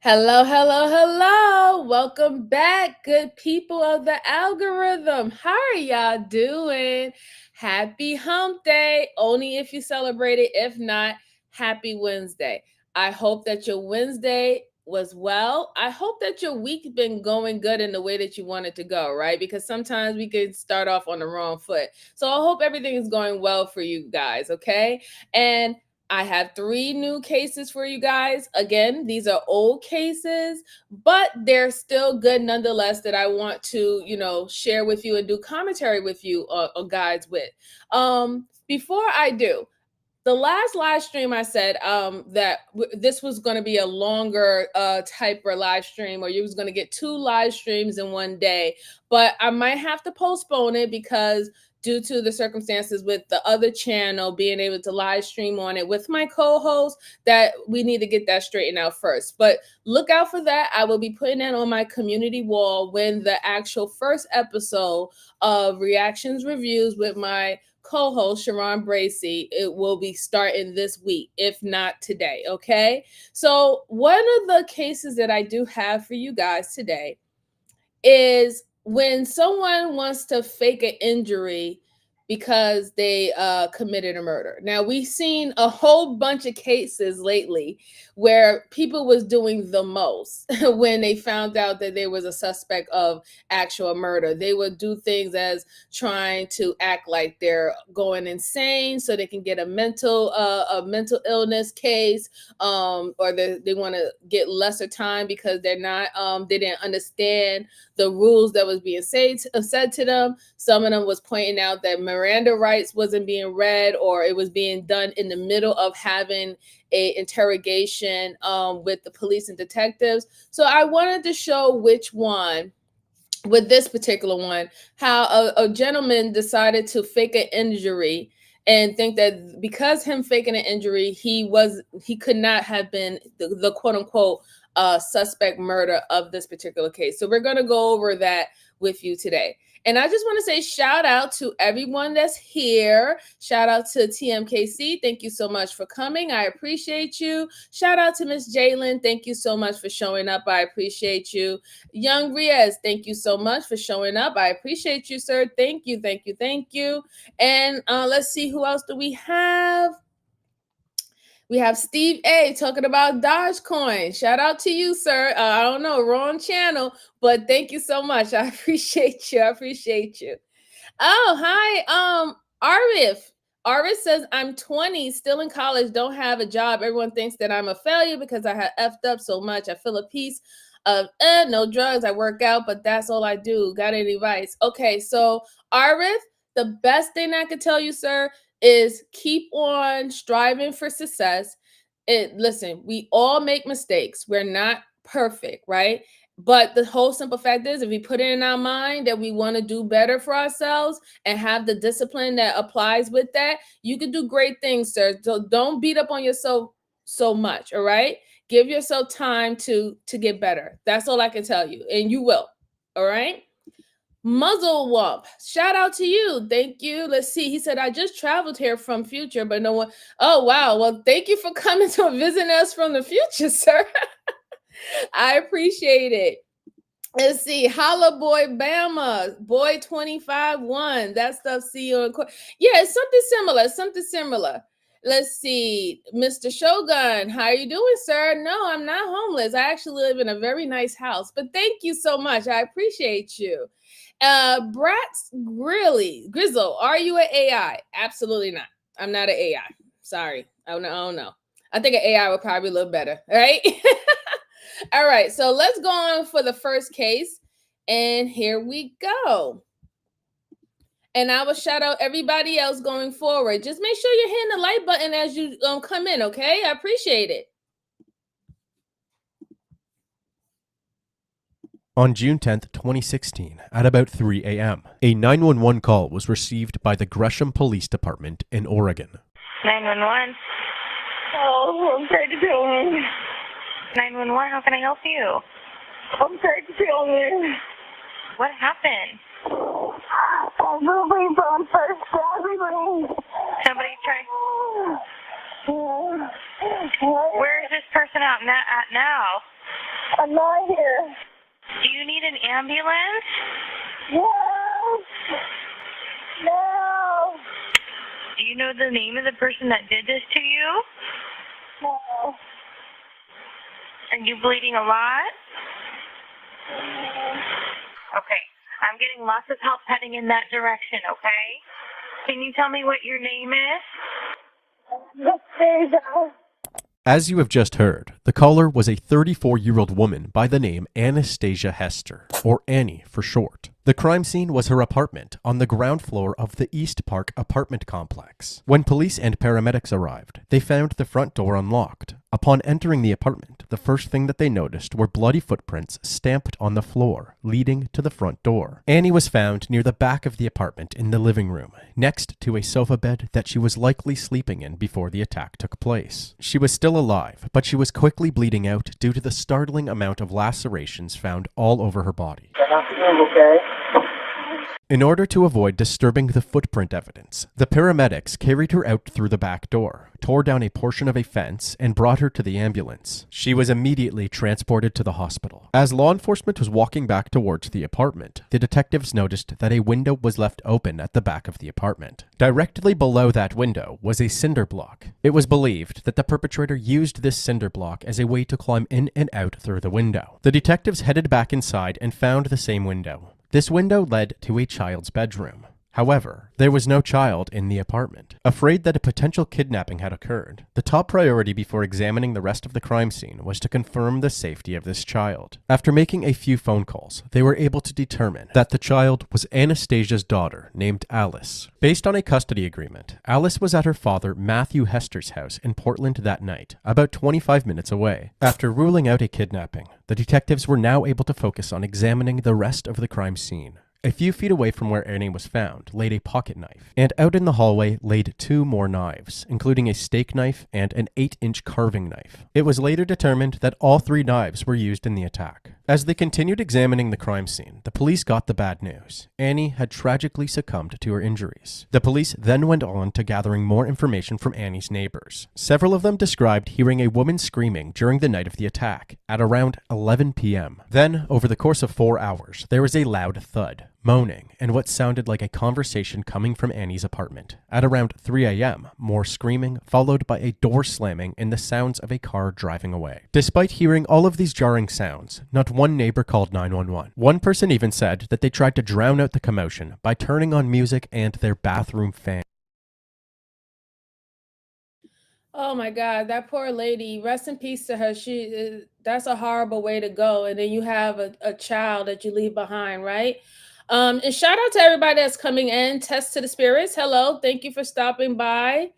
Hello, hello, hello. Welcome back, good people of the algorithm. How are y'all doing? Happy hump day. Only if you celebrate it. If not, happy Wednesday. I hope that your Wednesday was well. I hope that your week been going good in the way that you want it to go, right? Because sometimes we can start off on the wrong foot. So I hope everything is going well for you guys, okay? And I have three new cases for you guys. Again, these are old cases, but they're still good nonetheless that I want to, share with you and do commentary with you guys with. Before I do, the last live stream I said that this was going to be a longer type of live stream, or you was going to get two live streams in one day, but I might have to postpone it because due to the circumstances with the other channel being able to live stream on it with my co-host, that we need to get that straightened out first. But look out for that. I will be putting that on my community wall when the actual first episode of Reactions Reviews with my co-host Sharon Bracy, it will be starting this week, if not today. Okay. So one of the cases that I do have for you guys today is when someone wants to fake an injury because they committed a murder. Now, we've seen a whole bunch of cases lately where people was doing the most when they found out that there was a suspect of actual murder. They would do things as trying to act like they're going insane so they can get a mental illness case, or they want to get lesser time because they're not they didn't understand the rules that was being said to them. Some of them was pointing out that Miranda rights wasn't being read, or it was being done in the middle of having a interrogation with the police and detectives. So I wanted to show which one, with this particular one, how a gentleman decided to fake an injury and think that because him faking an injury, he could not have been the quote unquote suspect murder of this particular case. So we're going to go over that with you today. And I just want to say shout out to everyone that's here. Shout out to TMKC. Thank you so much for coming. I appreciate you. Shout out to Miss Jalen. Thank you so much for showing up. I appreciate you. Young Riaz, thank you so much for showing up. I appreciate you, sir. Thank you, thank you, thank you. And let's see, who else do we have? We have Steve A talking about Dogecoin. Shout out to you, sir. I don't know, wrong channel, but thank you so much. I appreciate you. I appreciate you. Oh, hi. Arif. Arif says, I'm 20, still in college, don't have a job. Everyone thinks that I'm a failure because I have effed up so much. I feel a piece of no drugs. I work out, but that's all I do. Got any advice? Okay, so Arif, the best thing I could tell you, sir, is keep on striving for success. Listen, we all make mistakes. We're not perfect, right? But the whole simple fact is, if we put it in our mind that we want to do better for ourselves and have the discipline that applies with that, you can do great things, sir. So don't beat up on yourself so much, all right? Give yourself time to get better. That's all I can tell you, and you will, all right? Muzzle Wump, shout out to you. Thank you. Let's see. He said, I just traveled here from future, but no one. Oh, wow. Well, thank you for coming to visit us from the future, sir. I appreciate it. Let's see. Holla Boy Bama, Boy 25-1. That stuff, see you in court. Yeah, it's something similar. Something similar. Let's see. Mr. Shogun, how are you doing, sir? No, I'm not homeless. I actually live in a very nice house. But thank you so much. I appreciate you. Bratz Grizzle, are you an AI? Absolutely not. I'm not an AI. Sorry. I don't know. I think an AI would probably look better, right? All right, so let's go on for the first case. And here we go. And I will shout out everybody else going forward. Just make sure you're hitting the like button as you come in, okay? I appreciate it. On June 10th, 2016, at about 3 a.m., a 911 call was received by the Gresham Police Department in Oregon. 911. Oh, I'm trying to kill me. 911, how can I help you? I'm trying to kill me. What happened? I really on first stabbing. Somebody tried. Where is this person at now? I'm not here. Do you need an ambulance? Yes. No. Do you know the name of the person that did this to you? No. Are you bleeding a lot? Okay. I'm getting lots of help heading in that direction, okay? Can you tell me what your name is? Anastasia. As you have just heard, the caller was a 34-year-old woman by the name Anastasia Hester, or Annie for short. The crime scene was her apartment on the ground floor of the East Park apartment complex. When police and paramedics arrived, they found the front door unlocked. Upon entering the apartment, the first thing that they noticed were bloody footprints stamped on the floor, leading to the front door. Annie was found near the back of the apartment in the living room, next to a sofa bed that she was likely sleeping in before the attack took place. She was still alive, but she was quickly bleeding out due to the startling amount of lacerations found all over her body. Okay. In order to avoid disturbing the footprint evidence, the paramedics carried her out through the back door, tore down a portion of a fence, and brought her to the ambulance. She was immediately transported to the hospital. As law enforcement was walking back towards the apartment, the detectives noticed that a window was left open at the back of the apartment. Directly below that window was a cinder block. It was believed that the perpetrator used this cinder block as a way to climb in and out through the window. The detectives headed back inside and found the same window. This window led to a child's bedroom. However, there was no child in the apartment. Afraid that a potential kidnapping had occurred, the top priority before examining the rest of the crime scene was to confirm the safety of this child. After making a few phone calls, they were able to determine that the child was Anastasia's daughter, named Alice. Based on a custody agreement, Alice was at her father Matthew Hester's house in Portland that night, about 25 minutes away. After ruling out a kidnapping, the detectives were now able to focus on examining the rest of the crime scene. A few feet away from where Annie was found laid a pocket knife, and out in the hallway laid two more knives, including a steak knife and an 8-inch carving knife. It was later determined that all three knives were used in the attack. As they continued examining the crime scene, the police got the bad news. Annie had tragically succumbed to her injuries. The police then went on to gathering more information from Annie's neighbors. Several of them described hearing a woman screaming during the night of the attack, at around 11 p.m. Then, over the course of 4 hours, there was a loud thud, moaning, and what sounded like a conversation coming from Annie's apartment. At around 3 a.m., more screaming, followed by a door slamming and the sounds of a car driving away. Despite hearing all of these jarring sounds, not one neighbor called 911. One person even said that they tried to drown out the commotion by turning on music and their bathroom fan. Oh my God, that poor lady. Rest in peace to her. That's a horrible way to go. And then you have a child that you leave behind, right? And shout out to everybody that's coming in. Test to the spirits. Hello, thank you for stopping by.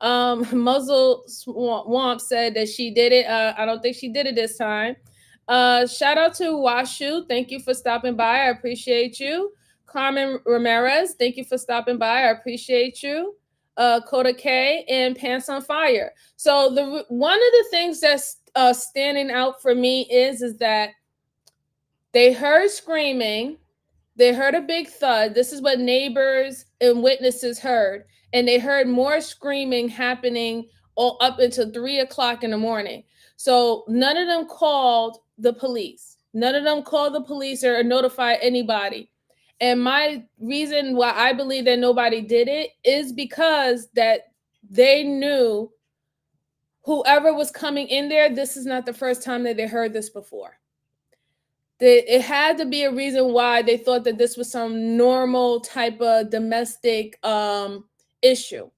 Muzzle Swamp said that she did it. I don't think she did it this time. Shout out to Washu. Thank you for stopping by. I appreciate you. Carmen Ramirez, thank you for stopping by. I appreciate you. Coda K and Pants on Fire. So one of the things that's standing out for me is that they heard screaming. They heard a big thud. This is what neighbors and witnesses heard. And they heard more screaming happening all up until 3 o'clock in the morning. So none of them called the police. None of them called the police or notified anybody. And my reason why I believe that nobody did it is because that they knew whoever was coming in there, this is not the first time that they heard this before. It had to be a reason why they thought that this was some normal type of domestic issue.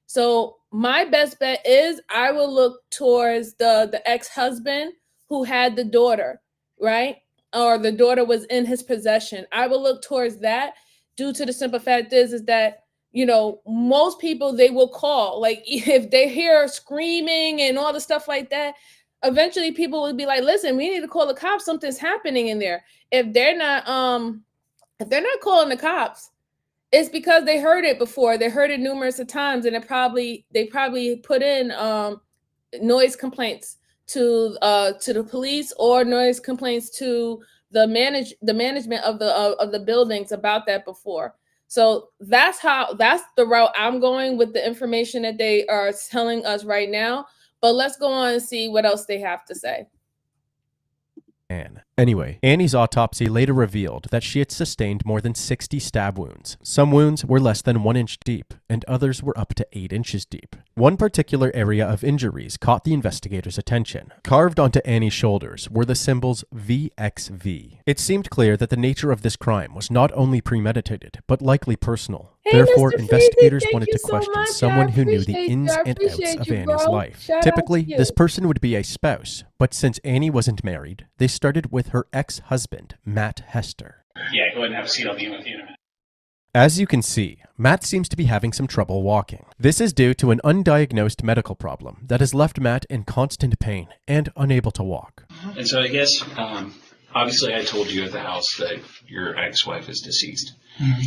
So my best bet is I will look towards the ex-husband who had the daughter, right? Or the daughter was in his possession. I will look towards that due to the simple fact is that, you know, most people, they will call. Like if they hear screaming and all the stuff like that, eventually people will be like, listen, we need to call the cops. Something's happening in there. If they're not calling the cops, it's because they heard it before. They heard it numerous of times, and they probably put in noise complaints to the police or noise complaints to the management of the buildings about that before. So that's the route I'm going with the information that they are telling us right now. But let's go on and see what else they have to say. Anne. Anyway, Annie's autopsy later revealed that she had sustained more than 60 stab wounds. Some wounds were less than 1 inch deep, and others were up to 8 inches deep. One particular area of injuries caught the investigators' attention. Carved onto Annie's shoulders were the symbols VXV. It seemed clear that the nature of this crime was not only premeditated, but likely personal. Hey, Therefore, Mr. Freezy, investigators thank wanted you to so question much. someone I who knew the appreciate ins you. I and outs appreciate of you, Annie's bro. life. Shout out Typically, to you. this person would be a spouse, but since Annie wasn't married, they started with her ex-husband, Matt Hester. Yeah, go ahead and have a seat. I'll be with you in a minute. As you can see, Matt seems to be having some trouble walking. This is due to an undiagnosed medical problem that has left Matt in constant pain and unable to walk. And so I guess, obviously I told you at the house that your ex-wife is deceased.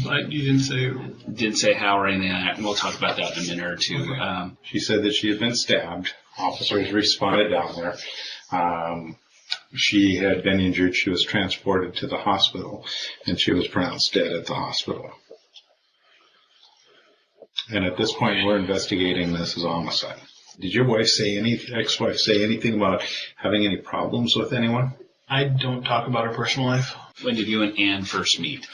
But you didn't say how or anything like that, and we'll talk about that in a minute or two. Okay. She said that she had been stabbed. Officers responded down there. She had been injured. She was transported to the hospital, and she was pronounced dead at the hospital. And at this point, we're investigating this as homicide. Did your ex-wife say anything about having any problems with anyone? I don't talk about her personal life. When did you and Ann first meet?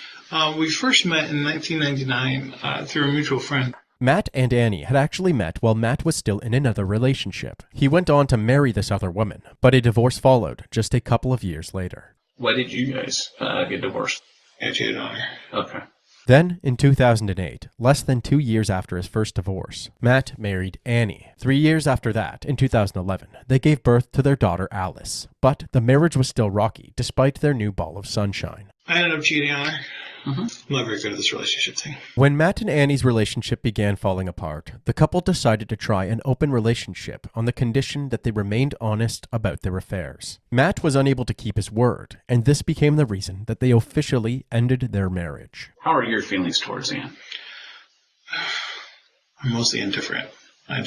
We first met in 1999 through a mutual friend. Matt and Annie had actually met while Matt was still in another relationship. He went on to marry this other woman, but a divorce followed just a couple of years later. Why did you guys get divorced? I cheated on her. Okay. Then, in 2008, less than 2 years after his first divorce, Matt married Annie. 3 years after that, in 2011, they gave birth to their daughter Alice. But the marriage was still rocky, despite their new ball of sunshine. I ended up cheating on her. I'm not very good at this relationship thing. When Matt and Annie's relationship began falling apart, the couple decided to try an open relationship on the condition that they remained honest about their affairs. Matt was unable to keep his word, and this became the reason that they officially ended their marriage. How are your feelings towards Ann? I'm mostly indifferent. I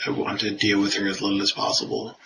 want to deal with her as little as possible.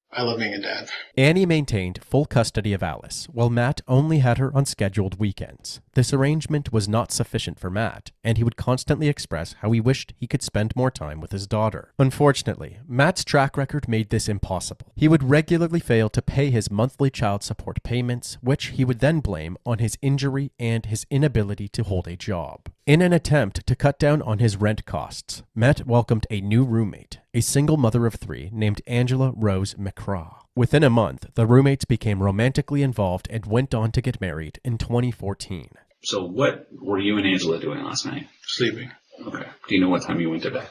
I love being a dad. Annie maintained full custody of Alice, while Matt only had her on scheduled weekends. This arrangement was not sufficient for Matt, and he would constantly express how he wished he could spend more time with his daughter. Unfortunately, Matt's track record made this impossible. He would regularly fail to pay his monthly child support payments, which he would then blame on his injury and his inability to hold a job. In an attempt to cut down on his rent costs, Matt welcomed a new roommate, a single mother of 3 named Angela Rose McCraw. Within a month, the roommates became romantically involved and went on to get married in 2014. So what were you and Angela doing last night? Sleeping. Okay. Do you know what time you went to bed?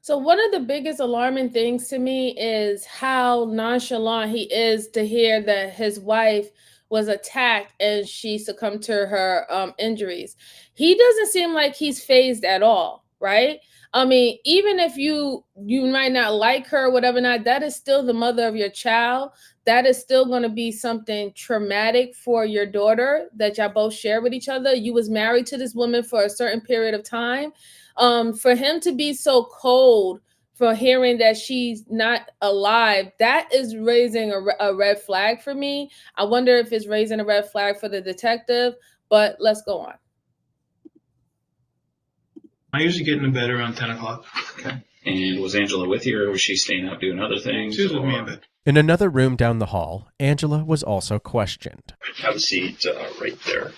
So one of the biggest alarming things to me is how nonchalant he is to hear that his wife was attacked and she succumbed to her injuries. He doesn't seem like he's phased at all, right? I mean, even if you might not like her or whatever, not, that is still the mother of your child. That is still going to be something traumatic for your daughter that y'all both share with each other. You was married to this woman for a certain period of time. For him to be so cold for hearing that she's not alive, that is raising a red flag for me. I wonder if it's raising a red flag for the detective, but let's go on. I usually get into bed around 10 o'clock. Okay. And was Angela with you, or was she staying up doing other things? She was with me in bed. In another room down the hall, Angela was also questioned. Have a seat right there.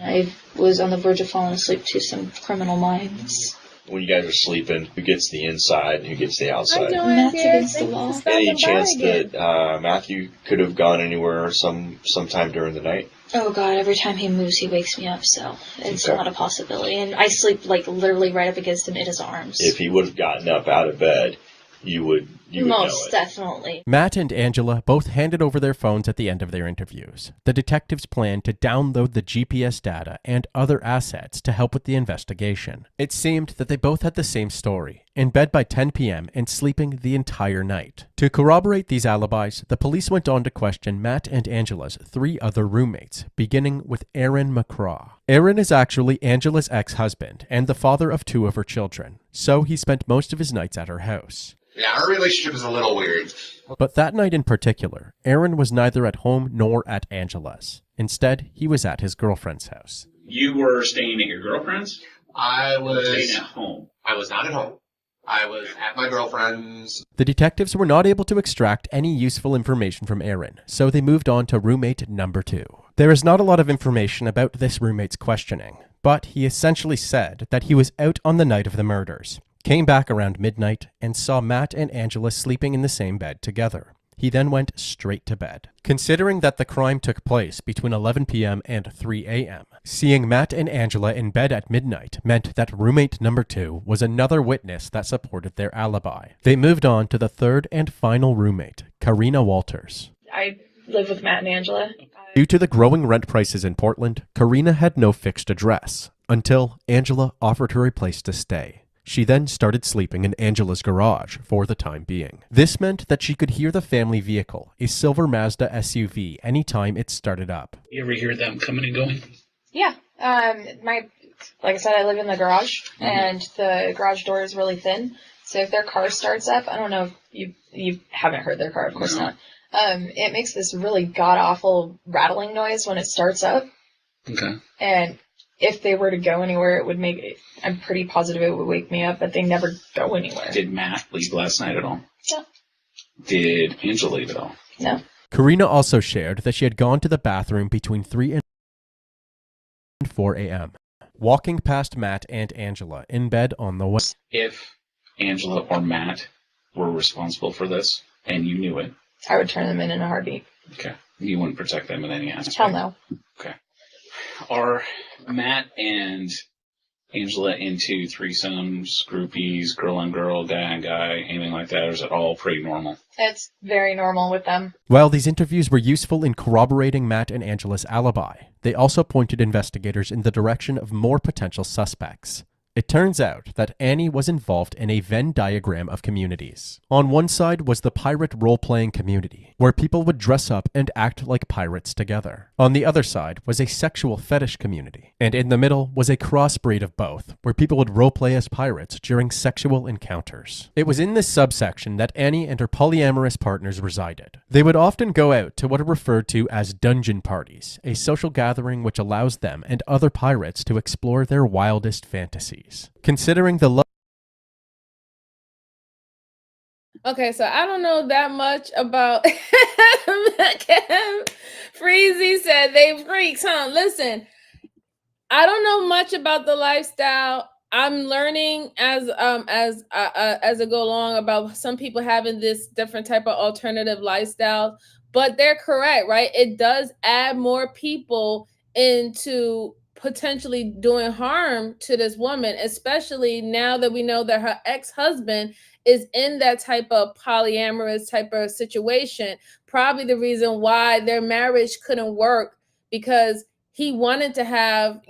I was on the verge of falling asleep to some Criminal Minds. When you guys are sleeping, who gets the inside and who gets the outside? Matthew against the wall. Any chance that Matthew could have gone anywhere sometime during the night? Oh God, every time he moves, he wakes me up, so it's not a possibility. And I sleep literally right up against him in his arms. If he would have gotten up out of bed, you would know it. Most definitely. Matt and Angela both handed over their phones at the end of their interviews. The detectives planned to download the GPS data and other assets to help with the investigation. It seemed that they both had the same story, in bed by 10 p.m. and sleeping the entire night. To corroborate these alibis, the police went on to question Matt and Angela's 3 other roommates, beginning with Aaron McCraw. Aaron is actually Angela's ex-husband and the father of 2 of her children, so he spent most of his nights at her house. Yeah, our relationship is a little weird. But that night in particular, Aaron was neither at home nor at Angela's. Instead, he was at his girlfriend's house. You were staying at your girlfriend's? I was staying at home. I was not at home. I was at my girlfriend's. The detectives were not able to extract any useful information from Aaron, so they moved on to roommate number 2. There is not a lot of information about this roommate's questioning, but he essentially said that he was out on the night of the murders, came back around midnight, and saw Matt and Angela sleeping in the same bed together. He then went straight to bed. Considering that the crime took place between 11 p.m. and 3 a.m., seeing Matt and Angela in bed at midnight meant that roommate number 2 was another witness that supported their alibi. They moved on to the third and final roommate, Karina Walters. I live with Matt and Angela. Due to the growing rent prices in Portland, Karina had no fixed address until Angela offered her a place to stay. She then started sleeping in Angela's garage for the time being. This meant that she could hear the family vehicle, a silver Mazda SUV, anytime it started up. You ever hear them coming and going? Yeah. Like I said, I live in the garage, and the garage door is really thin. So if their car starts up, I don't know if you haven't heard their car, of course not. It makes this really god-awful rattling noise when it starts up. Okay. And if they were to go anywhere, it would make it, I'm pretty positive it would wake me up, but they never go anywhere. Did Matt leave last night at all? No. Did Angela leave at all? No. Karina also shared that she had gone to the bathroom between 3 and 4 a.m., walking past Matt and Angela in bed on the way. If Angela or Matt were responsible for this, and you knew it. I would turn them in a heartbeat. Okay. You wouldn't protect them in any aspect? Hell no. Okay. Are Matt and Angela into threesomes, groupies, girl on girl, guy on guy, anything like that, or is it all pretty normal? It's very normal with them. While these interviews were useful in corroborating Matt and Angela's alibi, they also pointed investigators in the direction of more potential suspects. It turns out that Annie was involved in a Venn diagram of communities. On one side was the pirate role-playing community, where people would dress up and act like pirates together. On the other side was a sexual fetish community. And in the middle was a crossbreed of both, where people would role-play as pirates during sexual encounters. It was in this subsection that Annie and her polyamorous partners resided. They would often go out to what are referred to as dungeon parties, a social gathering which allows them and other pirates to explore their wildest fantasies. Considering the Okay, so I don't know that much about Freezy said they freaks, huh? Listen, I don't know much about the lifestyle. I'm learning as I go along about some people having this different type of alternative lifestyle, but they're correct, right? It does add more people into potentially doing harm to this woman, especially now that we know that her ex-husband is in that type of polyamorous type of situation. Probably the reason why their marriage couldn't work, because he wanted to have,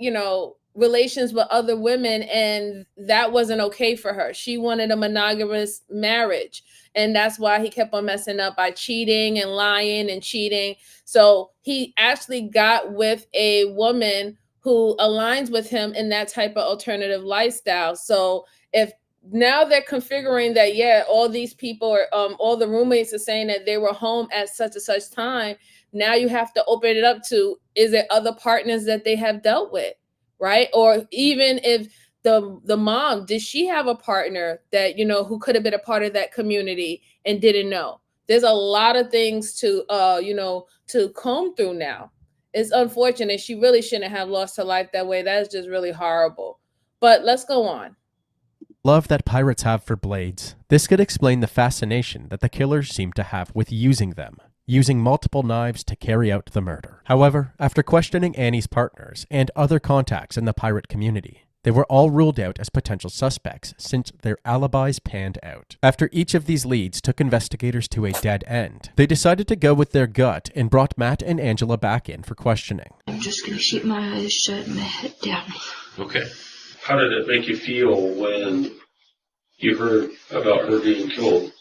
relations with other women, and that wasn't okay for her. She wanted a monogamous marriage, and that's why he kept on messing up by cheating and lying and cheating. So he actually got with a woman who aligns with him in that type of alternative lifestyle. So if now they're configuring that, yeah, all these people are, all the roommates are saying that they were home at such and such time. Now you have to open it up to, is there other partners that they have dealt with, right? Or even if the mom, did she have a partner that, who could have been a part of that community and didn't know? There's a lot of things to, to comb through now. It's unfortunate. She really shouldn't have lost her life that way. That is just really horrible. But let's go on. love that pirates have for blades. This could explain the fascination that the killers seem to have with using them, using multiple knives to carry out the murder. However, after questioning Annie's partners and other contacts in the pirate community, they were all ruled out as potential suspects since their alibis panned out. After each of these leads took investigators to a dead end, they decided to go with their gut and brought Matt and Angela back in for questioning. I'm just going to keep my eyes shut and my head down. Okay. How did it make you feel when you heard about her being killed?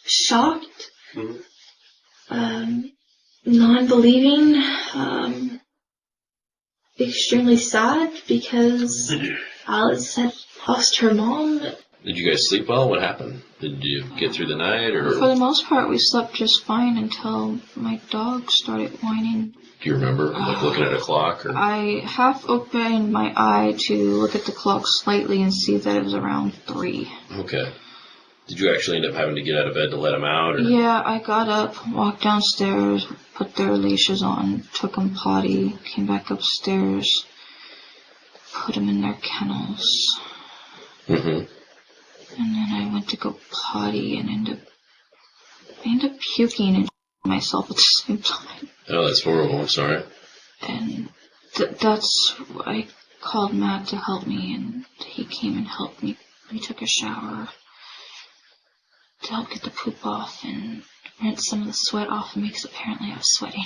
Shocked. Non-believing. Extremely sad because Alice had lost her mom Did you guys sleep well? What happened? Did you get through the night, or? For the most part, we slept just fine until my dog started whining. Do you remember, like, looking at a clock? Or? I half opened my eye to look at the clock slightly and see that it was around 3. Okay. Did you actually end up having to get out of bed to let him out? Or? Yeah, I got up, walked downstairs, put their leashes on, took them potty, came back upstairs, put them in their kennels. Mm-hmm. And then I went to go potty and I ended up puking and myself at the same time. Oh, that's horrible. I'm sorry. And that's I called Matt to help me, and he came and helped me. We took a shower to help get the poop off and rinse some of the sweat off of me because apparently I was sweating.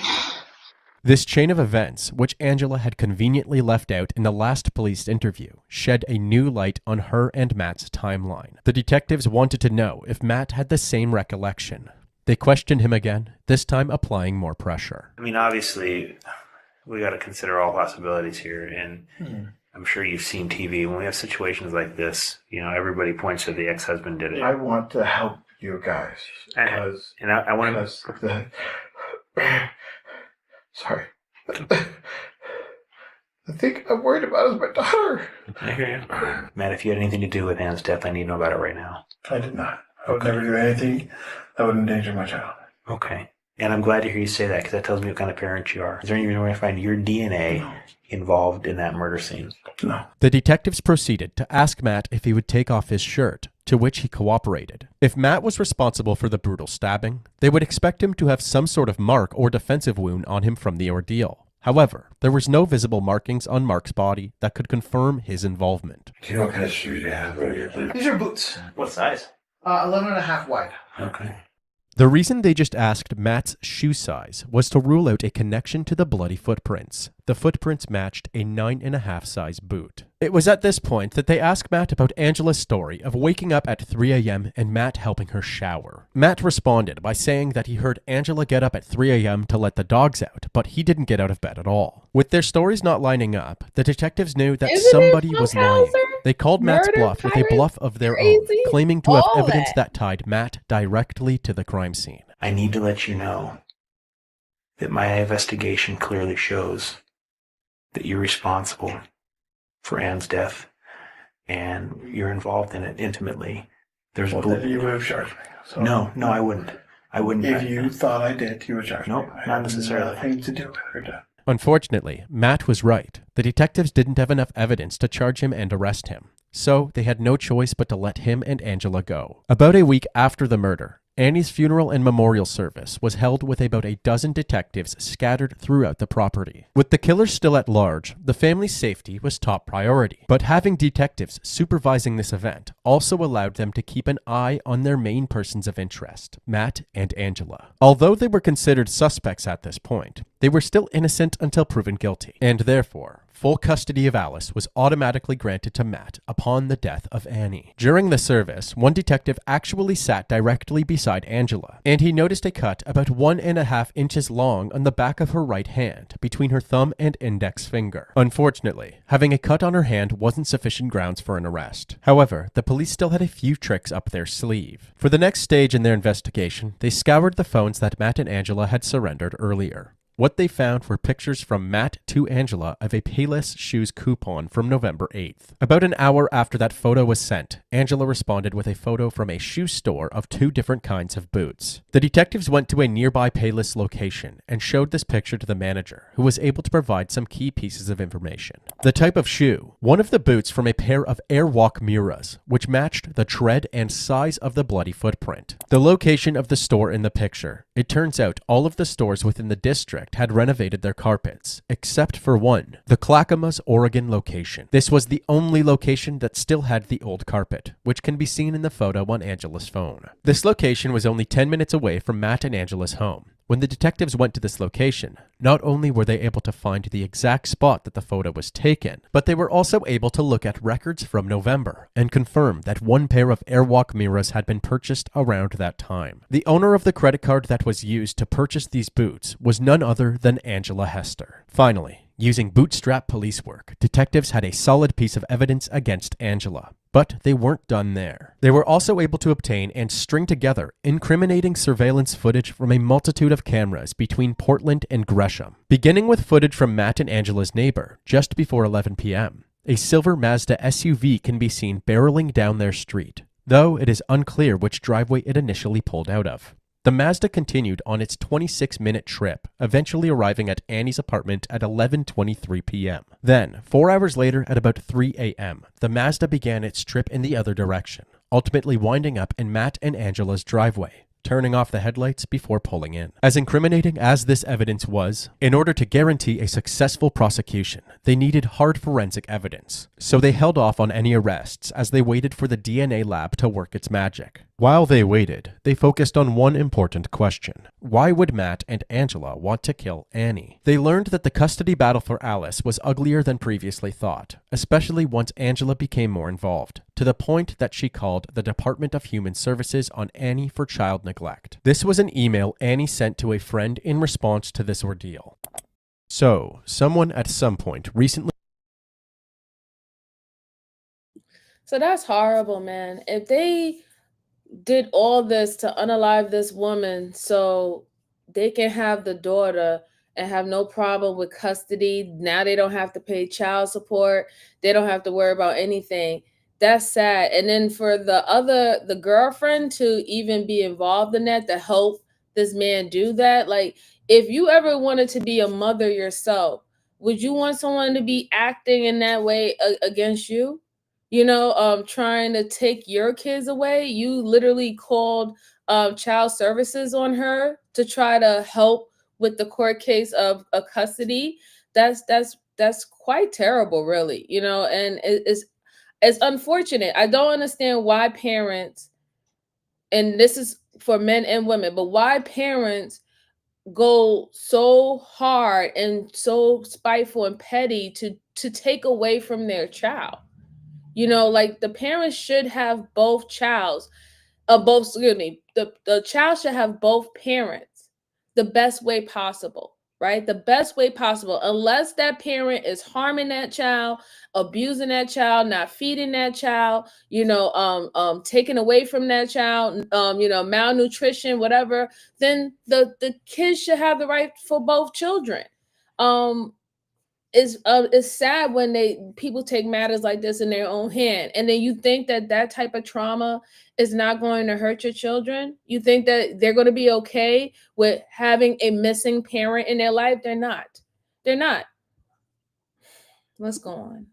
This chain of events, which Angela had conveniently left out in the last police interview, shed a new light on her and Matt's timeline. The detectives wanted to know if Matt had the same recollection. They questioned him again, this time applying more pressure. I mean, obviously, we got to consider all possibilities here, and I'm sure you've seen TV. When we have situations like this, everybody points to the ex-husband did it. I want to help you guys. And I want to... Sorry. The thing I'm worried about is my daughter. I hear you. Matt, if you had anything to do with Anne's death, I need to know about it right now. I did not. I would never do anything that would endanger my child. Okay. And I'm glad to hear you say that, because that tells me what kind of parent you are. Is there any reason why I find your DNA involved in that murder scene? No. The detectives proceeded to ask Matt if he would take off his shirt, to which he cooperated. If Matt was responsible for the brutal stabbing, they would expect him to have some sort of mark or defensive wound on him from the ordeal. However, there was no visible markings on Mark's body that could confirm his involvement. Do you know what kind of shoes you have right here? These are boots. What size? 11.5 wide. Okay. The reason they just asked Matt's shoe size was to rule out a connection to the bloody footprints. The footprints matched a 9.5 size boot. It was at this point that they asked Matt about Angela's story of waking up at 3 a.m. and Matt helping her shower. Matt responded by saying that he heard Angela get up at 3 a.m. to let the dogs out, but he didn't get out of bed at all. With their stories not lining up, the detectives knew that somebody was lying. They called Matt's bluff with a bluff of their own, claiming to have evidence that tied Matt directly to the crime scene. I need to let you know that my investigation clearly shows that you're responsible for Anne's death and you're involved in it intimately. There's then you would have charged me. So No, I wouldn't. If you thought I did, you would charge me. No, not necessarily. Nothing to do with her death. Unfortunately, Matt was right. The detectives didn't have enough evidence to charge him and arrest him, so they had no choice but to let him and Angela go. About a week after the murder, Annie's funeral and memorial service was held with about a dozen detectives scattered throughout the property. With the killer still at large, the family's safety was top priority, but having detectives supervising this event also allowed them to keep an eye on their main persons of interest, Matt and Angela. Although they were considered suspects at this point, they were still innocent until proven guilty, and therefore, full custody of Alice was automatically granted to Matt upon the death of Annie. During the service, one detective actually sat directly beside Angela, and he noticed a cut about 1.5 inches long on the back of her right hand, between her thumb and index finger. Unfortunately, having a cut on her hand wasn't sufficient grounds for an arrest. However, the police still had a few tricks up their sleeve. For the next stage in their investigation, they scoured the phones that Matt and Angela had surrendered earlier. What they found were pictures from Matt to Angela of a Payless Shoes coupon from November 8th. About an hour after that photo was sent, Angela responded with a photo from a shoe store of 2 different kinds of boots. The detectives went to a nearby Payless location and showed this picture to the manager, who was able to provide some key pieces of information. The type of shoe: one of the boots from a pair of Airwalk Miuras, which matched the tread and size of the bloody footprint. The location of the store in the picture: it turns out all of the stores within the district had renovated their carpets, except for one, the Clackamas, Oregon location. This was the only location that still had the old carpet, which can be seen in the photo on Angela's phone. This location was only 10 minutes away from Matt and Angela's home. When the detectives went to this location, not only were they able to find the exact spot that the photo was taken, but they were also able to look at records from November and confirm that one pair of Airwalk Miuras had been purchased around that time. The owner of the credit card that was used to purchase these boots was none other than Angela Hester. Finally, Using bootstrap police work, detectives had a solid piece of evidence against Angela. But they weren't done there. They were also able to obtain and string together incriminating surveillance footage from a multitude of cameras between Portland and Gresham, beginning with footage from Matt and Angela's neighbor just before 11 p.m. A silver Mazda SUV can be seen barreling down their street, though it is unclear which driveway it initially pulled out of. The Mazda continued on its 26-minute trip, eventually arriving at Annie's apartment at 11:23 p.m. Then, 4 hours later at about 3 a.m., the Mazda began its trip in the other direction, ultimately winding up in Matt and Angela's driveway, turning off the headlights before pulling in. As incriminating as this evidence was, in order to guarantee a successful prosecution, they needed hard forensic evidence, so they held off on any arrests as they waited for the DNA lab to work its magic. While they waited, they focused on one important question. Why would Matt and Angela want to kill Annie? They learned that the custody battle for Alice was uglier than previously thought, especially once Angela became more involved, to the point that she called the Department of Human Services on Annie for child neglect. This was an email Annie sent to a friend in response to this ordeal. So, someone at some point recently... So that's horrible, man. If they did all this to unalive this woman so they can have the daughter and have no problem with custody, now they don't have to pay child support, they don't have to worry about anything. That's sad. And then for the girlfriend to even be involved in that, to help this man do that, like, if you ever wanted to be a mother yourself, would you want someone to be acting in that way against you? Trying to take your kids away. You literally called child services on her to try to help with the court case of a custody. That's quite terrible, really. And it's unfortunate. I don't understand why parents, and this is for men and women, but why parents go so hard and so spiteful and petty to take away from their child. Like, the parents should have both childs, excuse me, the child should have both parents the best way possible, right? The best way possible, unless that parent is harming that child, abusing that child, not feeding that child, taking away from that child, malnutrition, whatever, then the kids should have the right for both children. It's sad when people take matters like this in their own hand, and then you think that type of trauma is not going to hurt your children. You think that they're going to be okay with having a missing parent in their life. They're not. Let's go on.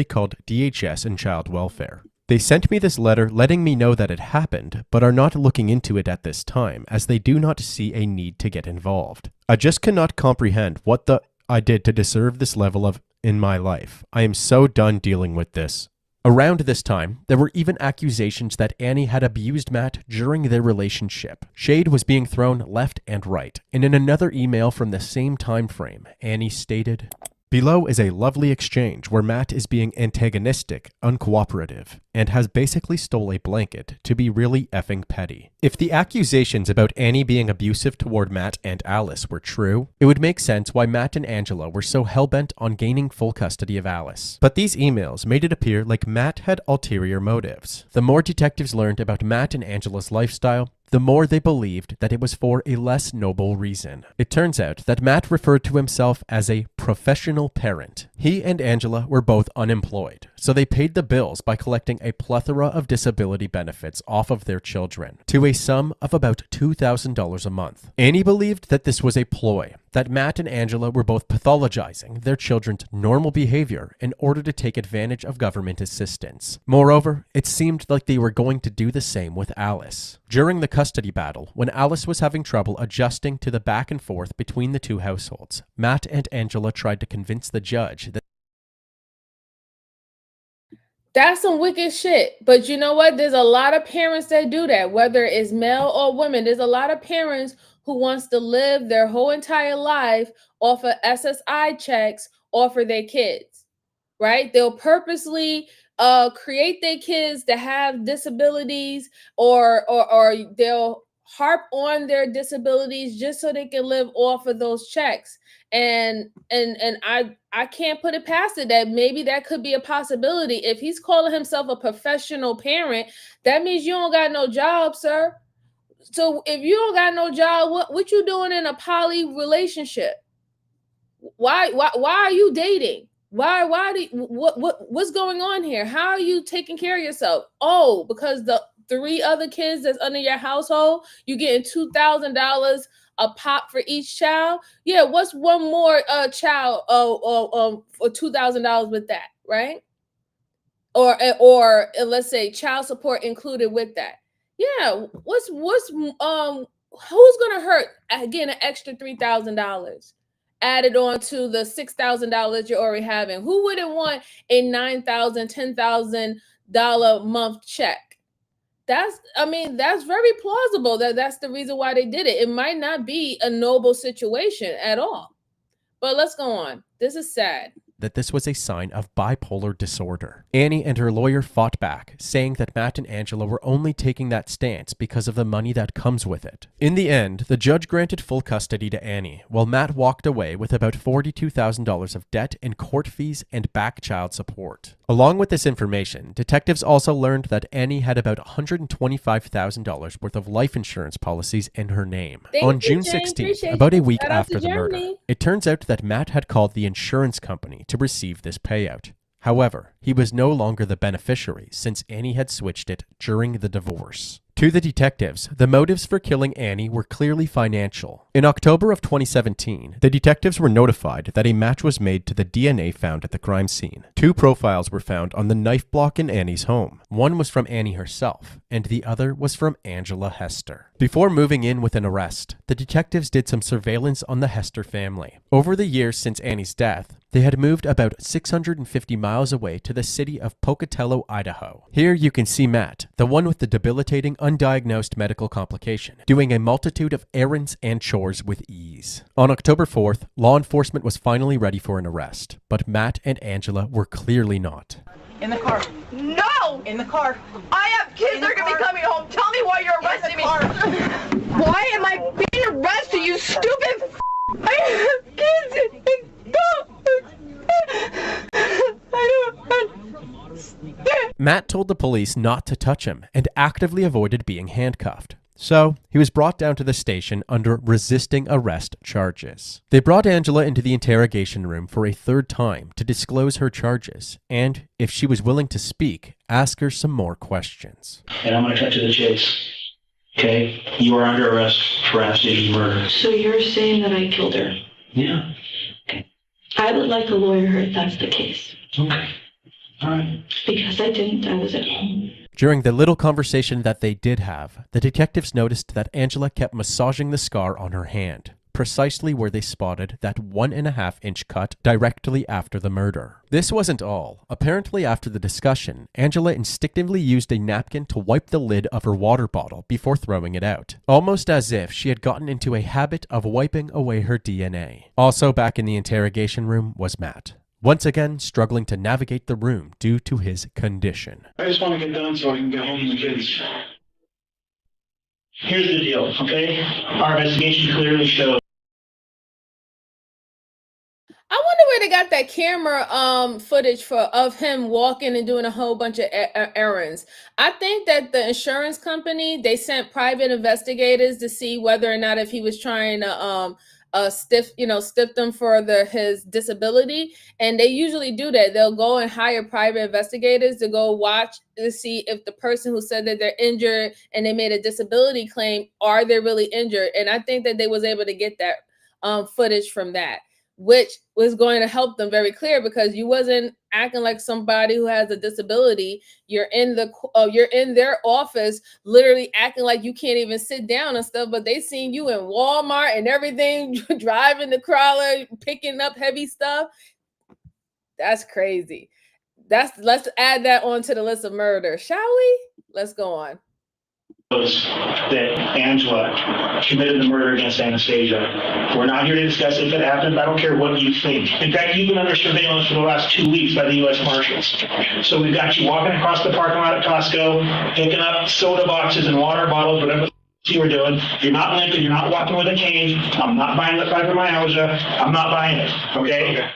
Called DHS and Child Welfare. They sent me this letter letting me know that it happened, but are not looking into it at this time, as they do not see a need to get involved. I just cannot comprehend what I did to deserve this level of in my life. I am so done dealing with this. Around this time, there were even accusations that Annie had abused Matt during their relationship. Shade was being thrown left and right, and in another email from the same time frame, Annie stated, "Below is a lovely exchange where Matt is being antagonistic, uncooperative, and has basically stole a blanket to be really effing petty." If the accusations about Annie being abusive toward Matt and Alice were true, it would make sense why Matt and Angela were so hellbent on gaining full custody of Alice. But these emails made it appear like Matt had ulterior motives. The more detectives learned about Matt and Angela's lifestyle, the more they believed that it was for a less noble reason. It turns out that Matt referred to himself as a professional parent. He and Angela were both unemployed, so they paid the bills by collecting a plethora of disability benefits off of their children, to a sum of about $2,000 a month. Annie believed that this was a ploy, that Matt and Angela were both pathologizing their children's normal behavior in order to take advantage of government assistance. Moreover, it seemed like they were going to do the same with Alice. During the custody battle, when Alice was having trouble adjusting to the back and forth between the two households, Matt and Angela tried to convince the judge that that's some wicked shit. But you know what? There's a lot of parents that do that, whether it's male or women. There's a lot of parents who wants to live their whole entire life off of SSI checks off of their kids, right? They'll purposely create their kids to have disabilities, or they'll harp on their disabilities just so they can live off of those checks. And I can't put it past it that maybe that could be a possibility. If he's calling himself a professional parent, that means you don't got no job, sir. So if you don't got no job, what you doing in a poly relationship? Why are you dating? What's going on here? How are you taking care of yourself? Oh, because the 3 other kids that's under your household, you getting $2,000 a pop for each child. Yeah, what's one more child for $2,000 with that, right? Or let's say child support included with that. Yeah, who's gonna hurt again an extra $3,000 added on to the $6,000 you're already having? Who wouldn't want a $9,000, $10,000 month check? That's very plausible that's the reason why they did it. It might not be a noble situation at all. But let's go on. This is sad. That this was a sign of bipolar disorder. Annie and her lawyer fought back, saying that Matt and Angela were only taking that stance because of the money that comes with it. In the end, the judge granted full custody to Annie, while Matt walked away with about $42,000 of debt in court fees and back child support. Along with this information, detectives also learned that Annie had about $125,000 worth of life insurance policies in her name. On June 16th, about a week after the murder, it turns out that Matt had called the insurance company to receive this payout. However, he was no longer the beneficiary since Annie had switched it during the divorce. To the detectives, the motives for killing Annie were clearly financial. In October of 2017, the detectives were notified that a match was made to the DNA found at the crime scene. 2 profiles were found on the knife block in Annie's home. One was from Annie herself, and the other was from Angela Hester. Before moving in with an arrest, the detectives did some surveillance on the Hester family. Over the years since Annie's death, they had moved about 650 miles away to the city of Pocatello, Idaho. Here you can see Matt, the one with the debilitating undiagnosed medical complication, doing a multitude of errands and chores with ease. On October 4th, law enforcement was finally ready for an arrest, but Matt and Angela were clearly not. In the car. No! In the car. I have kids that are going to be coming home. Tell me why you're arresting me. Why am I being arrested, you stupid I have kids and Matt told the police not to touch him and actively avoided being handcuffed. So, he was brought down to the station under resisting arrest charges. They brought Angela into the interrogation room for a 3rd time to disclose her charges, and, if she was willing to speak, ask her some more questions. And I'm going to cut to the chase. Okay? You are under arrest for Anastasia's murder. So you're saying that I killed her? Yeah. I would like a lawyer if that's the case. Okay. All right. Because I didn't. I was at home. During the little conversation that they did have, the detectives noticed that Angela kept massaging the scar on her hand, precisely where they spotted that 1.5-inch cut directly after the murder. This wasn't all. Apparently after the discussion, Angela instinctively used a napkin to wipe the lid of her water bottle before throwing it out, almost as if she had gotten into a habit of wiping away her DNA. Also back in the interrogation room was Matt, once again struggling to navigate the room due to his condition. I just want to get done so I can get home to the kids. Here's the deal, okay? Our investigation clearly shows. I wonder where they got that camera footage of him walking and doing a whole bunch of errands. I think that the insurance company, they sent private investigators to see whether or not if he was trying to stiff them for his disability, and they usually do that. They'll go and hire private investigators to go watch to see if the person who said that they're injured and they made a disability claim, are they really injured? And I think that they was able to get that footage from that, which was going to help them very clear, because you wasn't acting like somebody who has a disability. You're in their office, literally acting like you can't even sit down and stuff. But they seen you in Walmart and everything, driving the crawler, picking up heavy stuff. That's crazy. Let's add that onto the list of murder, shall we? Let's go on. That Angela committed the murder against Anastasia. We're not here to discuss if it happened. I don't care what you think. In fact, you've been under surveillance for the last 2 weeks by the U.S. Marshals. So we've got you walking across the parking lot at Costco, picking up soda boxes and water bottles, whatever See what we're doing. You're not limping. You're not walking with a cane. I'm not buying the fibromyalgia. I'm not buying it. Okay?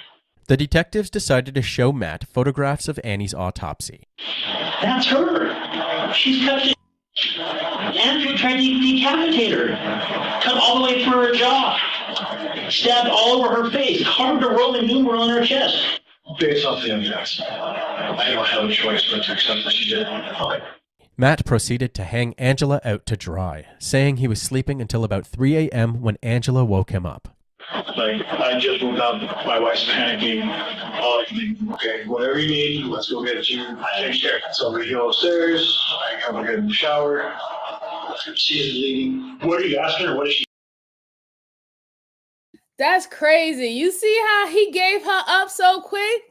The detectives decided to show Matt photographs of Annie's autopsy. That's her. She's cut the Andrew tried to decapitate her. Cut all the way through her jaw. Stabbed all over her face. Carved a Roman numeral on her chest. Based off the evidence, I don't have a choice but to accept what she did. Okay. Matt proceeded to hang Angela out to dry, saying he was sleeping until about 3 a.m. when Angela woke him up. Like, I just woke up, my wife's panicking, all I can think, okay, whatever you need, let's go get you. I take care. So we go upstairs, I come and get in the shower, she is bleeding. What are you asking her? What is she? That's crazy. You see how he gave her up so quick?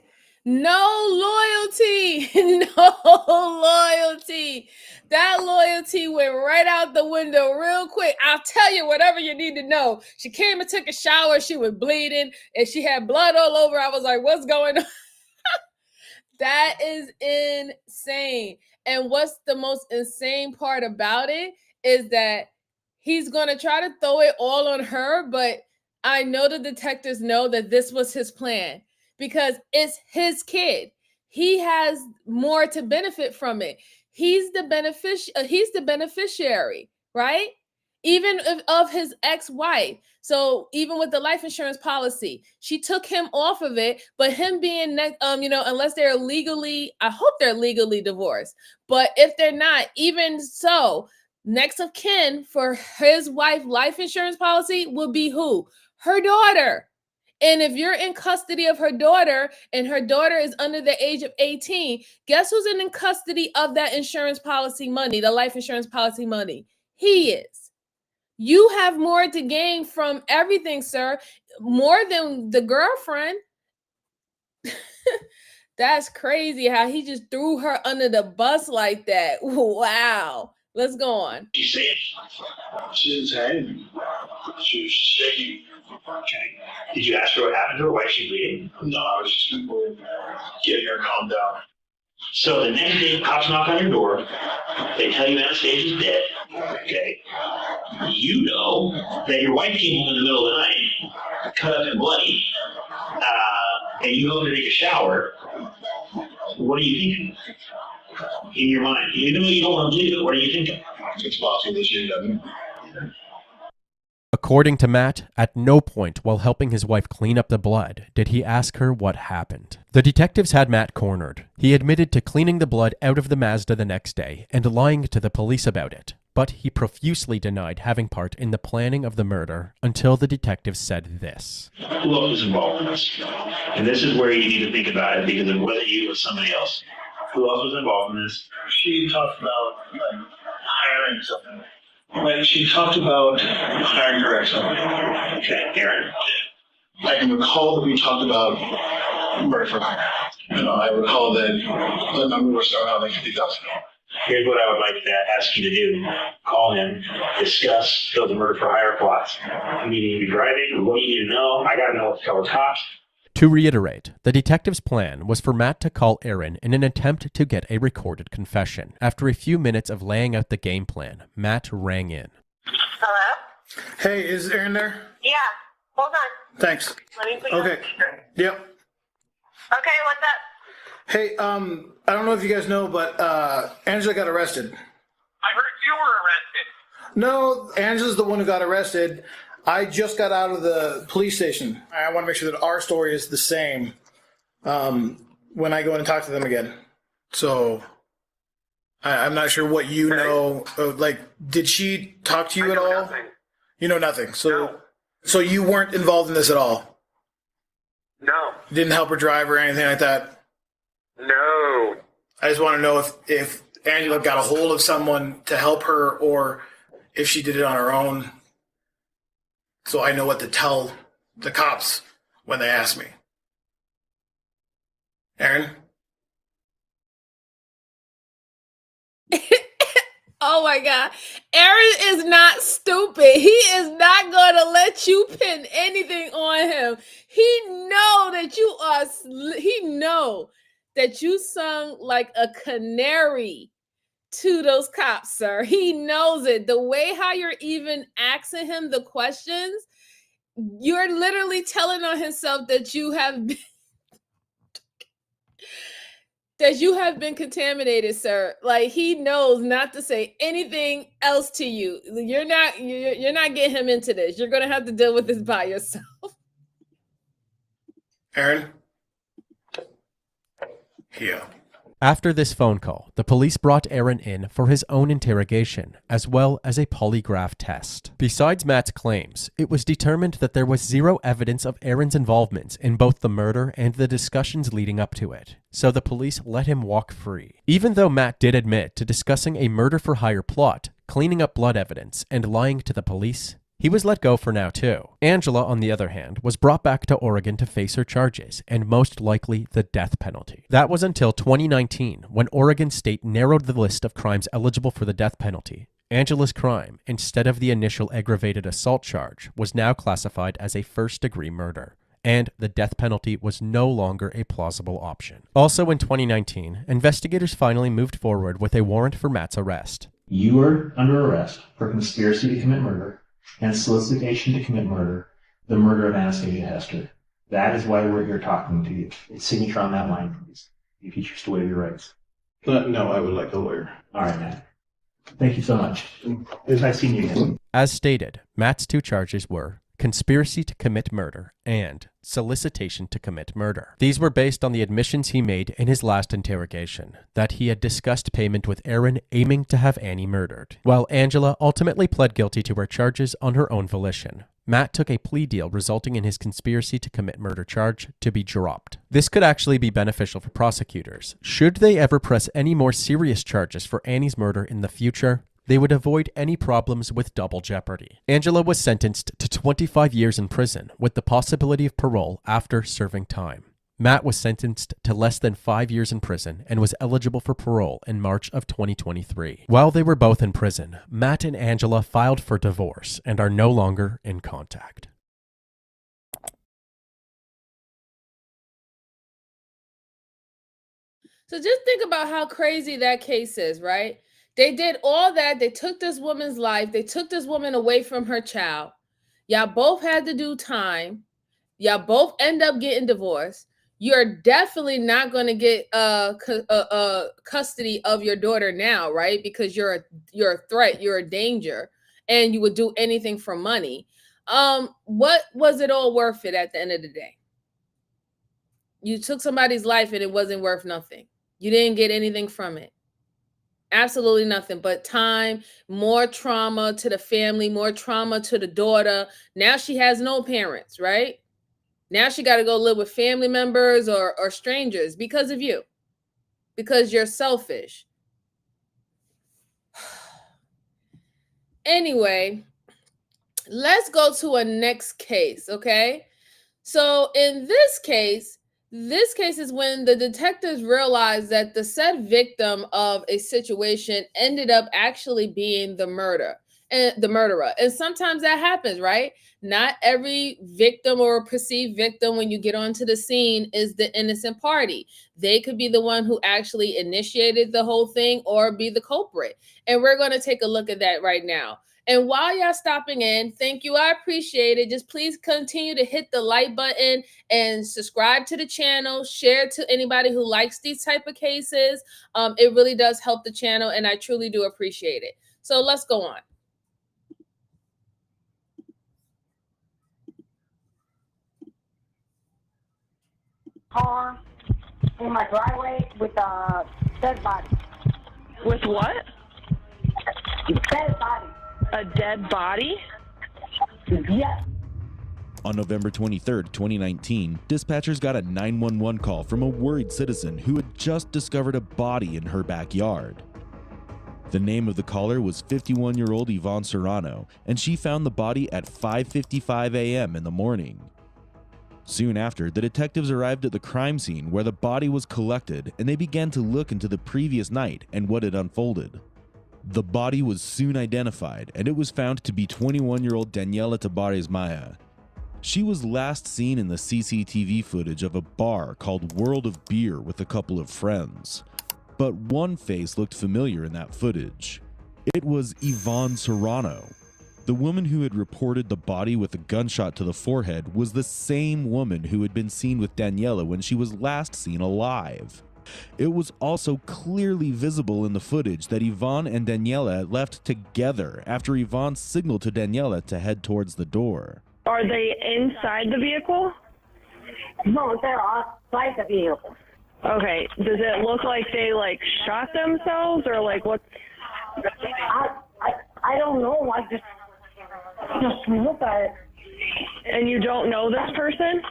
No loyalty. No loyalty. That loyalty went right out the window real quick. I'll tell you whatever you need to know. She came and took a shower. She was bleeding and she had blood all over. I was like, what's going on? That is insane. And what's the most insane part about it is that he's going to try to throw it all on her, but I know the detectives know that this was his plan because it's his kid. He has more to benefit from it. He's the beneficiary, right? Even of his ex-wife. So even with the life insurance policy, she took him off of it, but him being, unless they're legally, I hope they're legally divorced, but if they're not, even so, next of kin for his wife life insurance policy will be who? Her daughter. And if you're in custody of her daughter and her daughter is under the age of 18, guess who's in custody of that insurance policy money, the life insurance policy money? He is. You have more to gain from everything, sir, more than the girlfriend. That's crazy how he just threw her under the bus like that. Wow. Let's go on. She said she didn't say anything. She was shaking. Okay. Did you ask her what happened to her? Why is she bleeding? No, I was just getting her calmed down. So the next day, cops knock on your door. They tell you Anastasia's dead. Okay. You know that your wife came home in the middle of the night, cut up and bloody, and you go to take a shower. What are you thinking? In your mind, even though you don't want to believe it, what are you thinking? It's possible that she doesn't. According to Matt, at no point while helping his wife clean up the blood did he ask her what happened. The detectives had Matt cornered. He admitted to cleaning the blood out of the Mazda the next day and lying to the police about it, but he profusely denied having part in the planning of the murder until the detectives said this. Who else was involved in this? And this is where you need to think about it because of whether you or somebody else. Who else was involved in this? She talked about hiring something. When she talked about hiring her or something. Okay, Aaron. I can recall that we talked about murder for hire. I recall that the number was starting out like $50,000. Here's what I would like to ask you to do. Call him, discuss the murder for hire plots. Meaning you're driving, what do you need to know? I gotta know what to tell the cops. To reiterate, the detective's plan was for Matt to call Aaron in an attempt to get a recorded confession. After a few minutes of laying out the game plan, Matt rang in. Hello? Hey, is Aaron there? Yeah. Hold on. Thanks. Let me put you on speaker. Yep. Okay, what's up? Hey, I don't know if you guys know, but Angela got arrested. I heard you were arrested. No, Angela's the one who got arrested. I just got out of the police station. I want to make sure that our story is the same when I go in and talk to them again. So I'm not sure what you know. Like, did she talk to you at all? Nothing. You know nothing. So, No. So you weren't involved in this at all? No. Didn't help her drive or anything like that? No. I just want to know if Angela got a hold of someone to help her or if she did it on her own. So I know what to tell the cops when they ask me. Aaron? Oh my God. Aaron is not stupid. He is not going to let you pin anything on him. He know that you sung like a canary to those cops, sir. He knows it. The way how you're even asking him the questions, you're literally telling on himself that you have been, that you have been contaminated, sir. Like, he knows not to say anything else to you. You're not getting him into this. You're gonna have to deal with this by yourself. Aaron? Here. After this phone call, the police brought Aaron in for his own interrogation, as well as a polygraph test. Besides Matt's claims, it was determined that there was zero evidence of Aaron's involvement in both the murder and the discussions leading up to it, so the police let him walk free. Even though Matt did admit to discussing a murder-for-hire plot, cleaning up blood evidence, and lying to the police, he was let go for now too. Angela, on the other hand, was brought back to Oregon to face her charges, and most likely the death penalty. That was until 2019, when Oregon State narrowed the list of crimes eligible for the death penalty. Angela's crime, instead of the initial aggravated assault charge, was now classified as a first-degree murder, and the death penalty was no longer a plausible option. Also in 2019, investigators finally moved forward with a warrant for Matt's arrest. You are under arrest for conspiracy to commit murder and solicitation to commit murder, the murder of Anastasia Hester. That is why we're here talking to you. It's signature on that line, please, if you choose to waive your rights. No, I would like a lawyer. All right, Matt. Thank you so much. It's nice seeing you again. As stated, Matt's two charges were conspiracy to commit murder and solicitation to commit murder. These were based on the admissions he made in his last interrogation, that he had discussed payment with Aaron aiming to have Annie murdered, while Angela ultimately pled guilty to her charges on her own volition. Matt took a plea deal resulting in his conspiracy to commit murder charge to be dropped. This could actually be beneficial for prosecutors. Should they ever press any more serious charges for Annie's murder in the future, they would avoid any problems with double jeopardy. Angela was sentenced to 25 years in prison with the possibility of parole after serving time. Matt was sentenced to less than 5 years in prison and was eligible for parole in March of 2023. While they were both in prison, Matt and Angela filed for divorce and are no longer in contact. So just think about how crazy that case is, right? They did all that. They took this woman's life. They took this woman away from her child. Y'all both had to do time. Y'all both end up getting divorced. You're definitely not going to get custody of your daughter now, right? Because you're a threat. You're a danger, and you would do anything for money. What was it all worth it at the end of the day? You took somebody's life and it wasn't worth nothing. You didn't get anything from it. Absolutely nothing but time, more trauma to the family, more trauma to the daughter. Now she has no parents, right? Now she got to go live with family members or strangers because of you, because you're selfish. Anyway, let's go to a next case, okay? So in this case is when the detectives realized that the said victim of a situation ended up actually being the murderer. And sometimes that happens, right? Not every victim or perceived victim when you get onto the scene is the innocent party. They could be the one who actually initiated the whole thing or be the culprit. And we're going to take a look at that right now. And while y'all stopping in, thank you. I appreciate it. Just please continue to hit the like button and subscribe to the channel. Share to anybody who likes these type of cases. It really does help the channel, and I truly do appreciate it. So let's go on. Car in my driveway with a dead body. With what? Dead body. A dead body? Yes. On November 23, 2019, dispatchers got a 911 call from a worried citizen who had just discovered a body in her backyard. The name of the caller was 51-year-old Yvonne Serrano, and she found the body at 5:55 a.m. in the morning. Soon after, the detectives arrived at the crime scene where the body was collected, and they began to look into the previous night and what had unfolded. The body was soon identified, and it was found to be 21-year-old Daniela Tabares Maya. She was last seen in the CCTV footage of a bar called World of Beer with a couple of friends. but one face looked familiar in that footage. It was Yvonne Serrano. The woman who had reported the body with a gunshot to the forehead was the same woman who had been seen with Daniela when she was last seen alive. It was also clearly visible in the footage that Yvonne and Daniela left together after Yvonne signaled to Daniela to head towards the door. Are they inside the vehicle? No, they're outside the vehicle. Okay. Does it look like they shot themselves or what? I don't know. I just look at it. And you don't know this person?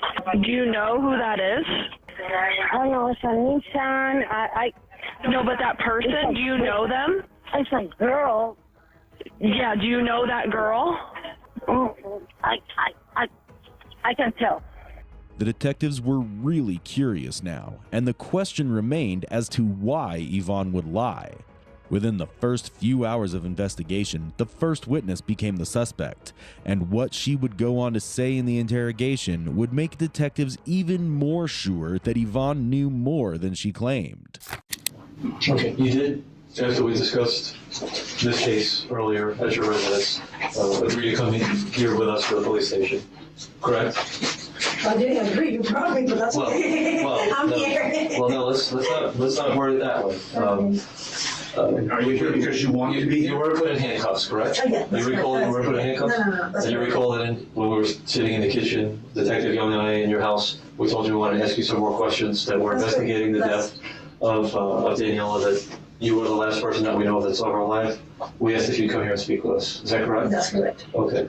Do you know who that is? I don't know. It's a Nissan. No, but that person, do you know them? It's a girl. Yeah, do you know that girl? I can tell. The detectives were really curious now, and the question remained as to why Yvonne would lie. Within the first few hours of investigation, the first witness became the suspect, and what she would go on to say in the interrogation would make detectives even more sure that Yvonne knew more than she claimed. Okay, you did, after we discussed this case earlier at your residence, agree to come here with us to the police station, correct? I didn't agree, you probably, but that's okay. I'm no, here. Well, no, let's not word it that way. Are you here because you want to be here? You were put in handcuffs, correct? Oh, yeah. You recall you were put in handcuffs? No. And you recall that when we were sitting in the kitchen, Detective Young and I in your house, we told you we wanted to ask you some more questions that we're investigating the death of Daniela, that you were the last person that we know that's over alive. We asked if you'd come here and speak with us. Is that correct? That's correct. Okay.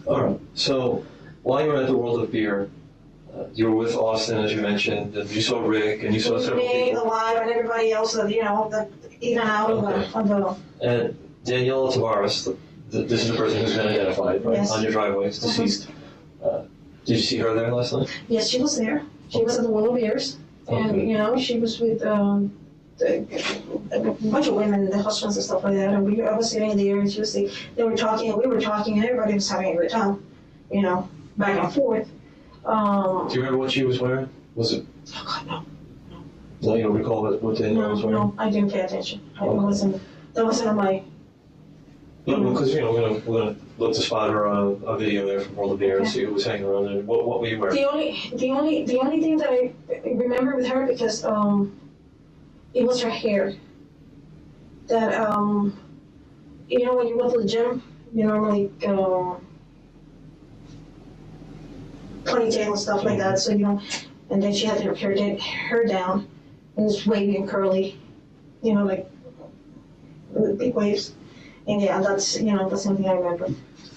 All right. So while you were at the World of Beer, you were with Austin, as you mentioned, and you saw Rick, and you saw several Me, people. the live, and everybody else that, that in and out of the... And Daniela Tavares, this is the person who's been identified, right, Yes. on your driveway, is deceased. Did you see her there last night? Yes, she was there. She was at the World of Beers. And, she was with a bunch of women, the husbands and stuff like that. And I was sitting there, and they were talking, and we were talking, and everybody was having a great time, back and forth. Do you remember what she was wearing? Was it? Oh, God, no. No, you don't recall what Daniela was wearing? No, I didn't pay attention. That wasn't on my... No, because, we're gonna look to spot her on a video there from World of Beer and see who was hanging around there. What were you wearing? The only thing that I remember with her, because it was her hair. That when you go to the gym, you normally ponytail and stuff like that. So and then she had her hair down, and it's wavy and curly, with big waves. And yeah, that's something I remember.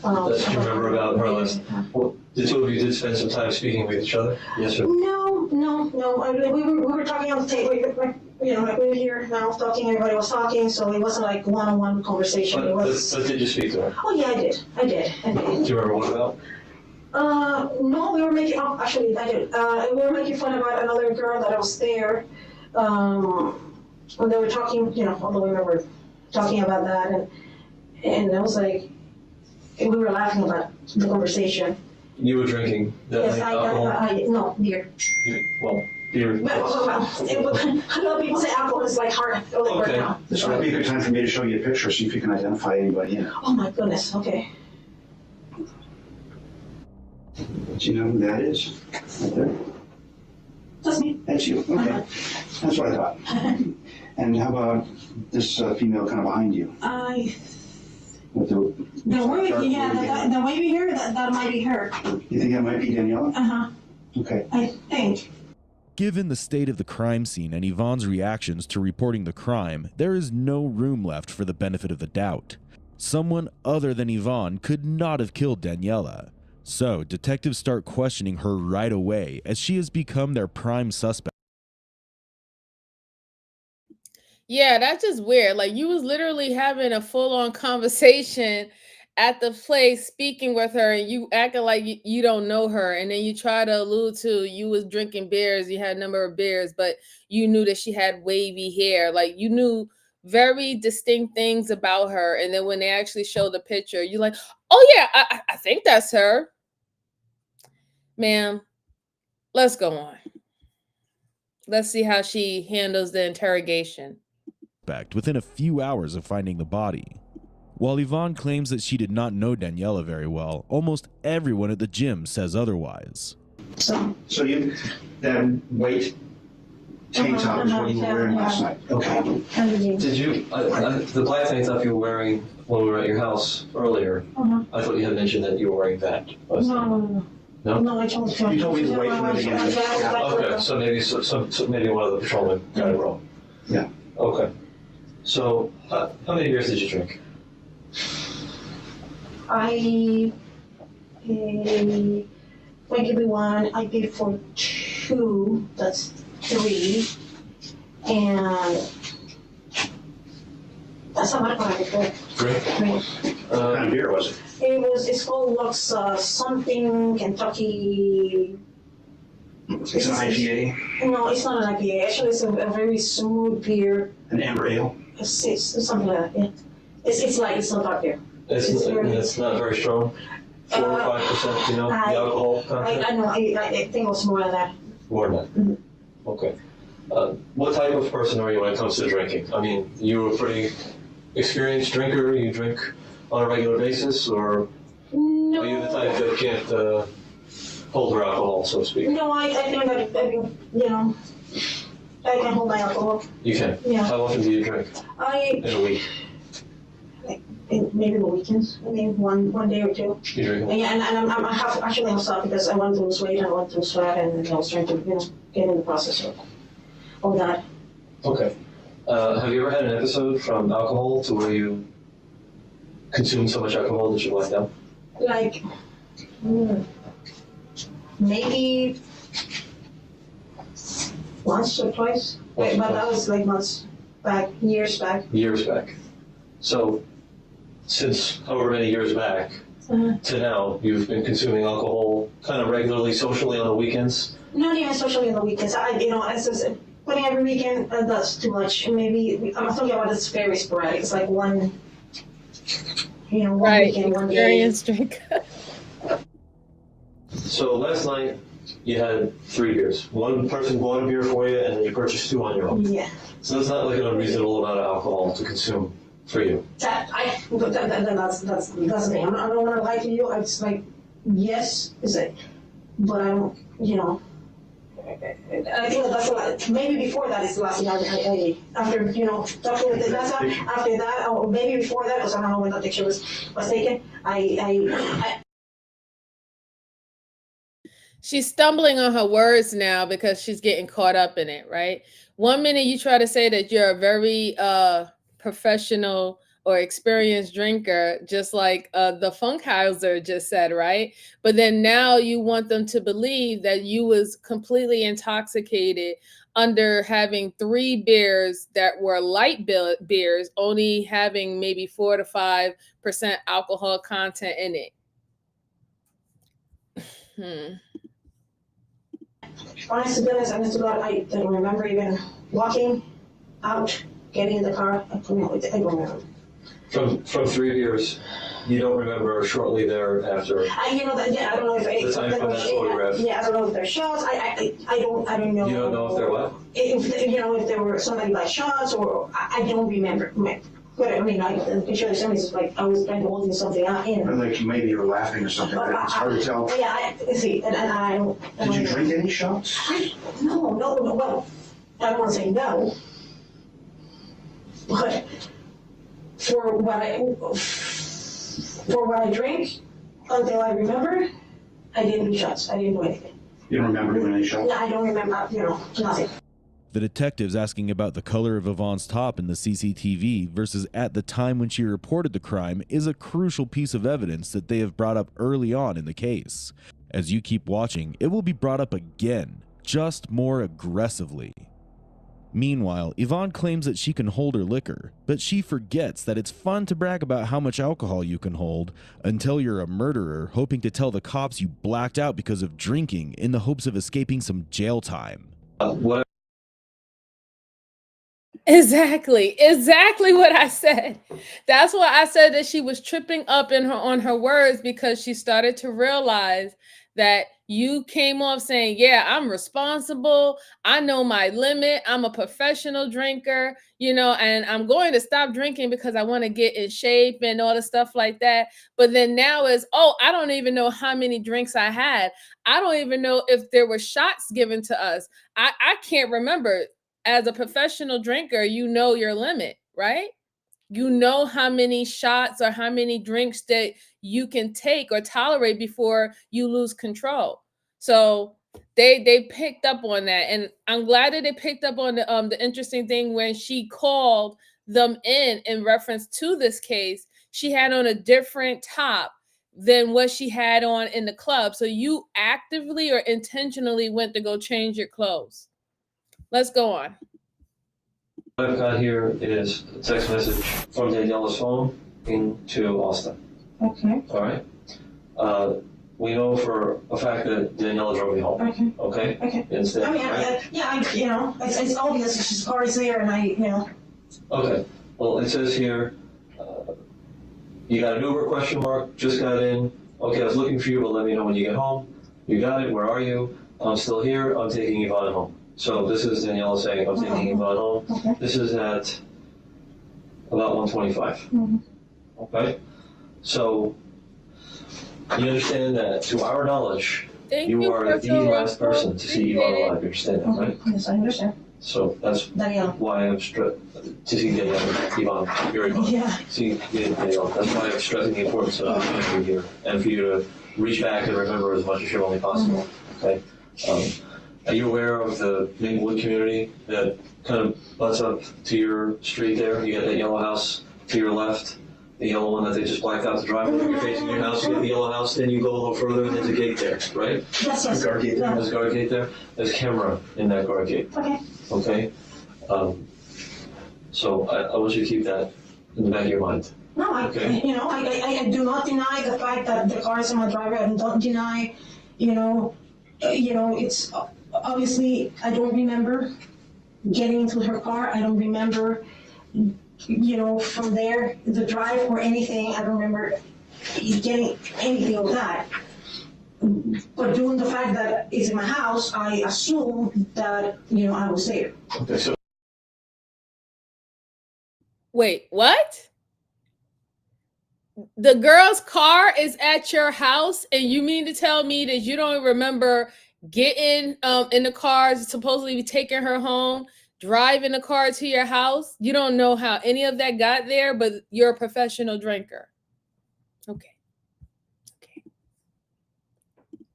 That's what you remember about her last. Well, the two of you did spend some time speaking with each other. Yes, sir. No. We were talking on the table. Like we were here now talking. Everybody was talking, so it wasn't like one-on-one conversation. It was. But did you speak to her? Oh yeah, I did. Do you remember what about? No, we were making. Oh, actually, I did. We were making fun about another girl that was there. When they were talking, all the women were talking about that, and I was like, we were laughing about the conversation. You were drinking that Yes, night? No, beer. Well, beer. A lot of people say alcohol is like hard liquor now. This might be a good time for me to show you a picture, see if you can identify anybody in it. Oh my goodness, okay. Do you know who that is? Right there? That's me. That's you, okay. That's what I thought. And how about this female kind of behind you? With the wavy, the wavy hair, that might be her. You think that might be Daniela? Uh-huh. Okay. I think. Given the state of the crime scene and Yvonne's reactions to reporting the crime, there is no room left for the benefit of the doubt. Someone other than Yvonne could not have killed Daniela. So, detectives start questioning her right away as she has become their prime suspect. Yeah, that's just weird. Like, you was literally having a full-on conversation at the place, speaking with her, and you acting like you don't know her, and then you try to allude to you was drinking beers, you had a number of beers, but you knew that she had wavy hair. Like, you knew very distinct things about her, and then when they actually show the picture, you're like, oh yeah, I think that's her. Ma'am, let's go on. Let's see how she handles the interrogation. Within a few hours of finding the body. While Yvonne claims that she did not know Daniela very well, almost everyone at the gym says otherwise. So you, that white tank top is what you were wearing last night? Okay. Did you, the black tank top you were wearing when we were at your house earlier, I thought you had mentioned that you were wearing that. No. No? No, I told you. You told me to wait for it again. Okay, so maybe one of the patrolmen got it wrong. Yeah. Okay. So, how many beers did you drink? I give me one. I paid for 2. That's 3, and that's not what I paid. Great. What kind of beer was it? It's called Lux something Kentucky. It's an IPA. No, it's not an IPA. Actually, it's a very smooth beer. An amber ale. It's something like that. Yeah. It's light. It's not dark beer. It's not very strong. 4 or 5%, you know, the alcohol content? I know. I think it was more than that. More than that? Mm-hmm. Okay. What type of person are you when it comes to drinking? I mean, you're a pretty experienced drinker. You drink on a regular basis, or no. Are you the type that can't hold her alcohol, so to speak? No, I think that, I can hold my alcohol. You can? Yeah. How often do you drink? In a week? Maybe the weekends. I mean, one day or 2. You drink? Yeah, and I have stopped because I want to lose weight and I want to lose fat, and I was trying to, get in the process of that. Okay. Have you ever had an episode from alcohol to where you consumed so much alcohol that you blacked out? Like, maybe once or twice. But that was like months back, years back. Years back. So, since however many years back to now, you've been consuming alcohol kind of regularly, socially on the weekends? Not even socially on the weekends. It's just putting every weekend, that's too much. Maybe, I'm talking about it's very sporadic. It's like one weekend, one day. Drink. So last night, you had 3 beers. One person bought a beer for you, and then you purchased 2 on your own. Yeah. So that's not like an unreasonable amount of alcohol to consume for you. That's the thing. I don't want to lie to you. It's like, yes, is it? But I don't, I think that's a lot. Maybe before that is the last thing I after, definitely after that, or maybe before that, because I don't know when that picture was taken. She's stumbling on her words now because she's getting caught up in it, right? One minute you try to say that you're a very professional or experienced drinker, just like the Funkhauser just said, right? But then now you want them to believe that you was completely intoxicated under having 3 beers that were light beers, only having maybe 4 to 5% alcohol content in it. Honest to goodness, I don't remember even walking out, getting in the car. I don't remember. From 3 beers, you don't remember shortly thereafter. I don't know if the time from that photograph. Yeah, I don't know if they're shots. I don't know. You don't know if they're what? If there were somebody by shots, or I don't remember. But I mean, the picture of somebody is like I was trying to hold something out in. Or like maybe you were laughing or something. It's hard to tell. Yeah, and I don't. Did you drink any shots? No. Well, I don't want to say no, but for what I drink, until I remember, I didn't do shots. I didn't do anything. You don't remember doing any shots? No, I don't remember. Nothing. The detectives asking about the color of Yvonne's top in the CCTV versus at the time when she reported the crime is a crucial piece of evidence that they have brought up early on in the case. As you keep watching, it will be brought up again, just more aggressively. Meanwhile, Yvonne claims that she can hold her liquor, but she forgets that it's fun to brag about how much alcohol you can hold until you're a murderer hoping to tell the cops you blacked out because of drinking in the hopes of escaping some jail time. Exactly what I said. That's why I said that she was tripping up on her words, because she started to realize that you came off saying, yeah, I'm responsible. I know my limit. I'm a professional drinker, and I'm going to stop drinking because I want to get in shape and all the stuff like that. But then now is, I don't even know how many drinks I had. I don't even know if there were shots given to us. I can't remember. As a professional drinker, you know your limit, right? You know how many shots or how many drinks that you can take or tolerate before you lose control. So they picked up on that, and I'm glad that they picked up on the interesting thing when she called them in reference to this case. She had on a different top than what she had on in the club. So you actively or intentionally went to go change your clothes. Let's go on. What I've got here is a text message from Daniela's phone into Austin. Okay. All right. We know for a fact that Daniela drove me home. Okay. Okay. Okay. Instead, I mean, right? it's obvious his car is there, and Okay. Well, it says here, you got an Uber ? Just got in. Okay, I was looking for you, but let me know when you get home. You got it. Where are you? I'm still here. I'm taking Yvonne home. So this is Daniela saying, I'm taking Yvonne home. Okay. This is at about 1:25. Mm-hmm. Okay? So you understand that, to our knowledge, you are the last person to see Yvonne alive. You understand that, right? Yes, I understand. So that's Daniela. why I'm to see Daniela, Yvonne, you're Yvonne. Yeah. See Daniela. That's why I'm stressing the importance of having you here and for you to reach back and remember as much as humanly possible. Okay? Are you aware of the Maplewood community that kind of butts up to your street there? You got that yellow house to your left, the yellow one that they just blacked out the driveway. You're facing your house, you get the yellow house, then you go a little further and there's a gate there, right? Yes. There's a guard gate there. There's a guard gate there. There's a camera in that guard gate. Okay. Okay? So I want you to keep that in the back of your mind. No, I do not deny the fact that the car is in my driveway. I don't deny, it's obviously I don't remember getting into her car. I don't remember, from there, the drive or anything. I don't remember getting anything of that. But due to the fact that it's in my house, I assume that, I was there. Okay, so. Wait, what? The girl's car is at your house, and you mean to tell me that you don't remember getting in the car, supposedly be taking her home, driving the car to your house? You don't know how any of that got there, but you're a professional drinker. Okay.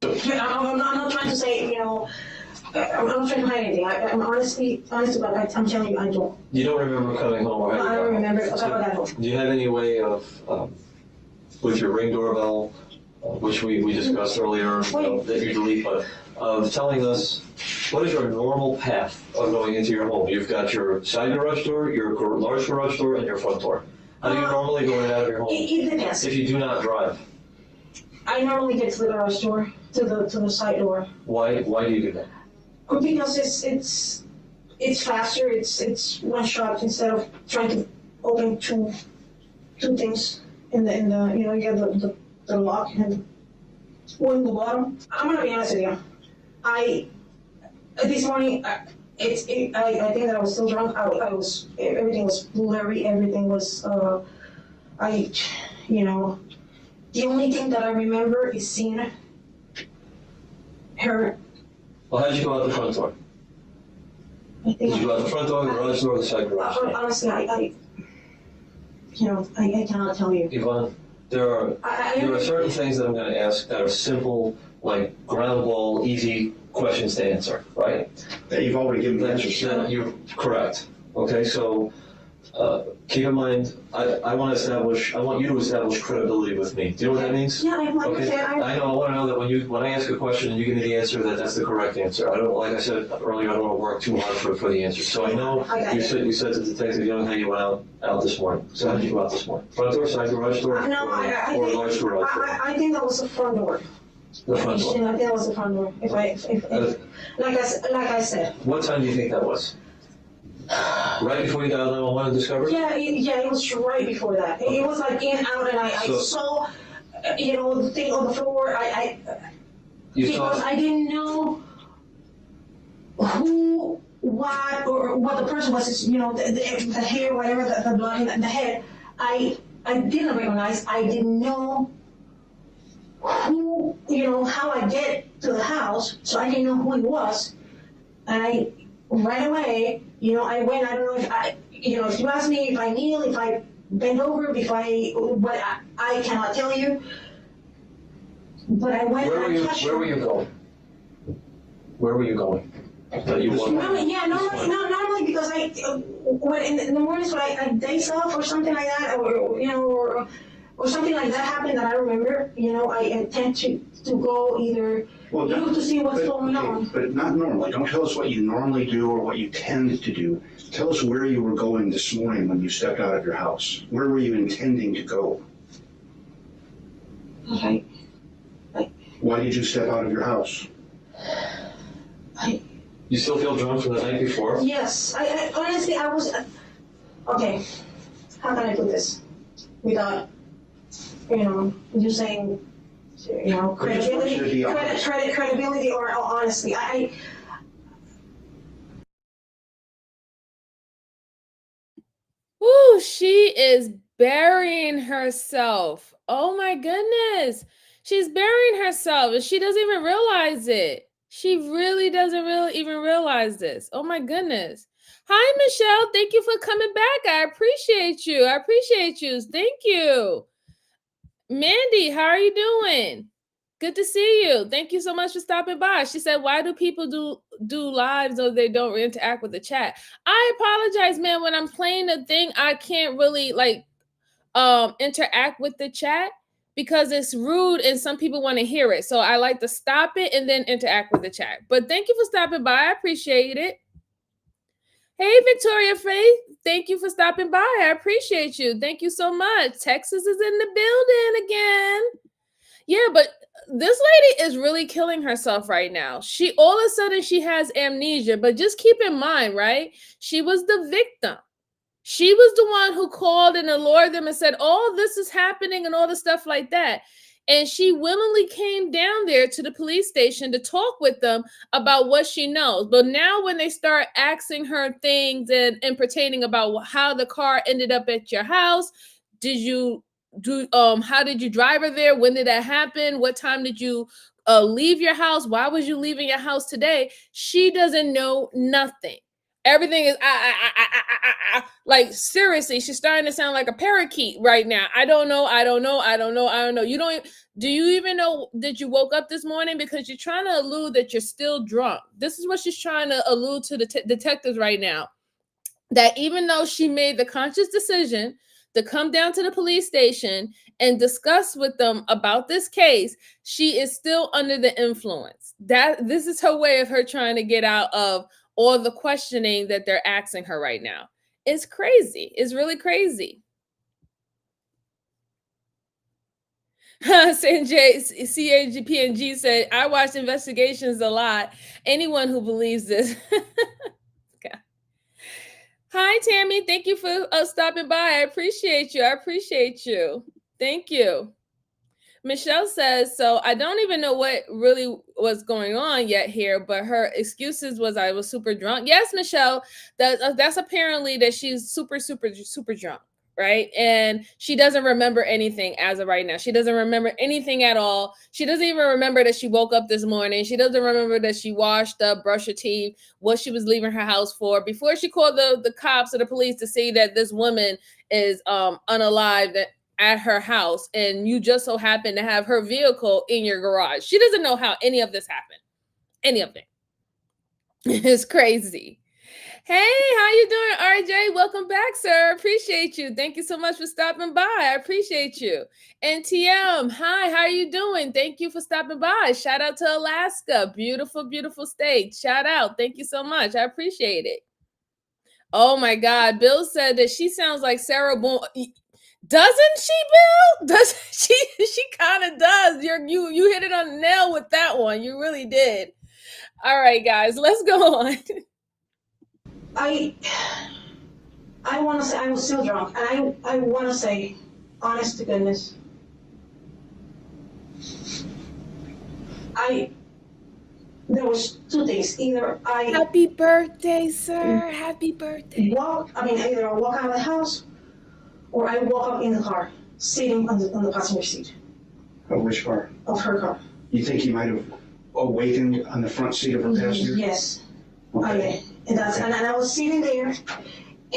I'm not trying to say, I'm not trying to hide anything. I'm honest, but I'm telling you, I don't. You don't remember coming home, right? I don't remember if I got home. Do you have any way of, with your Ring doorbell, which we discussed earlier, that you delete, but of telling us what is your normal path of going into your home? You've got your side garage door, your large garage door, and your front door. How do you normally go in and out of your home? It depends. If you do not drive. I normally get to the garage door, to the side door. Why do you do that? Because it's faster. It's one shot instead of trying to open two things in the you get the lock and one in the bottom. I'm gonna be honest with you. This morning I think that I was still drunk. Everything was blurry. Everything was the only thing that I remember is seeing her. Well, how did you go out the front door? Did you go out the front door, the garage door, or the side garage door? Honestly, I cannot tell you. Yvonne, there are certain things that I'm going to ask that are simple, like ground ball, easy questions to answer, right? That you've already given the answers to. You're correct. Okay, so keep in mind, I want you to establish credibility with me. Do you know what that means? Yeah, I understand. I know. I want to know that when I ask a question and you give me the answer, that's the correct answer. I don't, like I said earlier, I don't want to work too hard for the answer. So I know you said to the detective, you don't know how you went out this morning. So how did you go out this morning? Front door, side garage door, or large garage door? I think that was the front door. The front door. I think that was the front door. If like I said. What time do you think that was? Right before you dialed 911 and discovered? Yeah, it was right before that. Okay. It was like in, out, and I saw, the thing on the floor. because I didn't know who, what, or what the person was. You know, the hair, whatever, the blood in the head. I didn't recognize. I didn't know who, you know, how I get to the house, so I didn't know who he was. And I, right away, you know, I went, I don't know if if you ask me if I kneel, if I bend over, what I cannot tell you. But I went Where were you going? Where were you going? Normally because when in the mornings when I days off or something like that, or something like that happened that I remember, you know, I tend to go either to see what's going on. But not normally. Don't tell us what you normally do or what you tend to do. Tell us where you were going this morning when you stepped out of your house. Where were you intending to go? Okay. Why did you step out of your house? You still feel drunk from the night before? Yes. I honestly, I was... okay. How can I put this? Without, you saying, credibility or honesty. Ooh, she is burying herself. Oh my goodness. She's burying herself and she doesn't even realize it. She really doesn't even realize this. Oh my goodness. Hi, Michelle. Thank you for coming back. I appreciate you. Thank you. Mandy, how are you doing? Good to see you. Thank you so much for stopping by. She said, why do people do lives or they don't interact with the chat? I apologize, man. When I'm playing the thing, I can't really interact with the chat because it's rude and some people want to hear it. So I like to stop it and then interact with the chat. But thank you for stopping by. I appreciate it. Hey, Victoria Faith. Thank you for stopping by. I appreciate you. Thank you so much. Texas is in the building again. Yeah, but this lady is really killing herself right now. All of a sudden she has amnesia, but just keep in mind, right? She was the victim. She was the one who called and allured them and said, oh, this is happening and all the stuff like that. And she willingly came down there to the police station to talk with them about what she knows. But now when they start asking her things and pertaining about how the car ended up at your house, how did you drive her there? When did that happen? What time did you leave your house? Why was you leaving your house today? She doesn't know nothing. Everything is like seriously, she's starting to sound like a parakeet right now. I don't know. Do you even know that you woke up this morning? Because you're trying to allude that you're still drunk. This is what she's trying to allude to the detectives right now. That even though she made the conscious decision to come down to the police station and discuss with them about this case, she is still under the influence. This is her way of her trying to get out of all the questioning that they're asking her right now. It's crazy. It's really crazy. CAGPNG said, I watch investigations a lot. Anyone who believes this. Okay. Hi, Tammy. Thank you for stopping by. I appreciate you. Thank you. Michelle says, so I don't even know what really was going on yet here, but her excuses was I was super drunk. Yes, Michelle, that's apparently that she's super, super, super drunk, right? And she doesn't remember anything as of right now. She doesn't remember anything at all. She doesn't even remember that she woke up this morning. She doesn't remember that she washed up, brushed her teeth, what she was leaving her house for before she called the cops or the police to see that this woman is unalived at her house, and you just so happen to have her vehicle in your garage. She doesn't know how any of this happened. Any of it. It's crazy. Hey, how you doing, RJ? Welcome back, sir. Appreciate you. Thank you so much for stopping by. I appreciate you. And TM, hi, how are you doing? Thank you for stopping by. Shout out to Alaska. Beautiful, beautiful state. Shout out. Thank you so much. I appreciate it. Oh my God. Bill said that she sounds like Sarah Boone. Doesn't she, Bill? She kind of does. You hit it on the nail with that one. You really did. All right, guys, let's go on. I want to say I was still drunk, and I want to say, honest to goodness, I there was two things. Either I Happy birthday, sir. Happy birthday. Either I walk out of the house or I walk up in the car, sitting on the passenger seat. Of which car? Of her car. You think he might have awakened on the front seat of her passenger? Yes. Okay. And I was sitting there,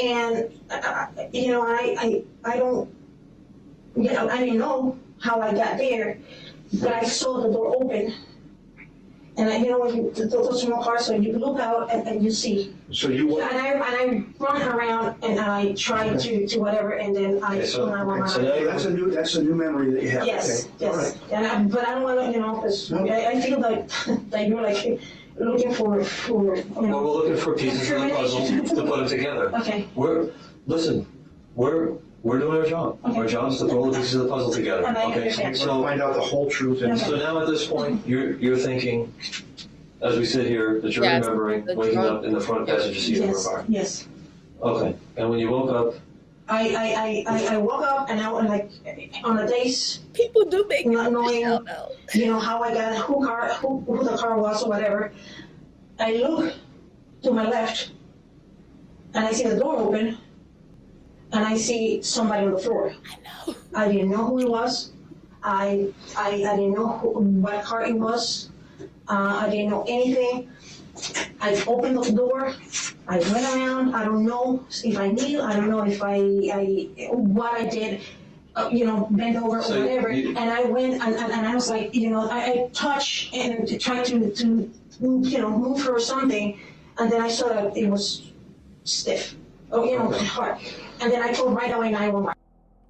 and I didn't know how I got there, but I saw the door open. And when you those small cars, so you look out and you see. So you. And I run around and I try to whatever, and then I. So that's a new memory that you have. Yes, okay. yes. All right. But I don't want to, because I feel like that you're like looking for. Well, we're looking for pieces of the puzzle to put it together. Okay. We're doing our job. Okay. Our job is to put all the pieces of the puzzle together. Okay. So find out the whole truth. So now at this point, you're thinking, as we sit here, that you're remembering waking up in the front passenger seat of her car. Yes. Okay. And when you woke up. I woke up and I was like on a days. People do make not knowing, how I got who the car was or whatever. I look to my left and I see the door open and I see somebody on the floor. I know. I didn't know who it was. I didn't know what car it was. I didn't know anything. I opened the door. I went around. I don't know if I knew. I don't know if what I did. Bent over or whatever. And I went and I was like, I touched and tried to move her or something. And then I saw that it was stiff. Hard. And then I told right away 911.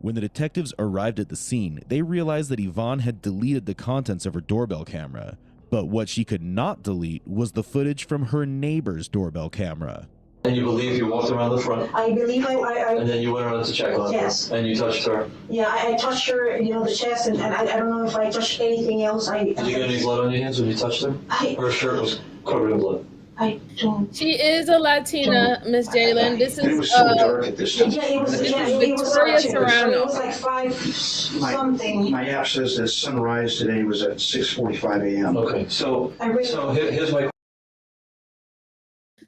When the detectives arrived at the scene, they realized that Yvonne had deleted the contents of her doorbell camera. But what she could not delete was the footage from her neighbor's doorbell camera. And you believe you walked around the front? I believe I and then you went around to check on her? And you touched her? Yeah, I touched her, the chest, and I don't know if I touched anything else. Did you get any blood on your hands when you touched her? Her shirt was covered in blood. I don't. She is a Latina, Miss Jalen. This is. It was so dark at this time. Yeah, it was. Victoria Serrano. It was like 5 something. My app says the sunrise today was at 6:45 a.m. Okay, so here's my.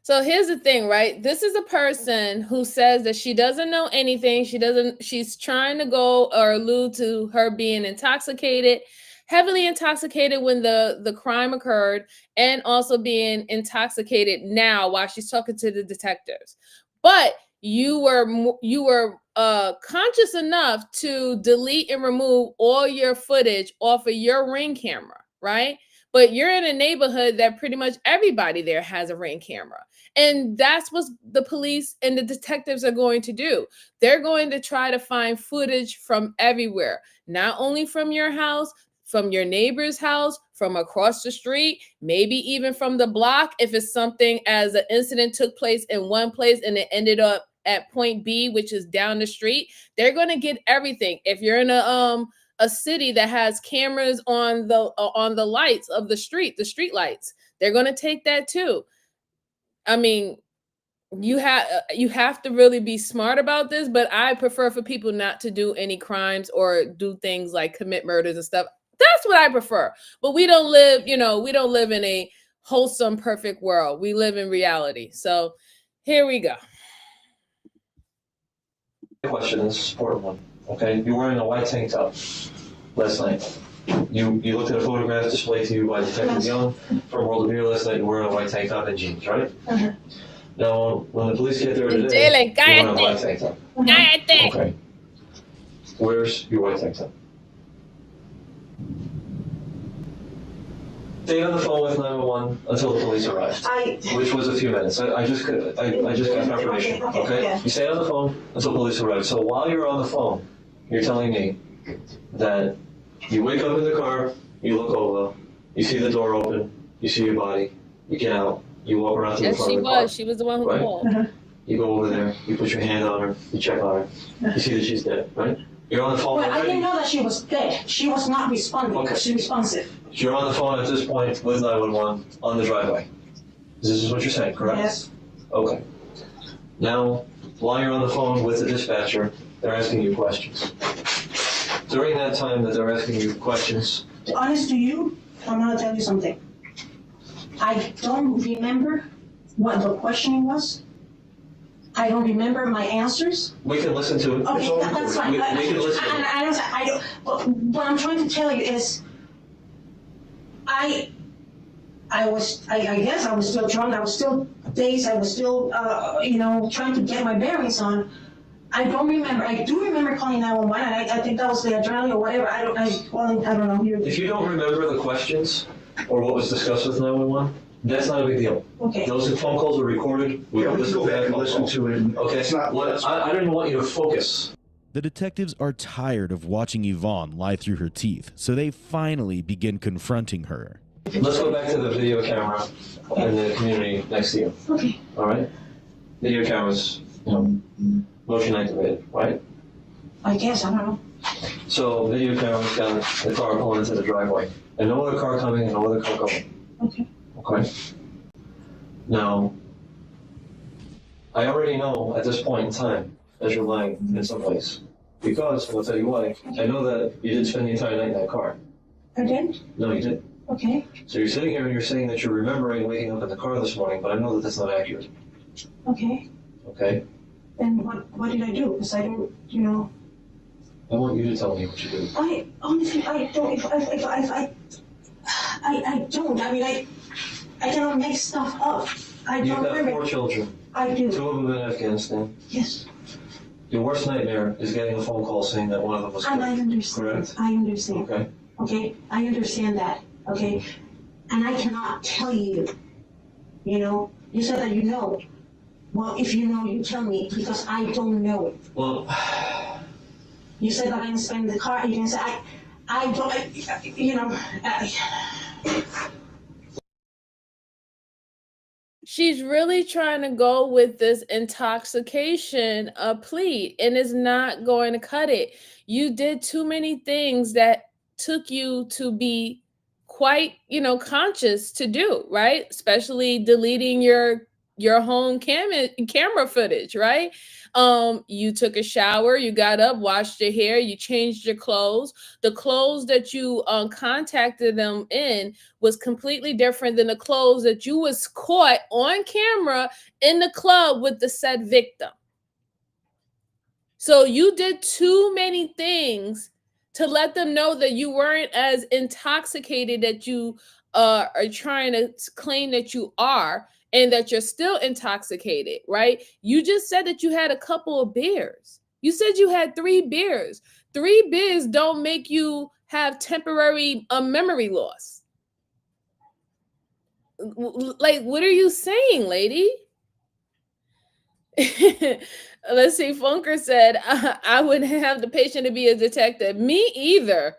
So here's the thing, right? This is a person who says that she doesn't know anything. She's trying to go or allude to her being intoxicated, heavily intoxicated when the crime occurred, and also being intoxicated now while she's talking to the detectives. But you were conscious enough to delete and remove all your footage off of your Ring camera, right? But you're in a neighborhood that pretty much everybody there has a Ring camera. And that's what the police and the detectives are going to do. They're going to try to find footage from everywhere, not only from your house, from your neighbor's house, from across the street, maybe even from the block. If it's something as an incident took place in one place and it ended up at point B, which is down the street, they're going to get everything. If you're in a city that has cameras on the lights of the street lights, they're going to take that too. I mean, you have to really be smart about this, but I prefer for people not to do any crimes or do things like commit murders and stuff. That's what I prefer. But we don't live in a wholesome, perfect world. We live in reality. So here we go. Question is an important one. Okay, you're wearing a white tank top last night. You looked at a photograph displayed to you by Detective Young from World of Beer last night. You're wearing a white tank top and jeans, right? Uh-huh. Now, when the police get there today, you're wearing a white tank top. Okay. Where's your white tank top? Stay on the phone with 911 until the police arrived, which was a few minutes. I just got confirmation. Okay? You stay on the phone until police arrived. So while you're on the phone, you're telling me that you wake up in the car, you look over, you see the door open, you see your body, you get out, you walk around to the front of the car. She was the one who right? called. You go over there, you put your hand on her, you check on her, you see that she's dead, right? You're on the phone. Well, I didn't know that she was dead. She was not responding. Okay. She's responsive. You're on the phone at this point with 911 on the driveway. This is what you're saying, correct? Yes. Okay. Now, while you're on the phone with the dispatcher, they're asking you questions. During that time that they're asking you questions... Honest to you, I'm going to tell you something. I don't remember what the questioning was. I don't remember my answers. We can listen to it. Okay, that's fine. We can listen. I don't. But what I'm trying to tell you is, I guess I was still drunk. I was still dazed. I was still, trying to get my bearings on. I don't remember. I do remember calling 911. And I think that was the adrenaline or whatever. I don't know. If you don't remember the questions or what was discussed with 911, that's not a big deal. Okay. Those phone calls are recorded. We can go back and listen to it. Okay. It's not. I don't even want you to focus. The detectives are tired of watching Yvonne lie through her teeth, so they finally begin confronting her. Let's go back to the video camera in the community next to you. Okay. All right. Video cameras, motion activated, right? I guess, I don't know. So video camera's got the car pulling into the driveway, and no other car coming and no other car going. Okay. Okay. Now, I already know at this point in time that you're lying in some place, because I'll tell you why. I know that you didn't spend the entire night in that car. I didn't? No, you didn't. Okay. So you're sitting here and you're saying that you're remembering waking up in the car this morning, but I know that that's not accurate. Okay. Okay? Then what did I do? Because I don't, I want you to tell me what you did. I honestly, I don't. I don't. I mean, I cannot make stuff up. You've got 4 children. I do. 2 of them in Afghanistan. Yes. Your worst nightmare is getting a phone call saying that one of them was And I killed. understand. Correct? I understand. Okay. Okay? I understand that. Okay? And I cannot tell you. You said that you know. Well, if you know, you tell me, because I don't know. Well, you said that I didn't spend the car. You didn't say I don't. She's really trying to go with this intoxication plea, and it's not going to cut it. You did too many things that took you to be quite, conscious to do, right? Especially deleting your home camera footage, right? You took a shower, you got up, washed your hair, you changed your clothes. The clothes that you contacted them in was completely different than the clothes that you was caught on camera in the club with the said victim. So you did too many things to let them know that you weren't as intoxicated that you are trying to claim that you are, and that you're still intoxicated, right? You just said that you had a couple of beers. You said you had 3 beers. 3 beers don't make you have temporary memory loss. Like, what are you saying, lady? Let's see. Funker said, I wouldn't have the patience to be a detective. Me either.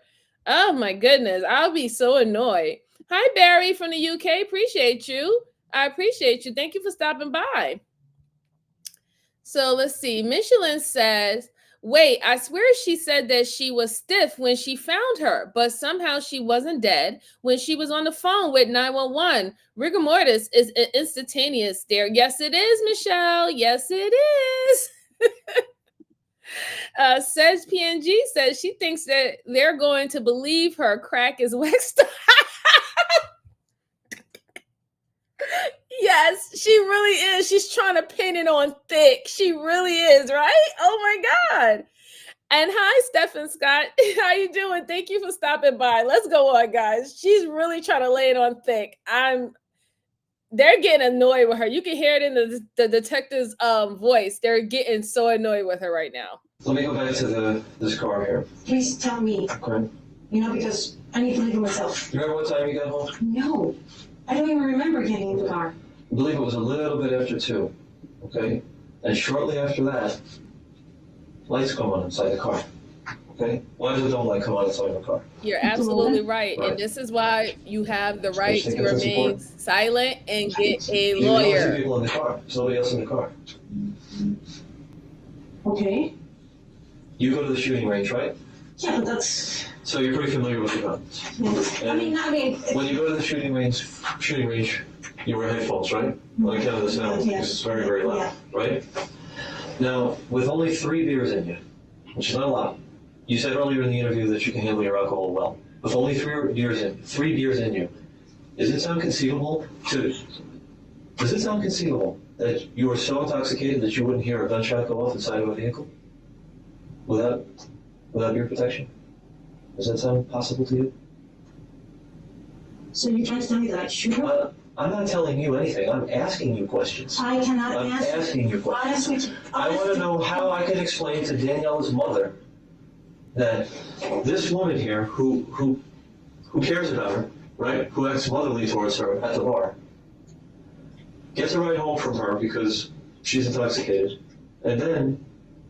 Oh my goodness. I'll be so annoyed. Hi, Barry from the UK. Appreciate you. I appreciate you. Thank you for stopping by. So let's see. Michelin says, wait, I swear she said that she was stiff when she found her, but somehow she wasn't dead when she was on the phone with 911. Rigor mortis is instantaneous there. Yes, it is, Michelle. Yes, it is. Says PNG says she thinks that they're going to believe her crack is waxed. Yes, she really is. She's trying to pin it on thick. She really is, right? Oh my God. And hi, Stephen Scott. How you doing? Thank you for stopping by. Let's go on, guys. She's really trying to lay it on thick. They're getting annoyed with her. You can hear it in the detective's voice. They're getting so annoyed with her right now. Let me go back to this car here. Please tell me. Okay. Because I need to leave it myself. Remember what time you got home? No. I don't even remember getting in the car. I believe it was a little bit after 2. Okay? And shortly after that, lights come on inside the car. Okay? Why does the dome light come on inside the car? You're absolutely right. And this is why you have the right to remain silent and get a lawyer. There's only 2 people in the car. There's nobody else in the car. Okay. You go to the shooting range, right? Yeah, but that's... So you're pretty familiar with the guns. Yes. I mean... When you go to the shooting range, you wear headphones, right? On account of the sound, because it's very, very loud, right? Now, with only 3 beers in you, which is not a lot, you said earlier in the interview that you can handle your alcohol well. With only 3 beers in you, Does it sound conceivable that you were so intoxicated that you wouldn't hear a gunshot go off inside of a vehicle without your protection? Does that sound possible to you? So you're trying to tell me that I shoot her? I'm not telling you anything. I'm asking you questions. I cannot I'm answer. asking you questions. I want to know how I can explain to Daniela's mother that this woman here who cares about her, right, who acts motherly towards her at the bar, gets a ride home from her because she's intoxicated, and then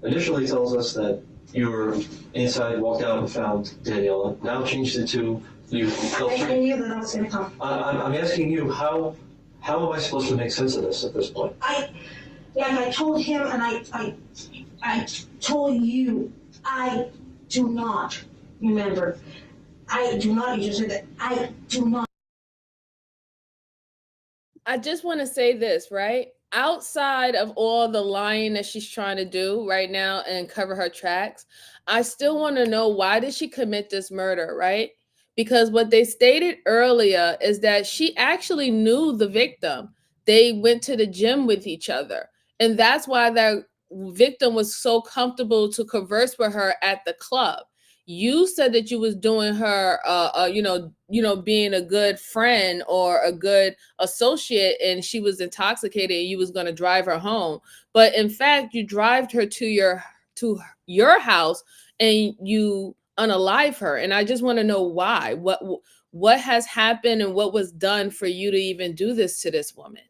initially tells us that you were inside, walked out and found Daniela, now changed it to you felt I knew that I was going to come. I'm asking you, how am I supposed to make sense of this at this point? I told him and I told you, I do not remember. I do not, you just said that, I do not. I just want to say this, right? Outside of all the lying that she's trying to do right now and cover her tracks, I still want to know, why did she commit this murder, right? Because what they stated earlier is that she actually knew the victim. They went to the gym with each other. And that's why that victim was so comfortable to converse with her at the club. You said that you was doing her, being a good friend or a good associate, and she was intoxicated and you was going to drive her home. But in fact, you drove her to your house and you unalive her. And I just want to know why. What has happened and what was done for you to even do this to this woman?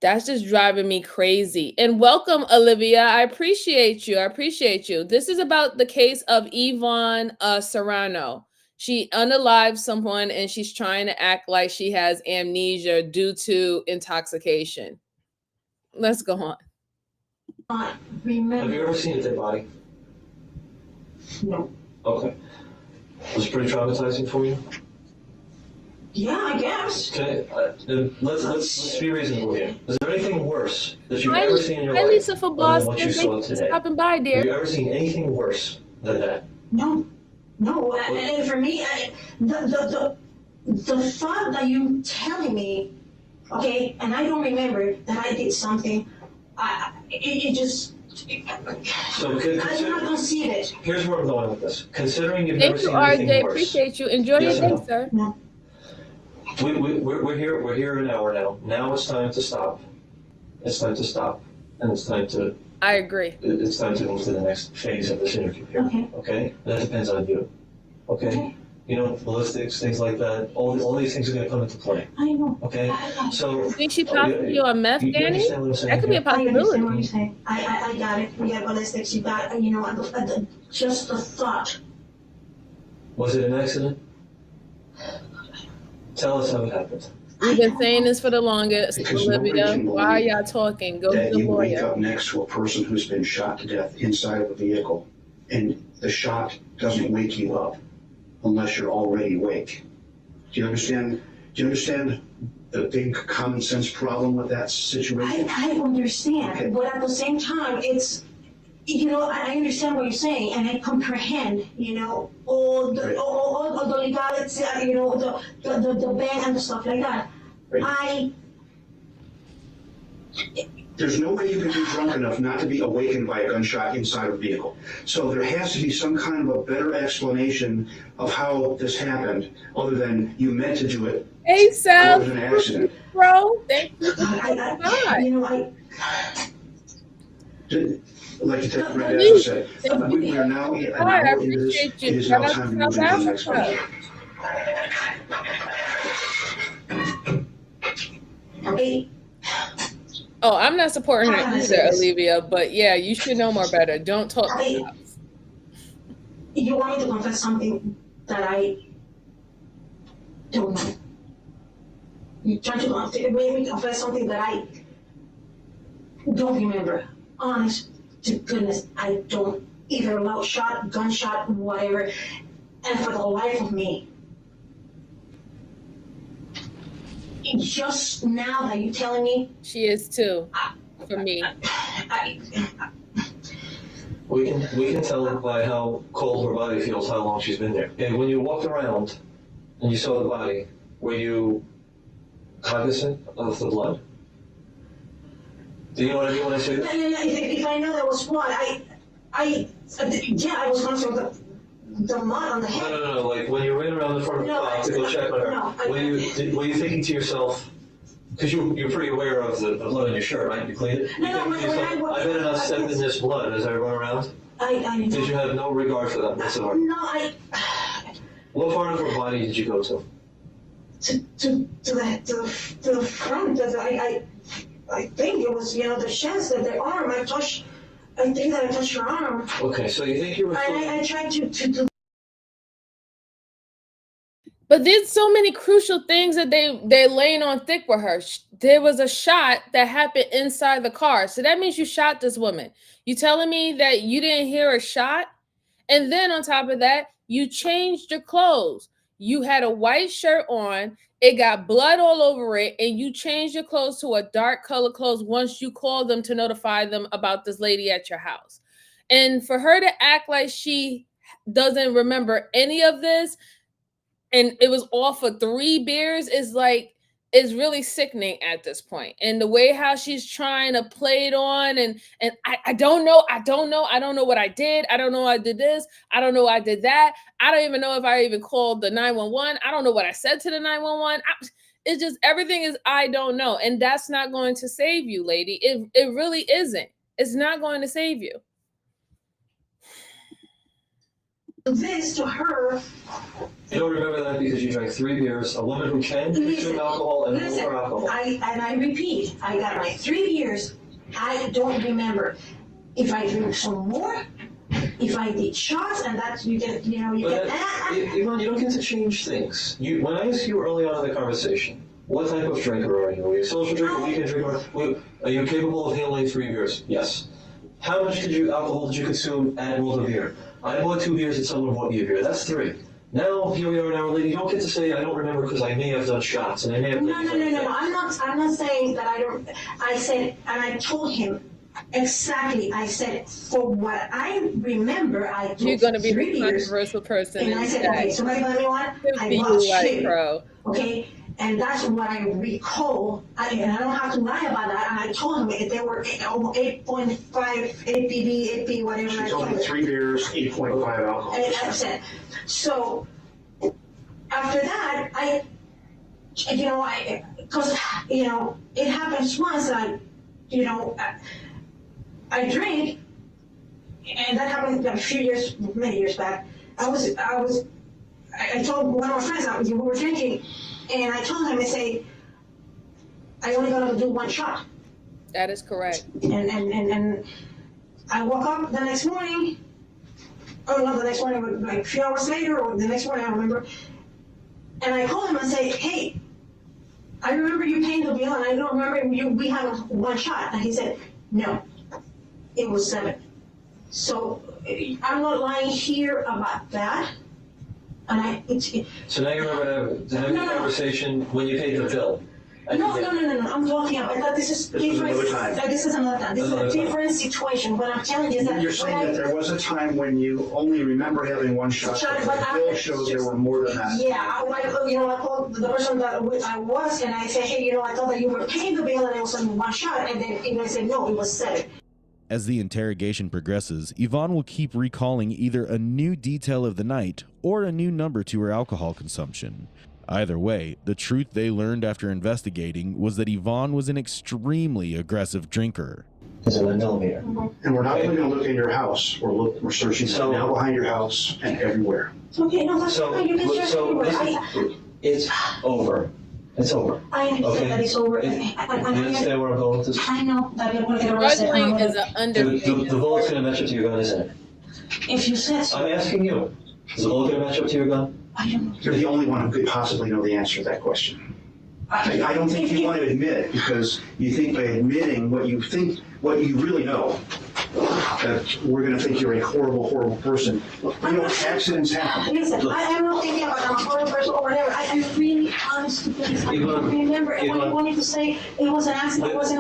That's just driving me crazy. And welcome, Olivia. I appreciate you. This is about the case of Yvonne Serrano. She unalived someone and she's trying to act like she has amnesia due to intoxication. Let's go on. I remember. Have you ever seen a dead body? No. Okay. Was it pretty traumatizing for you? Yeah, I guess. Okay, let's be reasonable here. Is there anything worse that you've ever seen in your life Lisa for than what you Boston. saw today? Stopping by, dear. Have you ever seen anything worse than that? No. And for me, the thought that you telling me, okay, and I don't remember that I did something. It just. So I cannot conceive it. Here's where I'm going with this. Considering you've Thank never you, seen anything RJ. worse. Appreciate you. Enjoy Yes your or day, no? sir. No. We're here an hour now. Now it's time to stop. It's time to stop, and it's time to. I agree. It's time to move to the next phase of this interview here. Okay. That depends on you. Okay. You know, ballistics, things like that. All these things are going to come into play. I know. Okay. So. You think she possibly on meth, you Danny? understand what I'm saying That could be a here? I understand possibility. what you're saying. I got it. We got ballistics. You got, just the thought. Was it an accident? Tell us how it happened. We've been saying this for the longest, Because nobody Olivia. can Why are believe y'all talking? Go to that the you wake lawyer. up next to a person who's been shot to death inside of a vehicle, and the shot doesn't wake you up unless you're already awake. Do you understand the big common sense problem with that situation? I understand, Okay. but at the same time, it's, I understand what you're saying, and I comprehend, all the legalities, the ban and the stuff like that. Right. There's no way you can be drunk enough not to be awakened by a gunshot inside of a vehicle. So there has to be some kind of a better explanation of how this happened, other than you meant to do it. Hey, Sal. It was an accident. Bro, thank you. Like Detective Randazzo said, we are now an hour into this. It is now time to move into the next one. Oh, I'm not supporting her either, Olivia, but yeah, you should know more better. Don't talk. You want me to confess something that I don't know? You try to make me confess something that I don't remember. Honest to goodness, I don't. Either loud shot, gunshot, whatever. And for the life of me, just now that you're telling me, she is too. For me, we can tell by how cold her body feels how long she's been there. And when you walked around and you saw the body, were you cognizant of the blood? Do you know what I mean when I say that? Yeah. If I know that was blood, I was concerned with the mud on the head. No. Like when you ran around the front of the car to go check on her, were you thinking to yourself, because you're pretty aware of the blood on your shirt, right? You cleaned it? I better not step in this blood as I run around? Did you have no regard for that whatsoever? No, What part of her body did you go to? To the front. I think it was, the chest and the arm. I think that I touched her arm. Okay, so you think you were... I tried to But there's so many crucial things that they're laying on thick with her. There was a shot that happened inside the car. So that means you shot this woman. You telling me that you didn't hear a shot? And then on top of that, you changed your clothes. You had a white shirt on. It got blood all over it. And you changed your clothes to a dark color clothes once you called them to notify them about this lady at your house. And for her to act like she doesn't remember any of this, and it was all for 3 beers, is really sickening at this point. And the way how she's trying to play it on, and I don't know what I did. I don't know I did this. I don't know I did that. I don't even know if I even called the 911. I don't know what I said to the 911. It's just everything is I don't know. And that's not going to save you, lady. It really isn't. It's not going to save you. This to her. You don't remember that because you drank 3 beers, a woman who can consume alcohol and over alcohol. I repeat, I got my 3 beers. I don't remember if I drink some more, if I did shots, and that's you get Yvonne, you don't get to change things. When I asked you early on in the conversation, what type of drinker are you? Are you a social drinker, weekend drinker? Are you capable of handling 3 beers? Yes. How much alcohol did you consume at one beer? I bought 2 beers and someone bought me a beer. That's 3. Now, here we are an hour later. You don't get to say, I don't remember because I may have done shots and I may have done... No. I'm not saying that I don't... I said, and I told him exactly. I said, for what I remember, I took You're going to be 3 the beers. controversial person. And I said, okay, somebody let me one. I bought 2. Okay? And that's what I recall. And I don't have to lie about that. And I told him they were 8.5 APB, AP, whatever. She told me 3 beers, 8.5 alcohol. And I said, so after that, because it happens once that I drink, and that happened many years back. I told one of my friends that we were drinking. And I told him, I say, I only gotta do 1 shot. That is correct. And I woke up the next morning. Oh, not the next morning, but like a few hours later, or the next morning, I don't remember. And I called him and say, hey, I remember you paying the bill, and I don't remember we had 1 shot. And he said, no, it was 7. So I'm not lying here about that. So now you remember having a conversation when you paid the bill? No. I'm talking about that. This is different. This is another time. This is a different situation. What I'm telling you is that you're saying that there was a time when you only remember having 1 shot. But the bill shows there were more than that. Yeah, I called the person that I was, and I said, hey, I thought that you were paying the bill, and it was only 1 shot, and then I said, no, it was 7. As the interrogation progresses, Yvonne will keep recalling either a new detail of the night or a new number to her alcohol consumption. Either way, the truth they learned after investigating was that Yvonne was an extremely aggressive drinker. Is it a millimeter? And we're not even going to look in your house. We're searching now behind your house and everywhere. Okay, no, that's fine. You can search everywhere. It's over. It's over. I understand that it's over. You understand where I'm going with this? I know that you're going to get arrested. Struggling is an understatement. The bullet's going to match up to your gun, isn't it? If you said so. I'm asking you. Is the bullet going to match up to your gun? I don't know. You're the only one who could possibly know the answer to that question. I don't think you want to admit it, because you think by admitting what you really know, that we're going to think you're a horrible, horrible person. Accidents happen. Listen, I am not thinking about I'm a horrible person or whatever. I am really honest to please. I don't remember. And when you wanted to say it was an accident, it wasn't.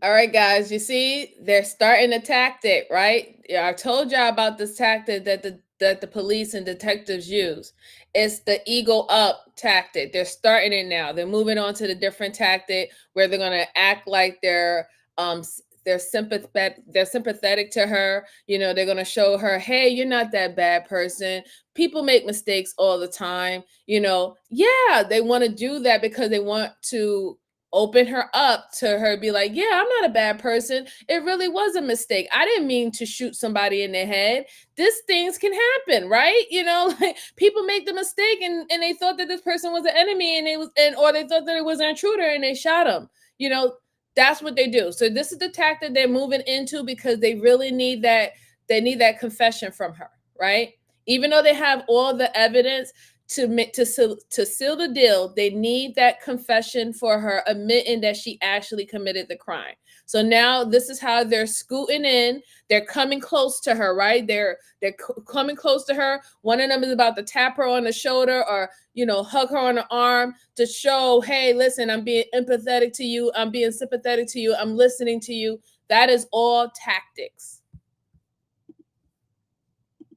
All right, guys, you see, they're starting a tactic, right? Yeah, I told y'all about this tactic that that the police and detectives use. It's the ego up tactic. They're starting it now. They're moving on to the different tactic where they're going to act like they're sympathetic to her. You know, they're going to show her, hey, you're not that bad person. People make mistakes all the time. You know, yeah, they want to do that because they want to open her up to her, be like, yeah, I'm not a bad person. It really was a mistake. I didn't mean to shoot somebody in the head. These things can happen, right? You know, like people make the mistake and they thought that this person was an enemy or they thought that it was an intruder and they shot him. You know, that's what they do. So this is the tactic they're moving into because they really need that. They need that confession from her, right? Even though they have all the evidence to seal the deal, they need that confession for her admitting that she actually committed the crime. So now this is how they're scooting in. They're coming close to her, right? They're coming close to her. One of them is about to tap her on the shoulder or, you know, hug her on the arm to show, hey, listen, I'm being empathetic to you. I'm being sympathetic to you. I'm listening to you. That is all tactics.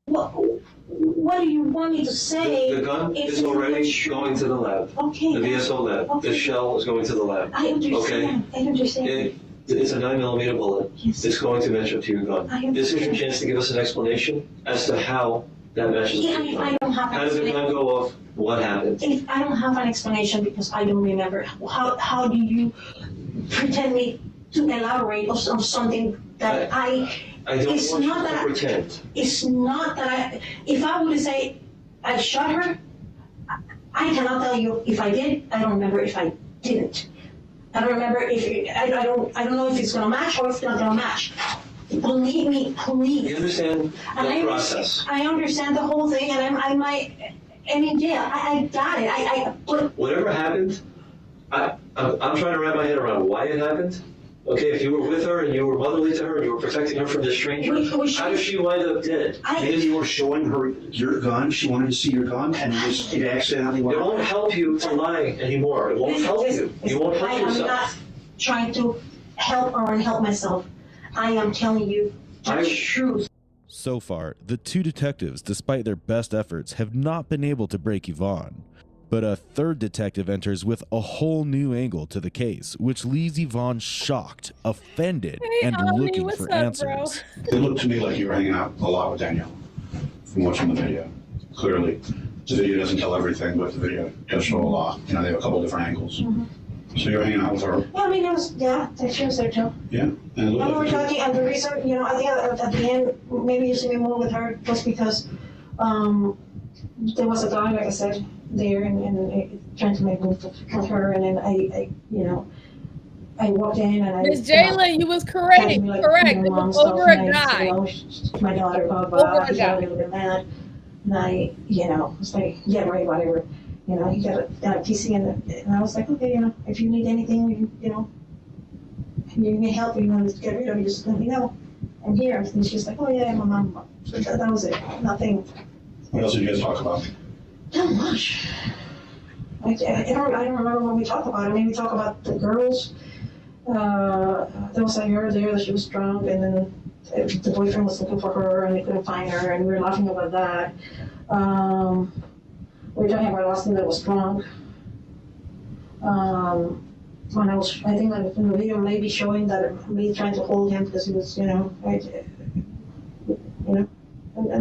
What do you want me to say? The gun is already going to the lab. Okay. The VSO lab. Okay. The shell is going to the lab. I understand. Okay. I understand. It's a 9mm bullet. Yes. It's going to match up to your gun. This is your chance to give us an explanation as to how that matches up to your gun. I don't have How did the gun go off? What happened? If I don't have an explanation because I don't remember, how do you pretend me to elaborate on something that I don't it's want not you that to pretend. It's not that if I would say I shot her, I cannot tell you if I did. I don't remember if I didn't. I don't remember if I don't know if it's gonna match or if it's not gonna match. Believe me, please. You understand the process. I understand the whole thing, and I mean, yeah, I got it. Whatever happened, I'm trying to wrap my head around why it happened. Okay, if you were with her and you were motherly to her and you were protecting her from this stranger, how does she wind up dead? Because you were showing her your gun, she wanted to see your gun, and it accidentally went off. It won't help you to lie anymore. It won't help you. You won't help yourself. I am not trying to help or unhelp myself. I am telling you the truth. So far, the two detectives, despite their best efforts, have not been able to break Yvonne. But a third detective enters with a whole new angle to the case, which leaves Yvonne shocked, offended, and looking for answers. It looked to me like you were hanging out a lot with Danielle from watching the video. Clearly, the video doesn't tell everything, but the video does show a lot. You know, they have a couple different angles. Mm-hmm. So you're hanging out with her. Yeah, I mean, she was there too. Yeah. And we were talking, and the reason, you know, I think at the end, maybe you see me more with her was because there was a guy, like I said, there and trying to make move with her, and then I walked in and I. Miss Jalen, you was correct. It was over a guy. My daughter, blah blah. He got a little bit mad, and I, was like, yeah, right, whatever. He got a PC and I was like, okay, if you need anything, you need help, you want to get rid of it, just let me know. I'm here. And she's like, oh yeah, my mom. So that was it. Nothing. What else did you guys talk about? Not much. I don't remember what we talked about. I mean, we talked about the girls. There was a girl there that she was drunk, and then the boyfriend was looking for her, and they couldn't find her, and we were laughing about that. We were talking about Austin that was drunk. When I think that in the video maybe showing that me trying to hold him because he was, and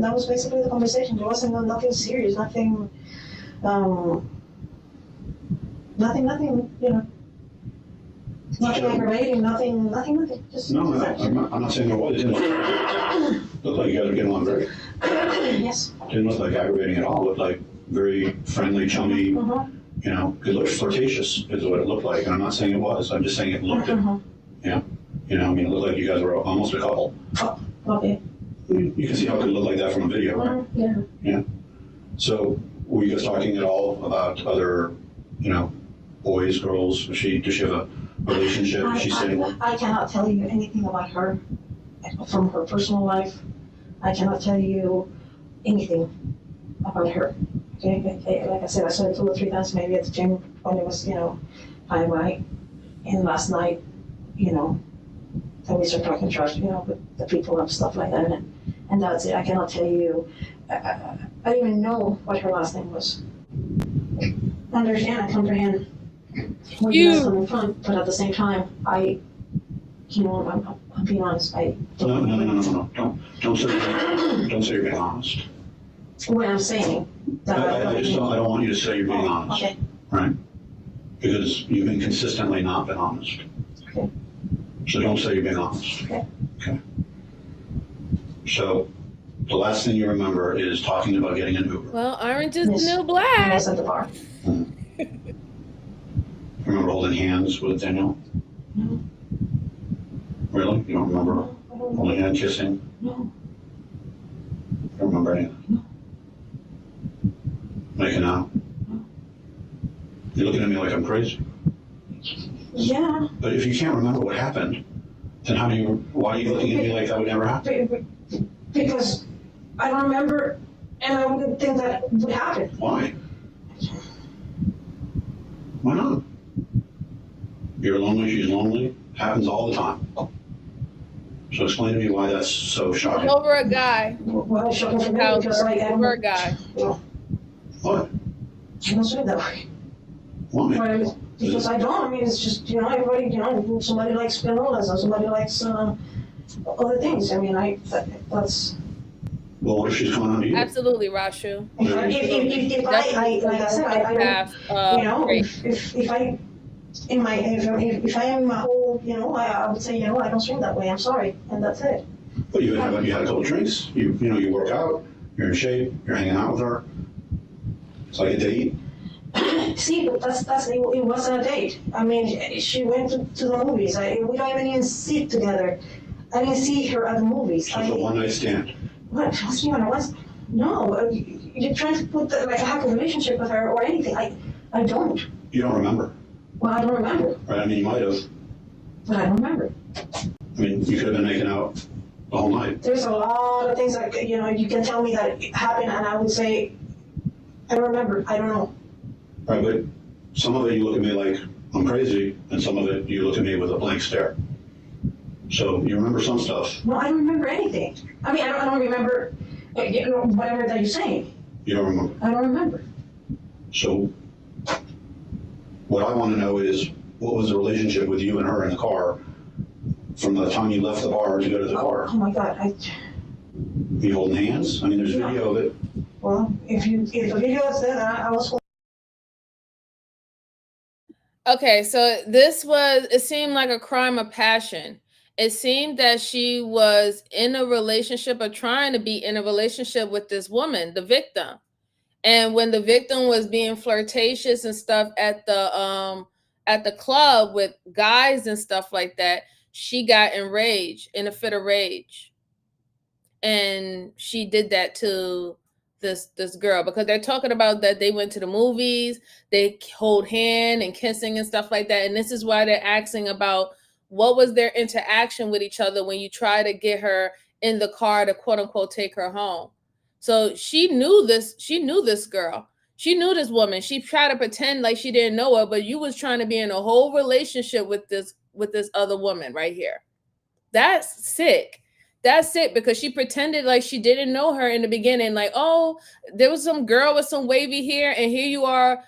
that was basically the conversation. There wasn't nothing serious, nothing, nothing, nothing aggravating, nothing. Just no, I'm not saying there was. It didn't look like you guys were getting along very. Yes. Didn't look like aggravating at all. It looked like very friendly, chummy. It looked flirtatious is what it looked like. And I'm not saying it was. I'm just saying it looked it. Yeah. It looked like you guys were almost a couple. Oh, okay. You can see how it could look like that from a video, right? Yeah. Yeah. So were you guys talking at all about other, boys, girls? Does she have a relationship? Is she single? I cannot tell you anything about her from her personal life. I cannot tell you anything about her. Okay, like I said, I saw it 2 or 3 times maybe at the gym when it was, high. And last night, then we started talking trash, with the people and stuff like that. And that's it. I cannot tell you I didn't even know what her last name was. Understand and comprehend where you guys coming from, but at the same time, I'm being honest. No. Don't say you're being honest. What I'm saying. I don't want you to say you're being honest. Okay. Right? Because you've been consistently not been honest. Okay. So don't say you're being honest. Okay. Okay. So the last thing you remember is talking about getting an Uber. Well, orange is the new black. I was at the bar. Remember holding hands with Daniel? No. Really? You don't remember holding hands, kissing? No. You don't remember anything? No. Making out? No. You're looking at me like I'm crazy. Yeah. But if you can't remember what happened, then why are you looking at me like that would never happen? Because I don't remember, and I wouldn't think that would happen. Why? Why not? You're lonely, she's lonely. Happens all the time. So explain to me why that's so shocking. Over a guy. Well, it's shocking for me because over a guy. What? You don't say it that way. Why? Because I don't. I mean, it's just, everybody, somebody likes granolas or somebody likes other things. I mean, that's... Well, what if she's coming on to you? Absolutely, Rashu. If I, like I said, I if I am in my whole, I would say, I don't swim that way. I'm sorry, and that's it. Well, you had a couple drinks. You work out. You're in shape. You're hanging out with her. It's like a date. See, but it wasn't a date. I mean, she went to the movies. We don't even sit together. I didn't see her at the movies. So it's a one-night stand. What? No, you're trying to put I have a relationship with her or anything. I don't. You don't remember. Well, I don't remember. Right? I mean, you might have. But I don't remember. I mean, you could have been making out the whole night. There's a lot of things that, you can tell me that it happened, and I would say, I don't remember. I don't know. Right, but some of it you look at me like I'm crazy, and some of it you look at me with a blank stare. So you remember some stuff. No, I don't remember anything. I mean, I don't remember, whatever that you're saying. You don't remember. I don't remember. So what I want to know is, what was the relationship with you and her in the car from the time you left the bar to go to the car? Oh my God, You holding hands? I mean, there's video of it. Well, if the video is there, I was. Okay, so it seemed like a crime of passion. It seemed that she was in a relationship or trying to be in a relationship with this woman, the victim. And when the victim was being flirtatious and stuff at the club with guys and stuff like that, she got enraged, in a fit of rage. And she did that to this girl, because they're talking about that they went to the movies, they hold hand and kissing and stuff like that. And this is why they're asking about what was their interaction with each other when you try to get her in the car to quote unquote take her home. So she knew this girl. She knew this woman. She tried to pretend like she didn't know her, but you was trying to be in a whole relationship with this other woman right here. That's sick. That's it, because she pretended like she didn't know her in the beginning. Like, oh, there was some girl with some wavy hair, and here you are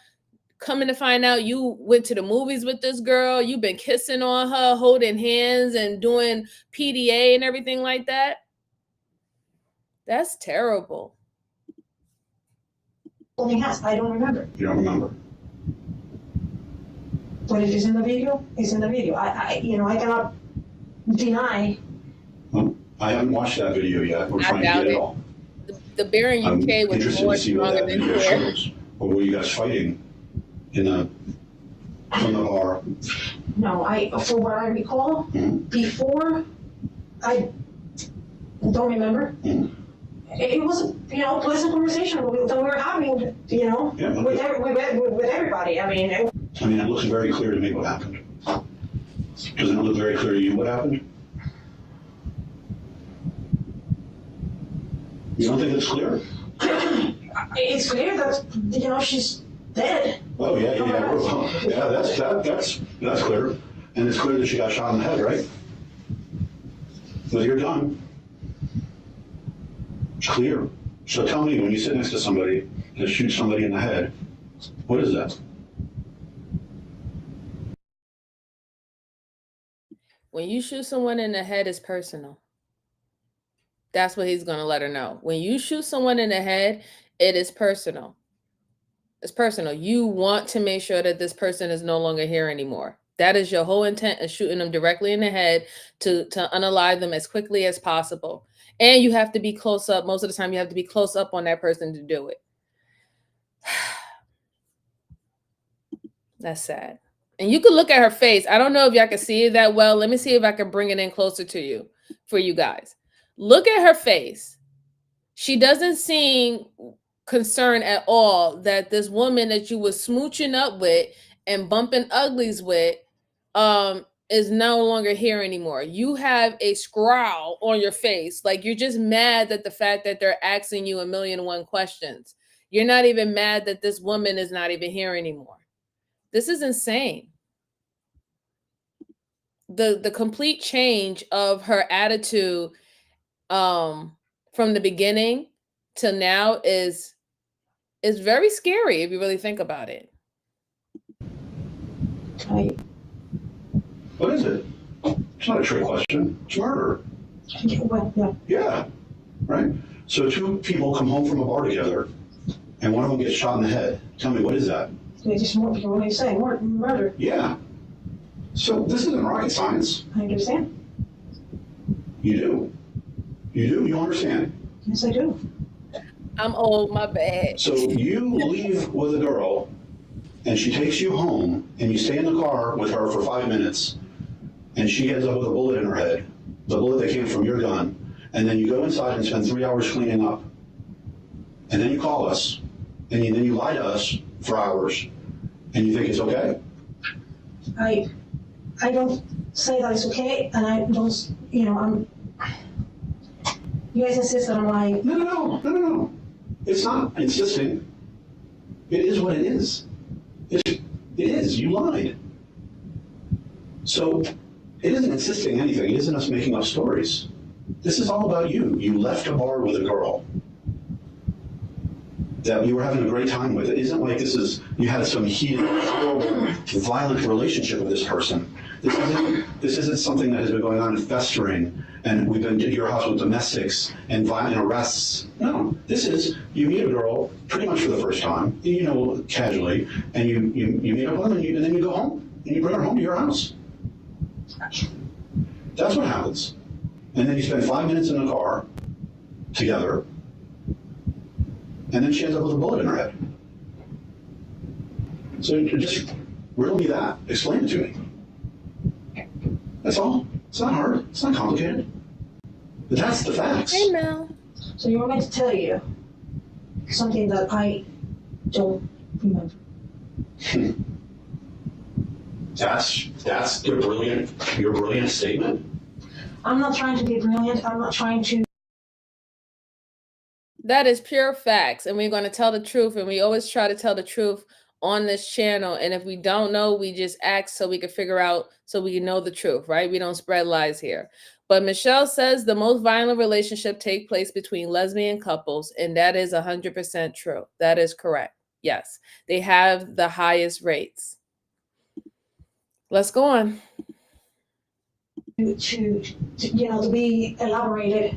coming to find out you went to the movies with this girl. You've been kissing on her, holding hands, and doing PDA and everything like that. That's terrible. Holding hands, I don't remember. You don't remember. But if it's in the video, it's in the video. I cannot deny. Well, I haven't watched that video yet. We're trying to get it all. The beer in UK was more stronger than here. Or were you guys fighting from the bar? No, for what I recall, before, I don't remember. It was a pleasant conversation that we were having, with everybody. I mean, it looks very clear to me what happened. Doesn't it look very clear to you what happened? You don't think it's clear? It's clear that she's dead. Oh yeah, that's clear, and it's clear that she got shot in the head, right? With your gun, it's clear. So tell me, when you sit next to somebody that shoots somebody in the head, what is that? When you shoot someone in the head, it's personal. That's what he's going to let her know. When you shoot someone in the head, it is personal. It's personal. You want to make sure that this person is no longer here anymore. That is your whole intent of shooting them directly in the head to unalive them as quickly as possible. And you have to be close up. Most of the time, you have to be close up on that person to do it. That's sad. And you can look at her face. I don't know if y'all can see it that well. Let me see if I can bring it in closer to you for you guys. Look at her face. She doesn't seem concerned at all that this woman that you was smooching up with and bumping uglies with is no longer here anymore. You have a scowl on your face. Like you're just mad at the fact that they're asking you 1,000,001 questions. You're not even mad that this woman is not even here anymore. This is insane. The complete change of her attitude from the beginning to now is very scary if you really think about it. What is it? It's not a trick question. It's murder. Yeah. Right? So two people come home from a bar together, and one of them gets shot in the head. Tell me, what is that? They just what are you saying? Murder. Yeah. So this isn't rocket science. I understand. You do. You do? You understand? Yes, I do. I'm old, my bad. So you leave with a girl, and she takes you home, and you stay in the car with her for 5 minutes, and she ends up with a bullet in her head, the bullet that came from your gun, and then you go inside and spend 3 hours cleaning up. And then you call us, and then you lie to us for hours, and you think it's okay? I don't say that it's okay, and I don't, you guys insist that I'm lying. No. It's not insisting. It is what it is. It is. You lied. So it isn't insisting anything. It isn't us making up stories. This is all about you. You left a bar with a girl that you were having a great time with. It isn't like you had some heated, horrible, violent relationship with this person. This isn't something that has been going on and festering, and we've been to your house with domestics and violent arrests. No, this is, you meet a girl pretty much for the first time, casually, and you meet up with them, and then you go home, and you bring her home to your house. That's what happens. And then you spend 5 minutes in the car together, and then she ends up with a bullet in her head. So just riddle me that. Explain it to me. That's all. It's not hard. It's not complicated. But that's the facts. Hey, Mel. So you want me to tell you something that I don't remember? That's your brilliant statement? I'm not trying to be brilliant. I'm not trying to. That is pure facts, and we're going to tell the truth, and we always try to tell the truth on this channel. And if we don't know, we just ask so we can figure out, so we can know the truth, right? We don't spread lies here. But Michelle says the most violent relationship take place between lesbian couples, and that is 100% true. That is correct. Yes, they have the highest rates. Let's go on. To be elaborated.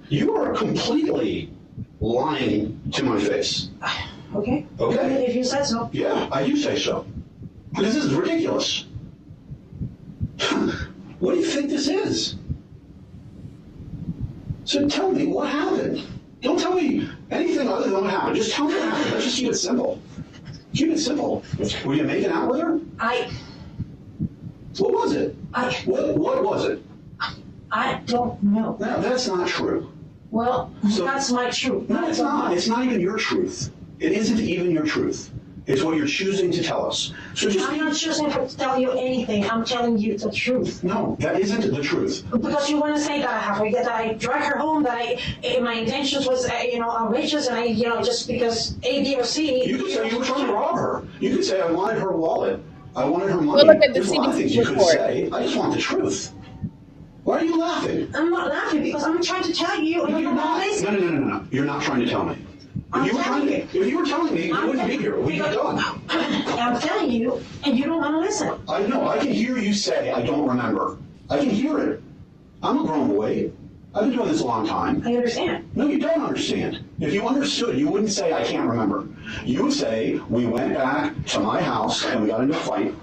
You are completely lying to my face. Okay. Okay. If you said so. Yeah, I do say so. This is ridiculous. What do you think this is? So tell me what happened. Don't tell me anything other than what happened. Just tell me what happened. Let's just keep it simple. Keep it simple. Were you making out with her? What was it? What was it? I don't know. No, that's not true. Well, that's my truth. No, it's not. It's not even your truth. It isn't even your truth. It's what you're choosing to tell us. So I'm not choosing to tell you anything. I'm telling you the truth. No, that isn't the truth. Because you want to say that I drag her home, that my intentions was, outrageous, and just because A, B, or C. You could say you were trying to rob her. You could say I wanted her wallet. I wanted her money. Well, look at the There's a lot of things you could report. say. I just want the truth. Why are you laughing? I'm not laughing because I'm trying to tell you. No, you're not. No. You're not trying to tell me. If you were telling me, you wouldn't be here. We'd be done. I'm telling you, and you don't want to listen. I know. I can hear you say, I don't remember. I can hear it. I'm a grown boy. I've been doing this a long time. I understand. No, you don't understand. If you understood, you wouldn't say, I can't remember. You would say, we went back to my house and we got into a fight.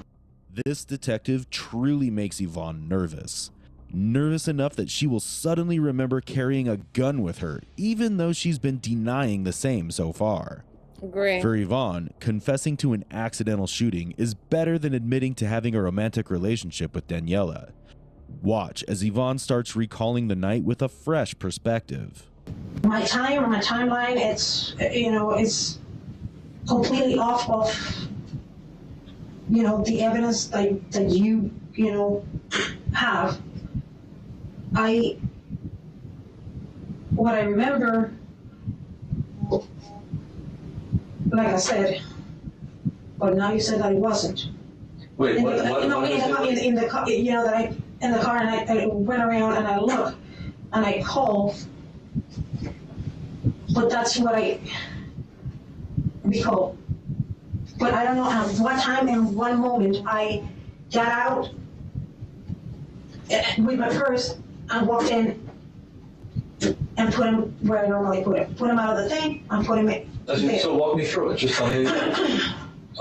This detective truly makes Yvonne nervous. Nervous enough that she will suddenly remember carrying a gun with her, even though she's been denying the same so far. Great. For Yvonne, confessing to an accidental shooting is better than admitting to having a romantic relationship with Daniela. Watch as Yvonne starts recalling the night with a fresh perspective. My timeline, it's completely off of, the evidence that you have. What I remember, like I said, but now you said that it wasn't. Wait, In the car, that I in the car, and I went around and I looked and I called, but that's what I recall. But I don't know at what time and what moment I got out with my purse and walked in and put him where I normally put him. Put him out of the thing and put him in. So walk me through it. Just tell me.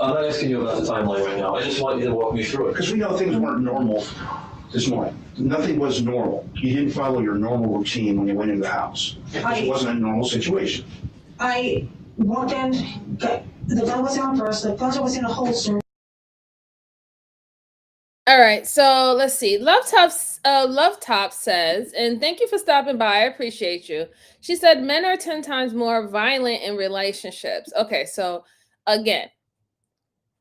I'm not asking you about the timeline right now. I just want you to walk me through it. Because we know things weren't normal this morning. Nothing was normal. You didn't follow your normal routine when you went into the house. It wasn't a normal situation. I walked in, the gun was in my purse, the gun was in a holster. All right, so let's see. Love Top says, and thank you for stopping by. I appreciate you. She said men are 10 times more violent in relationships. Okay, so again,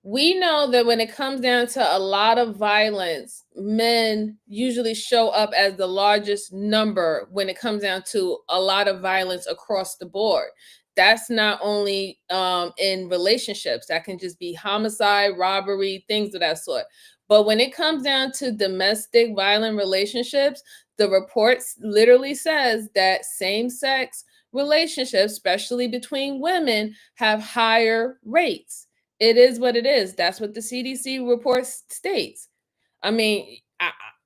we know that when it comes down to a lot of violence, men usually show up as the largest number when it comes down to a lot of violence across the board. That's not only in relationships. That can just be homicide, robbery, things of that sort. But when it comes down to domestic violent relationships, the report literally says that same-sex relationships, especially between women, have higher rates. It is what it is. That's what the CDC report states. I mean,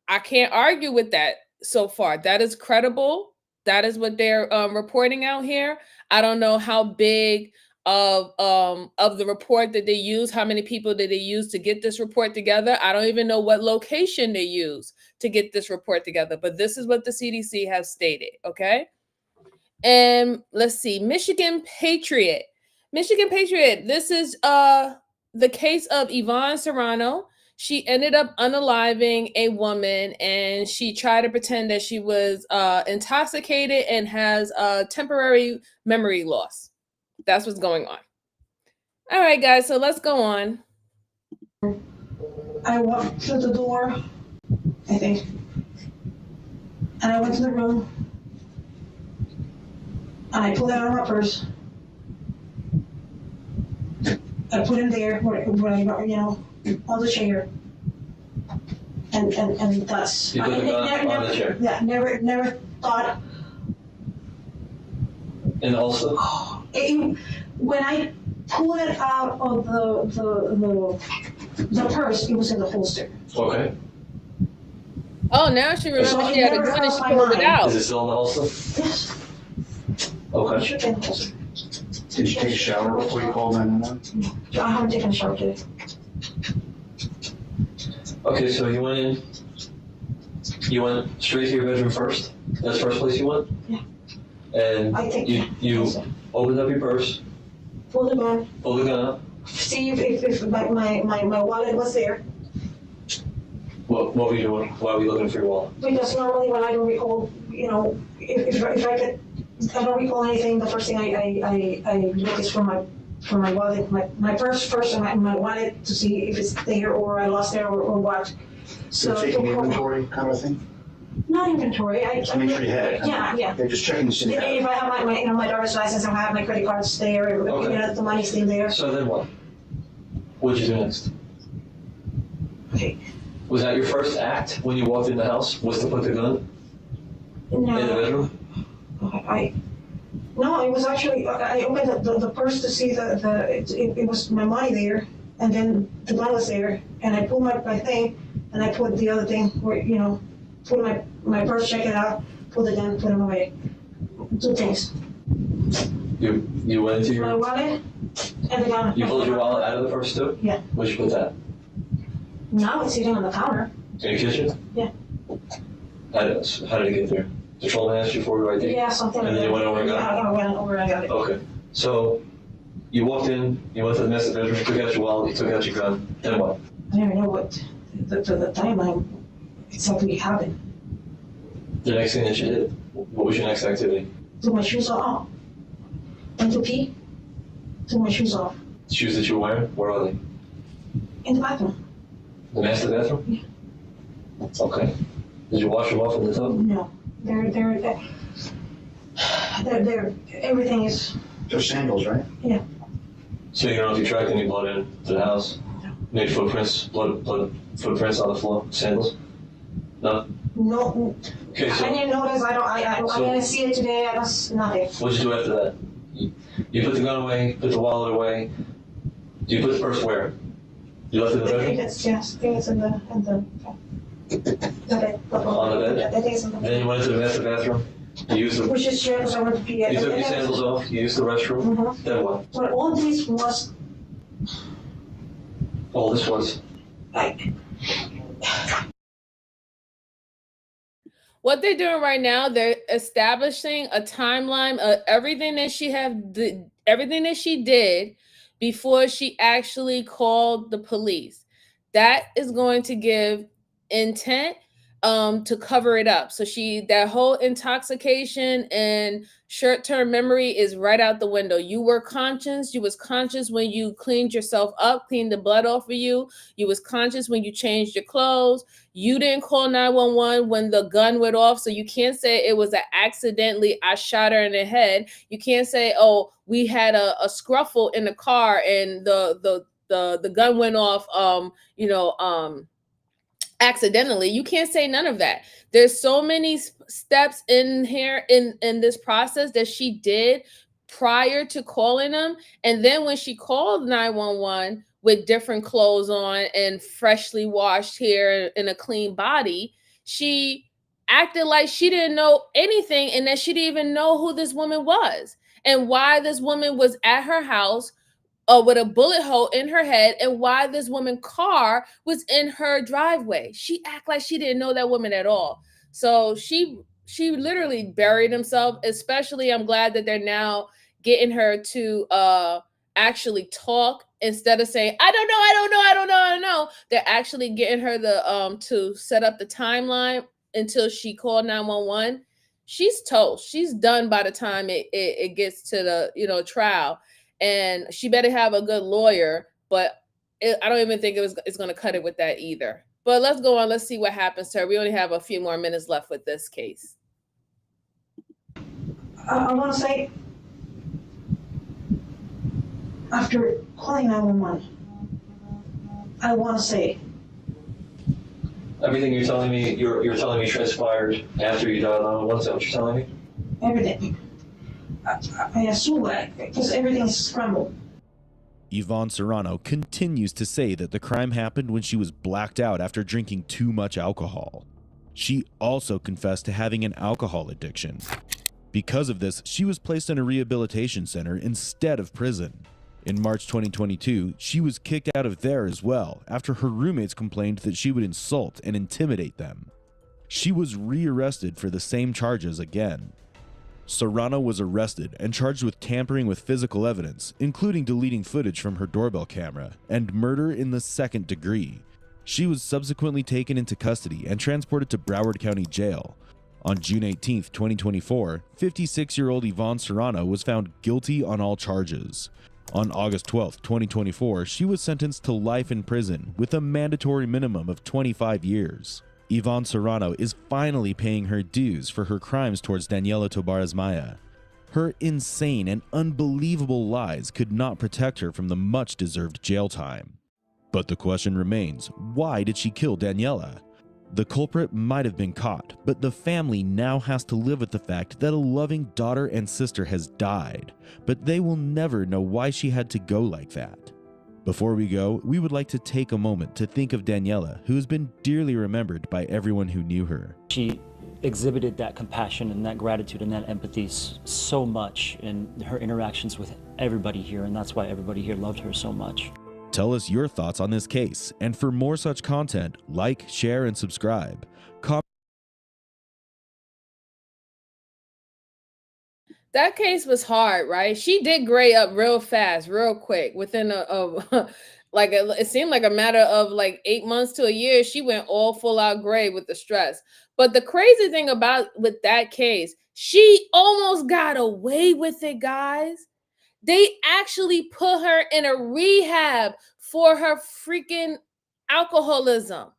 I can't argue with that so far. That is credible. That is what they're reporting out here. I don't know how big of the report that they use, how many people did they use to get this report together. I don't even know what location they use to get this report together, but this is what the CDC has stated, okay? And let's see, Michigan Patriot, this is the case of Yvonne Serrano. She ended up unaliving a woman, and she tried to pretend that she was intoxicated and has temporary memory loss. That's what's going on. All right, guys, so let's go on. I walked through the door, I think, and I went to the room, and I pulled out my purse. I put him there, where on the chair, and that's. You put the gun on the chair. Yeah, never thought. And also. When I pulled it out of the purse, it was in the holster. Okay. Oh, now she remembers she had a gun and she pulled it out. Is it still in the holster? Yes. Okay. Did you take a shower before you called 911? I haven't taken a shower today. Okay, so you went in. You went straight to your bedroom first. That's the first place you went. Yeah. And you opened up your purse. Pull the gun. Pull the gun up. See if my wallet was there. What were you doing? Why were you looking for your wallet? Because normally when I don't recall, if I don't recall anything, the first thing I look is for my wallet, my purse first, and my wallet to see if it's there or I lost it or what. So taking inventory kind of thing? Not inventory. I make sure you had it. Yeah. They're just checking to see. If I have my driver's license, if I have my credit cards there, Okay. The money's still there. So then what? What'd you do next? Okay. Was that your first act when you walked in the house? Was to put the gun in the bedroom? I No, it was actually, I opened the purse to see it was my money there, and then the gun was there, and I pulled my thing, and I put the other thing where, put my purse, check it out, put the gun, put it away. 2 things. You went into My your... wallet and the gun. You pulled your wallet out of the purse too? Yeah. Where'd you put that? Now it's sitting on the counter. In your kitchen? Yeah. How did it get there? The patrolman asked you for it right there? Yeah, something like and that. then you went over and got it? Yeah, I went over and got it. Okay. So, you walked in, you went to the master bedroom, took out your wallet, you took out your gun, then what? I don't even know what the timeline exactly happened. The next thing that you did, what was your next activity? Took my shoes off. Went to pee. Took my shoes off. The shoes that you were wearing, where are they? In the bathroom. The master bathroom? Yeah. Okay. Did you wash them off in the tub? No. They're everything is... They're sandals, right? Yeah. So you don't know if you tracked any blood into the house? No. Made footprints, blood footprints on the floor, sandals? No? No. Okay, so... I didn't notice, I didn't see it today, I was nothing. What did you do after that? You put the gun away, put the wallet away. You put the purse where? You left it in the bedroom? Yes, I think it's in the bed. On the bed? Yeah, I think it's in the bed. Then you went into the master bathroom. You used the... Which is true, because I went to pee. You took your sandals off, you used the restroom. Mm-hmm. Then what? But all this was... All this was? Like... What they're doing right now, they're establishing a timeline of everything that she did before she actually called the police. That is going to give intent to cover it up. So that whole intoxication and short-term memory is right out the window. You were conscious. You was conscious when you cleaned yourself up, cleaned the blood off of you. You was conscious when you changed your clothes. You didn't call 911 when the gun went off. So you can't say it was accidentally, I shot her in the head. You can't say, oh, we had a scruffle in the car and the gun went off, accidentally. You can't say none of that. There's so many steps in here in this process that she did prior to calling them, and then when she called 911 with different clothes on and freshly washed hair and a clean body, she acted like she didn't know anything and that she didn't even know who this woman was and why this woman was at her house with a bullet hole in her head, and why this woman's car was in her driveway. She act like she didn't know that woman at all. So she literally buried herself. Especially, I'm glad that they're now getting her to actually talk instead of saying, I don't know. They're actually getting her to set up the timeline until she called 911. She's toast. She's done by the time it gets to the trial. And she better have a good lawyer, but I don't even think it's going to cut it with that either. But let's go on. Let's see what happens to her. We only have a few more minutes left with this case. I want to say, after calling 911, I want to say, everything you're telling me transpired after you dialed 911. Is that what you're telling me? everything. I assume that because everything is scrambled. Yvonne Serrano continues to say that the crime happened when she was blacked out after drinking too much alcohol. She also confessed to having an alcohol addiction. Because of this, she was placed in a rehabilitation center instead of prison. In March 2022, she was kicked out of there as well after her roommates complained that she would insult and intimidate them. She was rearrested for the same charges again. Serrano was arrested and charged with tampering with physical evidence, including deleting footage from her doorbell camera, and murder in the second degree. She was subsequently taken into custody and transported to Broward County Jail. On June 18, 2024, 56-year-old Yvonne Serrano was found guilty on all charges. On August 12, 2024, she was sentenced to life in prison with a mandatory minimum of 25 years. Yvonne Serrano is finally paying her dues for her crimes towards Daniela Tobarez-Maya. Her insane and unbelievable lies could not protect her from the much-deserved jail time. But the question remains, why did she kill Daniela? The culprit might have been caught, but the family now has to live with the fact that a loving daughter and sister has died, but they will never know why she had to go like that. Before we go, we would like to take a moment to think of Daniela, who has been dearly remembered by everyone who knew her. She exhibited that compassion and that gratitude and that empathy so much in her interactions with everybody here, and that's why everybody here loved her so much. Tell us your thoughts on this case, and for more such content, like, share, and subscribe. That case was hard, right? She did gray up real fast, real quick. Within it seemed like a matter of like 8 months to a year, she went all full out gray with the stress. But the crazy thing with that case, she almost got away with it, guys. They actually put her in a rehab for her freaking alcoholism.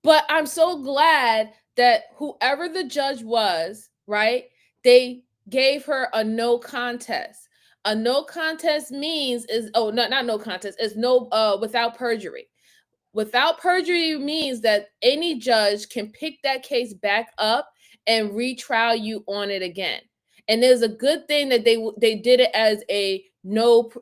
But I'm so glad that whoever the judge was, right, they gave her a no contest. A no contest means not no contest, is no without perjury. Without perjury means that any judge can pick that case back up and retrial you on it again. And there's a good thing that they did it as a no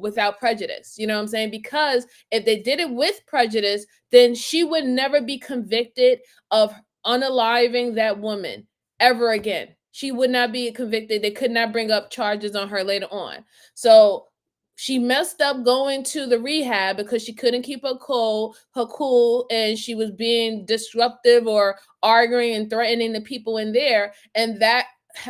without prejudice. You know what I'm saying? Because if they did it with prejudice, then she would never be convicted of unaliving that woman ever again. She would not be convicted. They could not bring up charges on her later on. So she messed up going to the rehab because she couldn't keep her cool, and she was being disruptive or arguing and threatening the people in there. And that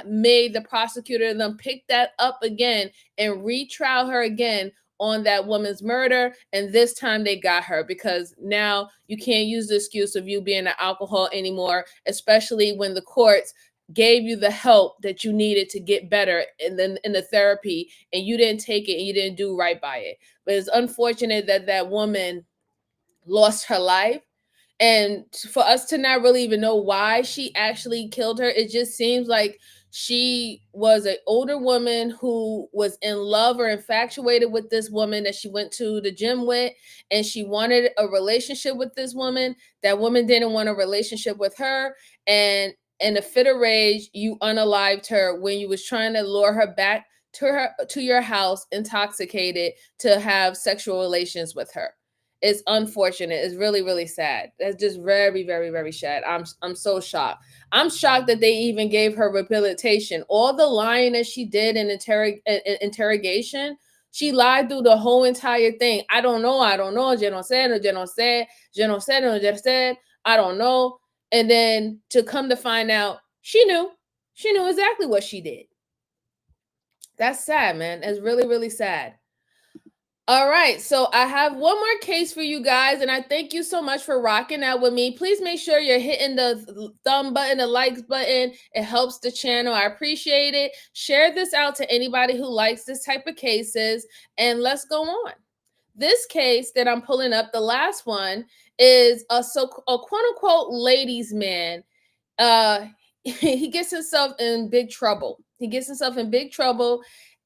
made the prosecutor them pick that up again and retrial her again on that woman's murder. And this time they got her, because now you can't use the excuse of you being an alcohol anymore, especially when the courts gave you the help that you needed to get better in the therapy, and you didn't take it and you didn't do right by it. But it's unfortunate that that woman lost her life. And for us to not really even know why she actually killed her, it just seems like she was an older woman who was in love or infatuated with this woman that she went to the gym with, and she wanted a relationship with this woman. That woman didn't want a relationship with her, and in a fit of rage, you unalived her when you was trying to lure her back to your house, intoxicated, to have sexual relations with her. It's unfortunate. It's really, really sad. That's just very, very, very sad. I'm so shocked. I'm shocked that they even gave her rehabilitation. All the lying that she did in interrogation, she lied through the whole entire thing. I don't know. Je no sé, I don't know. And then to come to find out, she knew exactly what she did. That's sad, man. It's really, really sad. All right, so I have one more case for you guys, and I thank you so much for rocking out with me. Please make sure you're hitting the thumb button, the likes button. It helps the channel. I appreciate it. Share this out to anybody who likes this type of cases, and let's go on. This case that I'm pulling up, the last one, is a quote-unquote ladies' man. He gets himself in big trouble.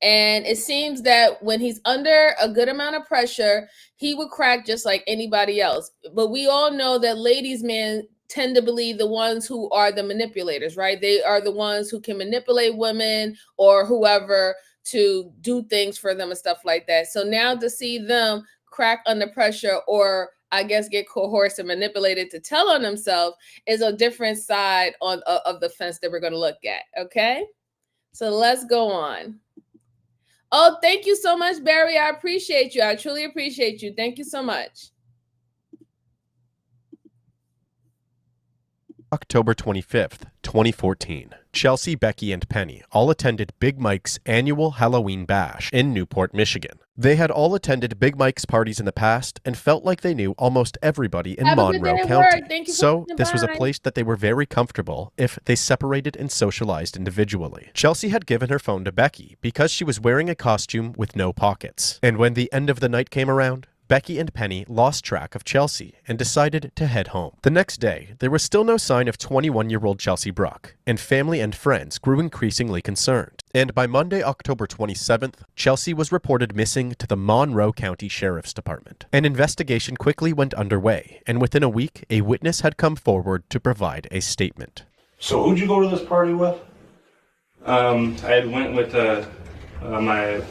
And it seems that when he's under a good amount of pressure, he would crack just like anybody else. But we all know that ladies' men tend to believe the ones who are the manipulators, right? They are the ones who can manipulate women or whoever to do things for them and stuff like that. So now to see them crack under pressure, or I guess get coerced and manipulated to tell on themselves, is a different side of the fence that we're going to look at. Okay, so let's go on. Oh, thank you so much, Barry. I appreciate you. I truly appreciate you. Thank you so much. October 25th, 2014. Chelsea, Becky, and Penny all attended Big Mike's annual Halloween bash in Newport, Michigan. They had all attended Big Mike's parties in the past and felt like they knew almost everybody in Monroe County. So this was a place that they were very comfortable if they separated and socialized individually. Chelsea had given her phone to Becky because she was wearing a costume with no pockets. And when the end of the night came around, Becky and Penny lost track of Chelsea and decided to head home. The next day, there was still no sign of 21-year-old Chelsea Brooke, and family and friends grew increasingly concerned. And by Monday, October 27th, Chelsea was reported missing to the Monroe County Sheriff's Department. An investigation quickly went underway, and within a week, a witness had come forward to provide a statement. So who'd you go to this party with? I went with my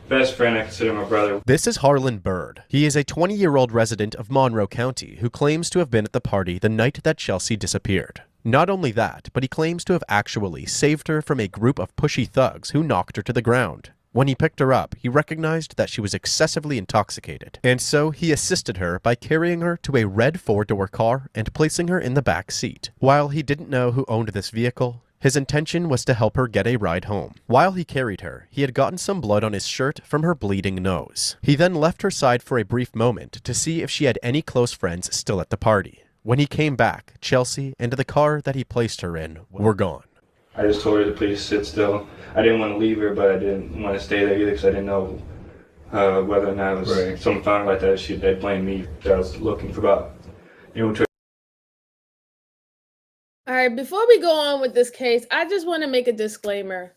best friend. I consider my brother. This is Harlan Bird. He is a 20-year-old resident of Monroe County who claims to have been at the party the night that Chelsea disappeared. Not only that, but he claims to have actually saved her from a group of pushy thugs who knocked her to the ground. When he picked her up, he recognized that she was excessively intoxicated, and so he assisted her by carrying her to a red 4-door car and placing her in the back seat. While he didn't know who owned this vehicle, his intention was to help her get a ride home. While he carried her, he had gotten some blood on his shirt from her bleeding nose. He then left her side for a brief moment to see if she had any close friends still at the party. When he came back, Chelsea and the car that he placed her in were gone. I just told her to please sit still. I didn't want to leave her, but I didn't want to stay there either because I didn't know whether or not it was something found like that. They'd blame me that I was looking for about, All right, before we go on with this case, I just want to make a disclaimer.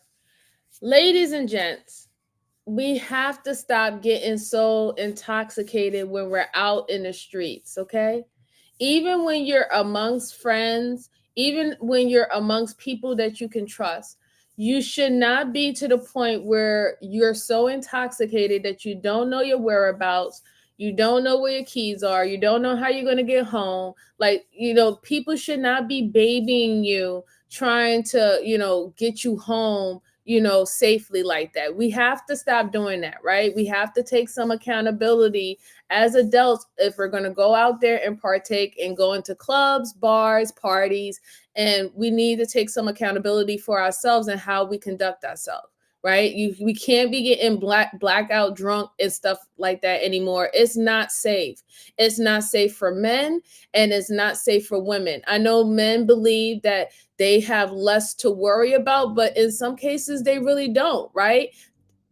Ladies and gents, we have to stop getting so intoxicated when we're out in the streets, okay? Even when you're amongst friends, even when you're amongst people that you can trust, you should not be to the point where you're so intoxicated that you don't know your whereabouts, you don't know where your keys are, you don't know how you're going to get home. Like, people should not be babying you, trying to, get you home, safely like that. We have to stop doing that, right? We have to take some accountability as adults if we're going to go out there and partake and go into clubs, bars, parties, and we need to take some accountability for ourselves and how we conduct ourselves, right? We can't be getting blackout drunk and stuff like that anymore. It's not safe. It's not safe for men and it's not safe for women. I know men believe that they have less to worry about, but in some cases they really don't, right?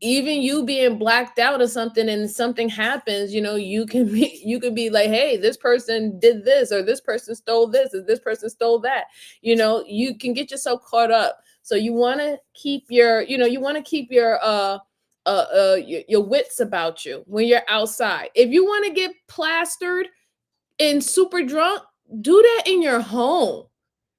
Even you being blacked out or something and something happens, you can be like, hey, this person did this, or this person stole this, or this person stole that. You can get yourself caught up. So you want to keep your wits about you when you're outside. If you want to get plastered and super drunk, do that in your home,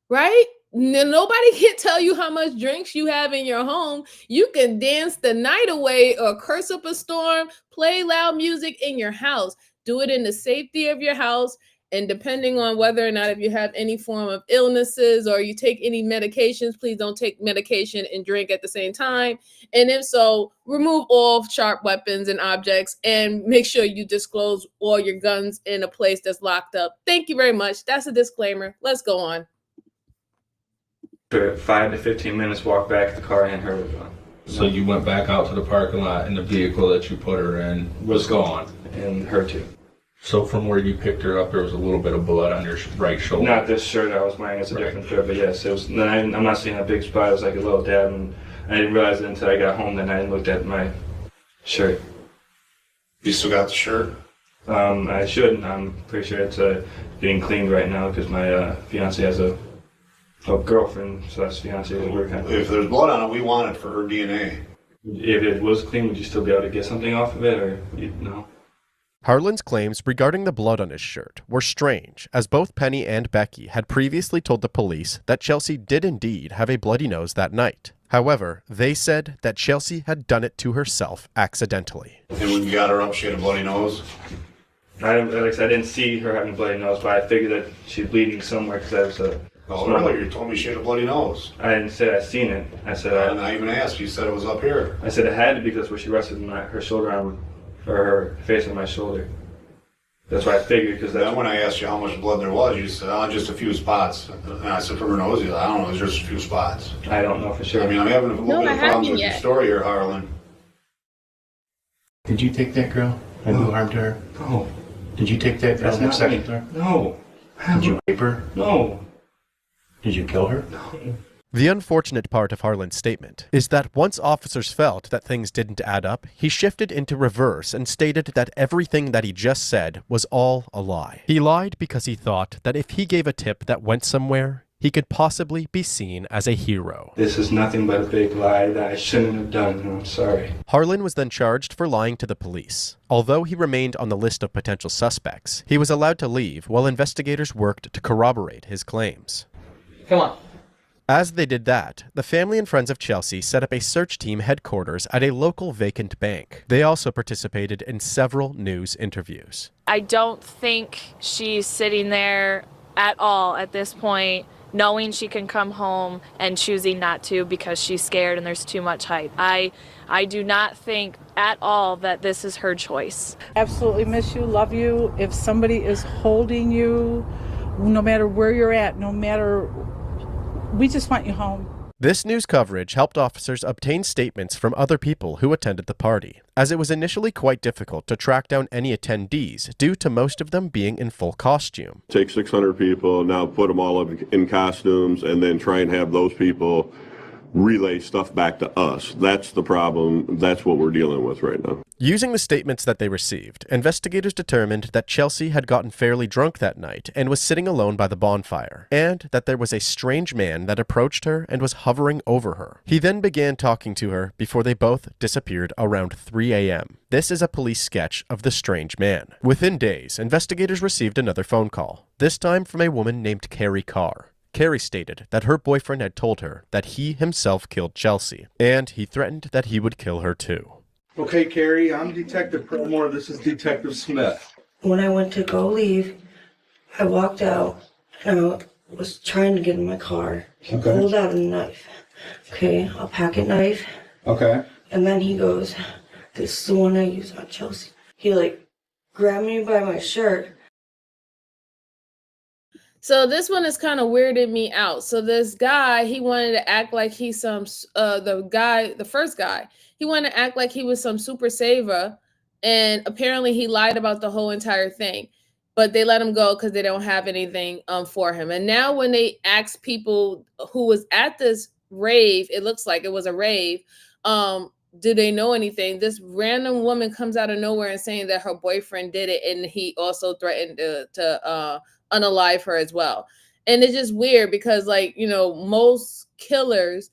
right? Nobody can tell you how much drinks you have in your home. You can dance the night away or curse up a storm, play loud music in your house. Do it in the safety of your house. And depending on whether or not if you have any form of illnesses or you take any medications, please don't take medication and drink at the same time. And if so, remove all sharp weapons and objects and make sure you disclose all your guns in a place that's locked up. Thank you very much. That's a disclaimer. Let's go on. For 5 to 15 minutes, walk back to the car and her was gone. So you went back out to the parking lot and the vehicle that you put her in was gone? And her too. So from where you picked her up, there was a little bit of blood on your right shoulder? Not this shirt I was wearing, it's a different shirt, but yes, it was. I'm not seeing a big spot, it was like a little dab, and I didn't realize it until I got home that night and looked at my shirt. You still got the shirt? I shouldn't. I'm pretty sure it's getting cleaned right now because my fiance has a girlfriend, so that's fiance. If there's blood on it, we want it for her DNA. If it was clean, would you still be able to get something off of it, or no? Harlan's claims regarding the blood on his shirt were strange, as both Penny and Becky had previously told the police that Chelsea did indeed have a bloody nose that night. However, they said that Chelsea had done it to herself accidentally. And when you got her up, she had a bloody nose? I didn't see her having a bloody nose, but I figured that she's bleeding somewhere because that was a... Oh, earlier you told me she had a bloody nose. I didn't say I seen it. I said and I even asked. You said it was up here. I said it had to be because where she rested her shoulder on, or her face on my shoulder. That's what I figured. Because then when I asked you how much blood there was, you said, "Oh, just a few spots." And I said, "From her nose," you said, "I don't know. It's just a few spots." I don't know for sure. I mean, I'm having a little bit of problems with your story here, Harlan. Did you take that girl and do harm to her? No. Did you take that girl and have sex with her? No. Did you rape her? No. Did you kill her? No. The unfortunate part of Harlan's statement is that once officers felt that things didn't add up, he shifted into reverse and stated that everything that he just said was all a lie. He lied because he thought that if he gave a tip that went somewhere, he could possibly be seen as a hero. This is nothing but a big lie that I shouldn't have done, and I'm sorry. Harlan was then charged for lying to the police. Although he remained on the list of potential suspects, he was allowed to leave while investigators worked to corroborate his claims. Come on. As they did that, the family and friends of Chelsea set up a search team headquarters at a local vacant bank. They also participated in several news interviews. I don't think she's sitting there at all at this point, knowing she can come home and choosing not to because she's scared and there's too much hype. I do not think at all that this is her choice. Absolutely miss you, love you. If somebody is holding you, no matter where you're at, we just want you home. This news coverage helped officers obtain statements from other people who attended the party, as it was initially quite difficult to track down any attendees due to most of them being in full costume. Take 600 people, now put them all up in costumes, and then try and have those people relay stuff back to us. That's the problem. That's what we're dealing with right now. Using the statements that they received, investigators determined that Chelsea had gotten fairly drunk that night and was sitting alone by the bonfire, and that there was a strange man that approached her and was hovering over her. He then began talking to her before they both disappeared around 3 a.m. This is a police sketch of the strange man. Within days, investigators received another phone call, this time from a woman named Carrie Carr. Carrie stated that her boyfriend had told her that he himself killed Chelsea, and he threatened that he would kill her too. Okay, Carrie, I'm Detective Promore. This is Detective Smith. When I went to go leave, I walked out and I was trying to get in my car. He pulled out a knife. Okay, a pocket knife. Okay. And then he goes, "This is the one I used on Chelsea." He grabbed me by my shirt. So this one is kind of weirding me out. So this guy, he wanted to act like he's the first guy, he wanted to act like he was some super saver, and apparently he lied about the whole entire thing. But they let him go because they don't have anything for him. And now when they ask people who was at this rave, it looks like it was a rave, do they know anything? This random woman comes out of nowhere and saying that her boyfriend did it, and he also threatened to unalive her as well. And it's just weird because most killers,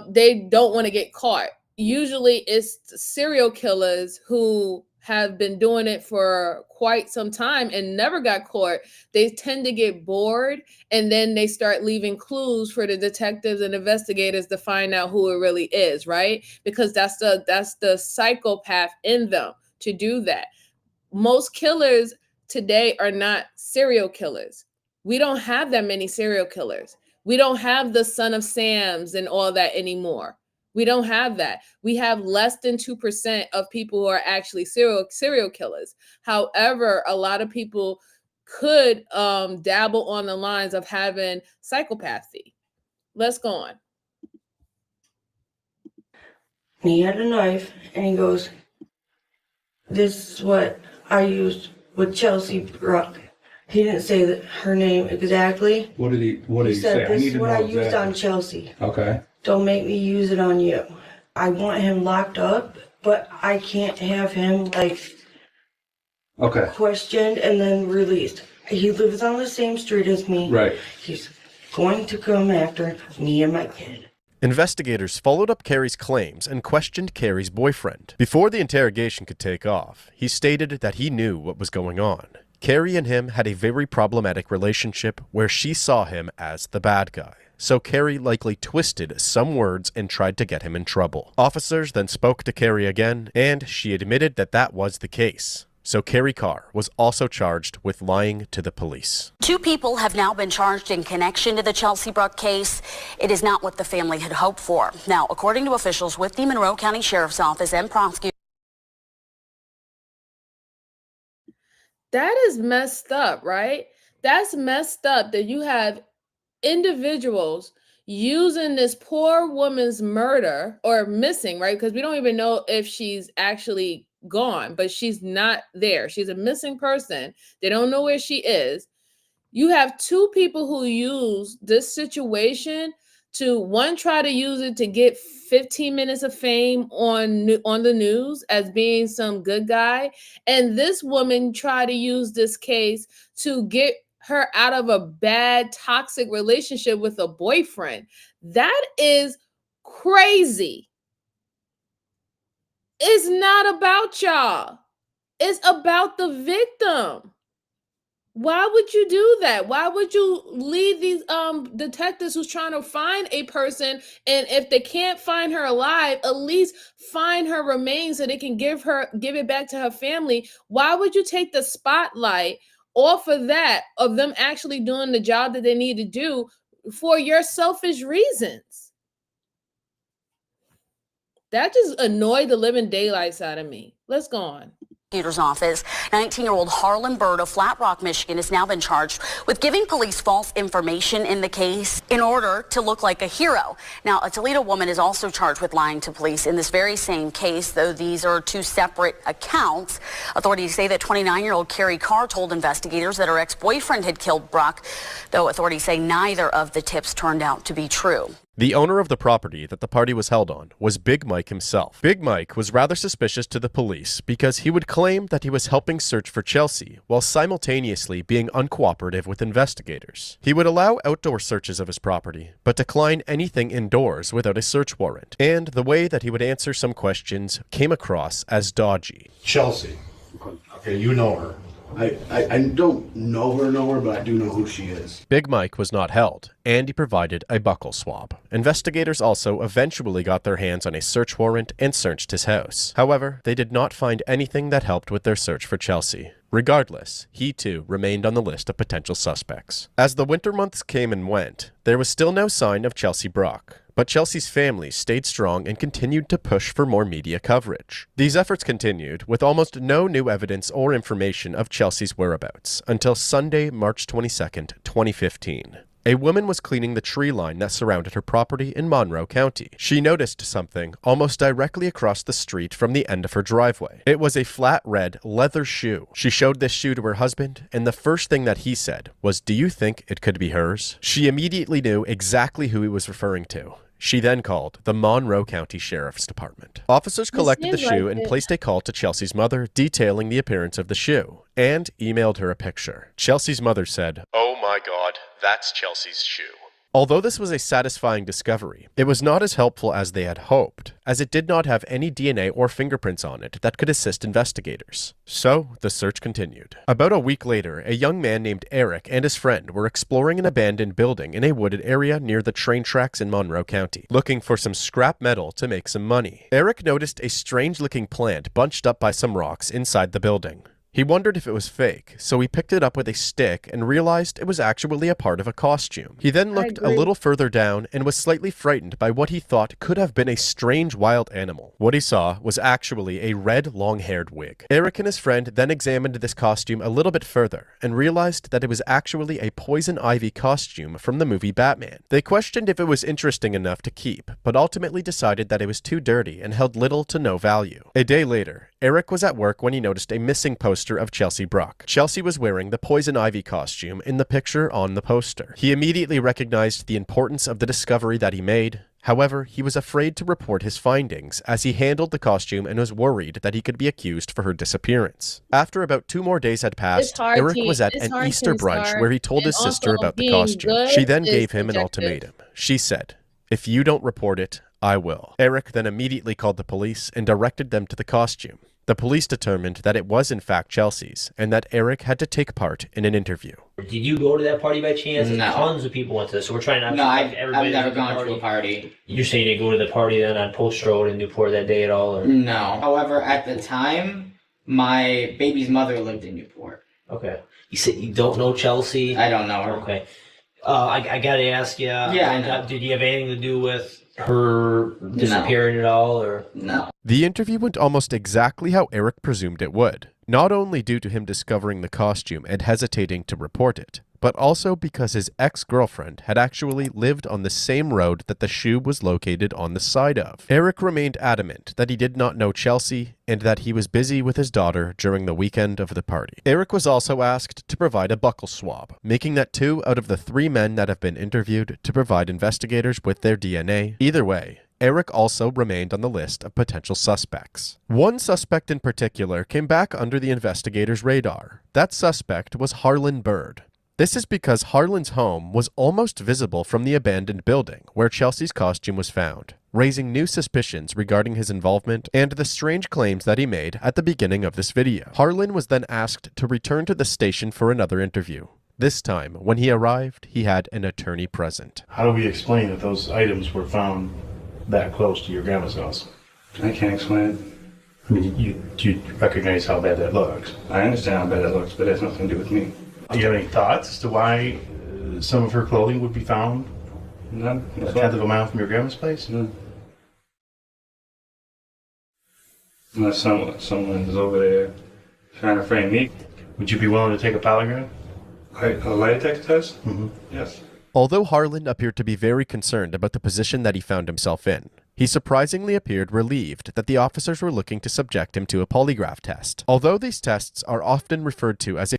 they don't want to get caught. Usually it's serial killers who have been doing it for quite some time and never got caught. They tend to get bored, and then they start leaving clues for the detectives and investigators to find out who it really is, right? Because that's the psychopath in them to do that. Most killers today are not serial killers. We don't have that many serial killers. We don't have the Son of Sams and all that anymore. We don't have that. We have less than 2% of people who are actually serial killers. However, a lot of people could dabble on the lines of having psychopathy. Let's go on. He had a knife, and he goes, "This is what I used with Chelsea Brooke." He didn't say her name exactly. What did he He say? said, "This is what I exactly. used on Chelsea. Okay. Don't make me use it on you. I want him locked up, but I can't have him questioned and then released. He lives on the same street as me. Right. He's going to come after me and my kid." Investigators followed up Carrie's claims and questioned Carrie's boyfriend. Before the interrogation could take off, he stated that he knew what was going on. Carrie and him had a very problematic relationship where she saw him as the bad guy. So Carrie likely twisted some words and tried to get him in trouble. Officers then spoke to Carrie again, and she admitted that that was the case. So Carrie Carr was also charged with lying to the police. 2 people have now been charged in connection to the Chelsea Brooke case. It is not what the family had hoped for. Now, according to officials with the Monroe County Sheriff's Office and prosecutors, that is messed up, right? That's messed up that you have individuals using this poor woman's murder or missing, right? Because we don't even know if she's actually gone, but she's not there. She's a missing person. They don't know where she is. You have two people who use this situation to, one, try to use it to get 15 minutes of fame on the news as being some good guy, and this woman try to use this case to get her out of a bad toxic relationship with a boyfriend. That is crazy. It's not about y'all. It's about the victim. Why would you do that? Why would you lead these detectives who's trying to find a person, and if they can't find her alive, at least find her remains so they can give it back to her family? Why would you take the spotlight off of that, of them actually doing the job that they need to do, for your selfish reasons? That just annoyed the living daylights out of me. Let's go on. Prosecutor's office. 19-year-old Harlan Bird of Flat Rock, Michigan, has now been charged with giving police false information in the case in order to look like a hero. Now, a Toledo woman is also charged with lying to police in this very same case, though these are two separate accounts. Authorities say that 29-year-old Carrie Carr told investigators that her ex-boyfriend had killed Brooke, though authorities say neither of the tips turned out to be true. The owner of the property that the party was held on was Big Mike himself. Big Mike was rather suspicious to the police because he would claim that he was helping search for Chelsea while simultaneously being uncooperative with investigators. He would allow outdoor searches of his property, but decline anything indoors without a search warrant. And the way that he would answer some questions came across as dodgy. Chelsea. Okay, you know her. I don't know her, but I do know who she is. Big Mike was not held, and he provided a buccal swab. Investigators also eventually got their hands on a search warrant and searched his house. However, they did not find anything that helped with their search for Chelsea. Regardless, he too remained on the list of potential suspects. As the winter months came and went, there was still no sign of Chelsea Brooke. But Chelsea's family stayed strong and continued to push for more media coverage. These efforts continued with almost no new evidence or information of Chelsea's whereabouts until Sunday, March 22nd, 2015. A woman was cleaning the tree line that surrounded her property in Monroe County. She noticed something almost directly across the street from the end of her driveway. It was a flat red leather shoe. She showed this shoe to her husband, and the first thing that he said was, "Do you think it could be hers?" She immediately knew exactly who he was referring to. She then called the Monroe County Sheriff's Department. Officers collected the shoe and placed a call to Chelsea's mother detailing the appearance of the shoe, and emailed her a picture. Chelsea's mother said, "Oh my God, that's Chelsea's shoe." Although this was a satisfying discovery, it was not as helpful as they had hoped, as it did not have any DNA or fingerprints on it that could assist investigators. So, the search continued. About a week later, a young man named Eric and his friend were exploring an abandoned building in a wooded area near the train tracks in Monroe County, looking for some scrap metal to make some money. Eric noticed a strange-looking plant bunched up by some rocks inside the building. He wondered if it was fake, so he picked it up with a stick and realized it was actually a part of a costume. He then looked a little further down and was slightly frightened by what he thought could have been a strange wild animal. What he saw was actually a red long-haired wig. Eric and his friend then examined this costume a little bit further and realized that it was actually a poison ivy costume from the movie Batman. They questioned if it was interesting enough to keep, but ultimately decided that it was too dirty and held little to no value. A day later, Eric was at work when he noticed a missing poster of Chelsea Brooke. Chelsea was wearing the poison ivy costume in the picture on the poster. He immediately recognized the importance of the discovery that he made. However, he was afraid to report his findings as he handled the costume and was worried that he could be accused for her disappearance. After about 2 more days had passed, Eric was at an Easter brunch where he told his sister about the costume. She then gave him an ultimatum. She said, "If you don't report it, I will." Eric then immediately called the police and directed them to the costume. The police determined that it was in fact Chelsea's, and that Eric had to take part in an interview. Did you go to that party by chance? No. Tons of people went to this, so we're trying not to... I've never gone to a party. You're saying you didn't go to the party then on Post Road in Newport that day at all? Or? No. However, at the time, my baby's mother lived in Newport. Okay. You said you don't know Chelsea? I don't know her. Okay. I gotta ask you, I know. Did you have anything to do with her disappearing at all, or? No. The interview went almost exactly how Eric presumed it would, not only due to him discovering the costume and hesitating to report it, but also because his ex-girlfriend had actually lived on the same road that the shoe was located on the side of. Eric remained adamant that he did not know Chelsea and that he was busy with his daughter during the weekend of the party. Eric was also asked to provide a buckle swab, making that 2 out of the 3 men that have been interviewed to provide investigators with their DNA. Either way, Eric also remained on the list of potential suspects. One suspect in particular came back under the investigators' radar. That suspect was Harlan Bird. This is because Harlan's home was almost visible from the abandoned building where Chelsea's costume was found, raising new suspicions regarding his involvement and the strange claims that he made at the beginning of this video. Harlan was then asked to return to the station for another interview. This time, when he arrived, he had an attorney present. How do we explain that those items were found that close to your grandma's house? I can't explain it. I mean, you recognize how bad that looks. I understand how bad that looks, but it has nothing to do with me. Do you have any thoughts as to why some of her clothing would be found No. a tenth of a mile from your grandma's place? No. Unless someone is over there trying to frame me. Would you be willing to take a polygraph? A lie detector test? Mm-hmm. Yes. Although Harlan appeared to be very concerned about the position that he found himself in, he surprisingly appeared relieved that the officers were looking to subject him to a polygraph test. Although these tests are often referred to as a